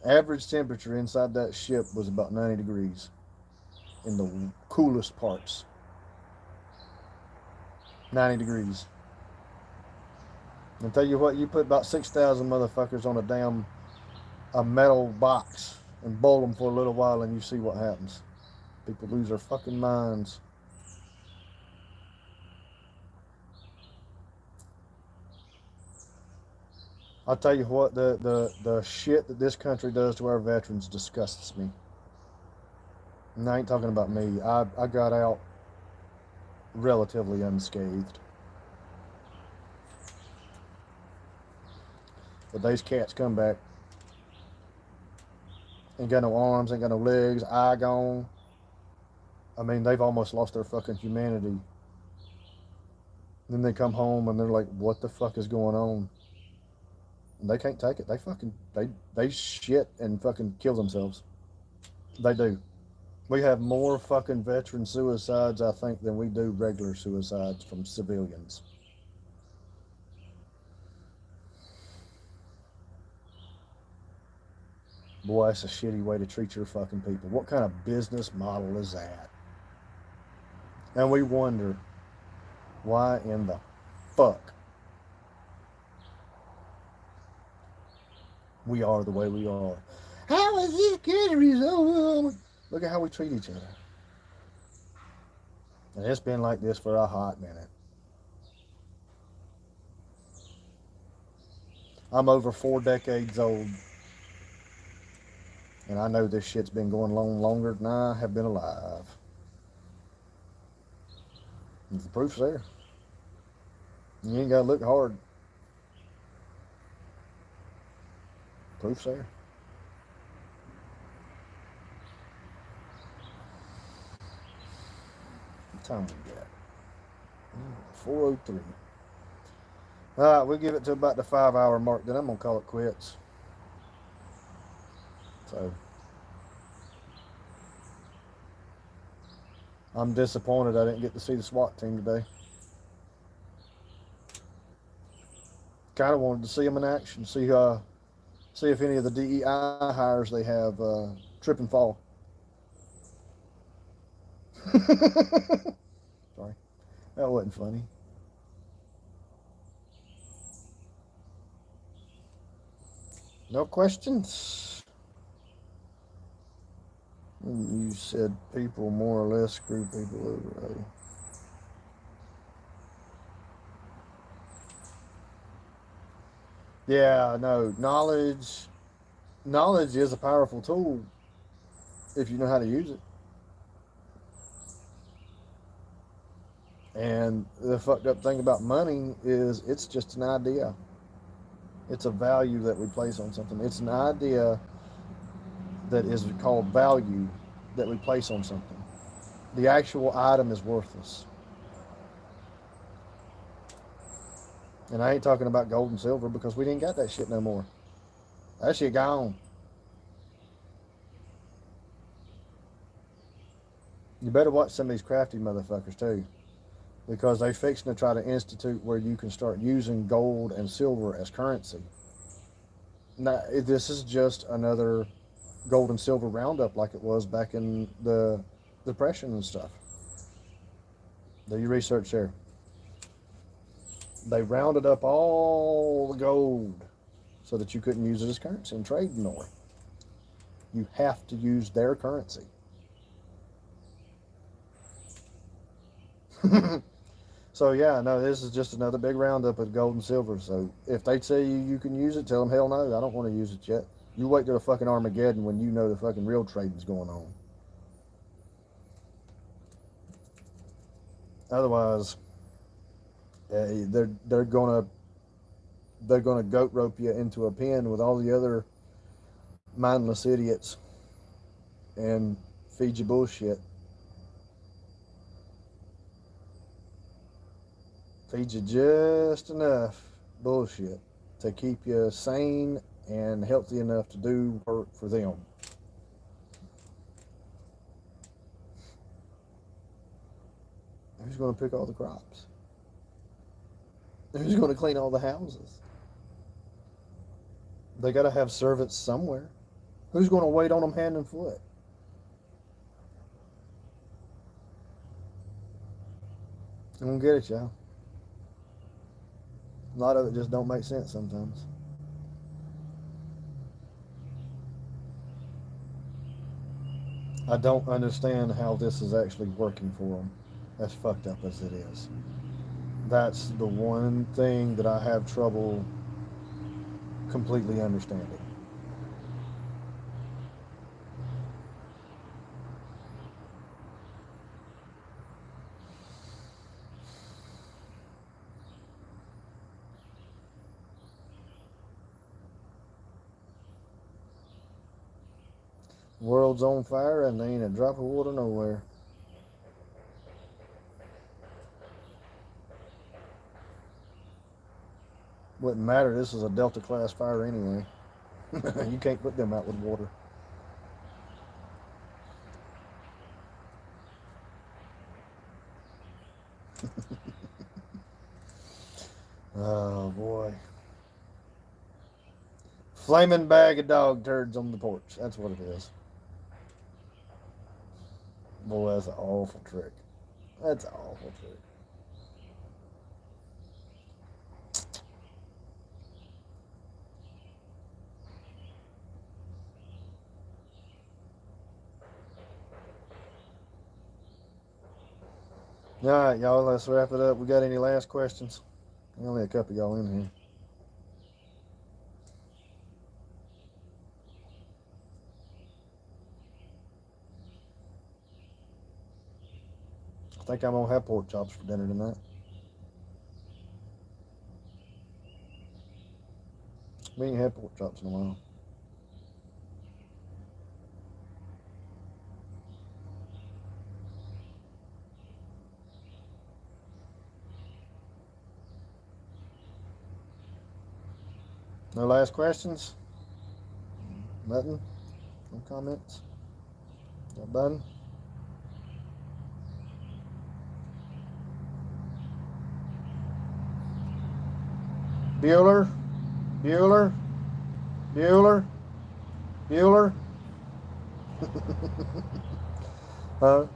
Average temperature inside that ship was about 90 degrees in the coolest parts. 90 degrees. And tell you what, you put about 6,000 motherfuckers on a metal box and boil them for a little while, and you see what happens. People lose their fucking minds. I'll tell you what, the shit that this country does to our veterans disgusts me. And I ain't talking about me. I got out relatively unscathed. But these cats come back. Ain't got no arms, ain't got no legs, eye gone. I mean, they've almost lost their fucking humanity. And then they come home and they're like, what the fuck is going on? And they can't take it. They shit and fucking kill themselves. They do. We have more fucking veteran suicides, I think, than we do regular suicides from civilians. Boy, that's a shitty way to treat your fucking people. What kind of business model is that? And we wonder, why in the fuck we are the way we are? How is this country so? Look at how we treat each other. And it's been like this for a hot minute. I'm over 4 decades old. And I know this shit's been going on longer than I have been alive. And the proof's there. You ain't gotta look hard. Proof's there. What time we got? 4:03. All right, we'll give it to about the 5 hour mark. Then I'm gonna call it quits. So I'm disappointed I didn't get to see the SWAT team today. Kind of wanted to see them in action. See if any of the DEI hires they have trip and fall. Sorry, that wasn't funny. No questions. You said people more or less screw people over. Oh. Yeah, no. Knowledge is a powerful tool if you know how to use it. And the fucked up thing about money is it's just an idea. It's a value that we place on something. It's an idea that is called value that we place on something. The actual item is worthless. And I ain't talking about gold and silver because we didn't got that shit no more. That shit gone. You better watch some of these crafty motherfuckers too, because they fixing to try to institute where you can start using gold and silver as currency. Now, this is just another gold and silver roundup like it was back in the Depression and stuff. Do your research there. They rounded up all the gold so that you couldn't use it as currency and trade more. You have to use their currency. So yeah, no, this is just another big roundup of gold and silver. So if they tell you can use it, tell them hell no, I don't want to use it yet. You wait till the fucking Armageddon when you know the fucking real trading's going on. Otherwise, they're gonna goat rope you into a pen with all the other mindless idiots and feed you bullshit. Feed you just enough bullshit to keep you sane and healthy enough to do work for them. Who's going to pick all the crops? Who's going to clean all the houses? They got to have servants somewhere. Who's going to wait on them hand and foot? I don't get it, y'all. A lot of it just don't make sense sometimes. I don't understand how this is actually working for them, as fucked up as it is. That's the one thing that I have trouble completely understanding. World's on fire and there ain't a drop of water nowhere. Wouldn't matter. This is a Delta class fire anyway. You can't put them out with water. Oh boy. Flaming bag of dog turds on the porch. That's what it is. Boy, that's an awful trick. That's an awful trick. All right, y'all, let's wrap it up. We got any last questions? Only a couple of y'all in here. I think I'm gonna have pork chops for dinner tonight. We ain't had pork chops in a while. No last questions? Nothing? No comments? That button? Bueller? Bueller? Bueller? Bueller? Huh?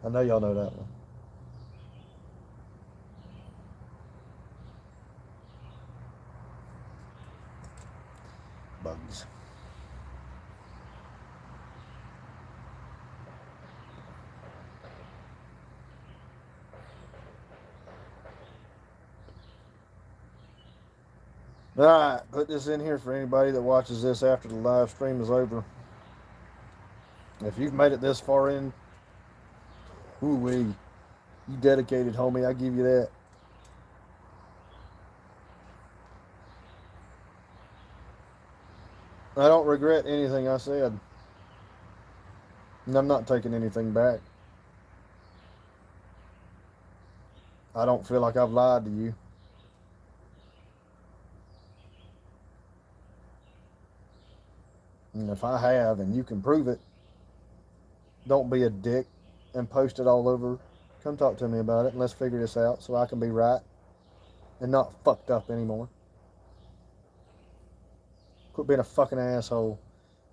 I know y'all know that one. Bugs. All right, put this in here for anybody that watches this after the live stream is over. If you've made it this far in, ooh-wee, you dedicated, homie. I give you that. I don't regret anything I said. And I'm not taking anything back. I don't feel like I've lied to you. And if I have and you can prove it, don't be a dick and post it all over. Come talk to me about it and let's figure this out so I can be right and not fucked up anymore. Quit being a fucking asshole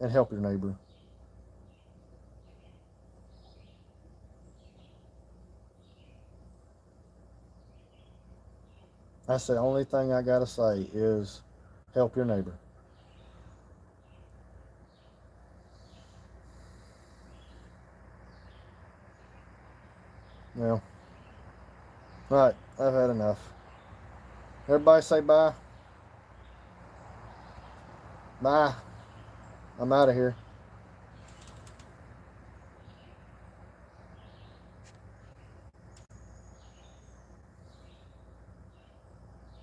and help your neighbor. That's the only thing I gotta say is help your neighbor. Well, all right, I've had enough. Everybody say bye. Bye. I'm out of here.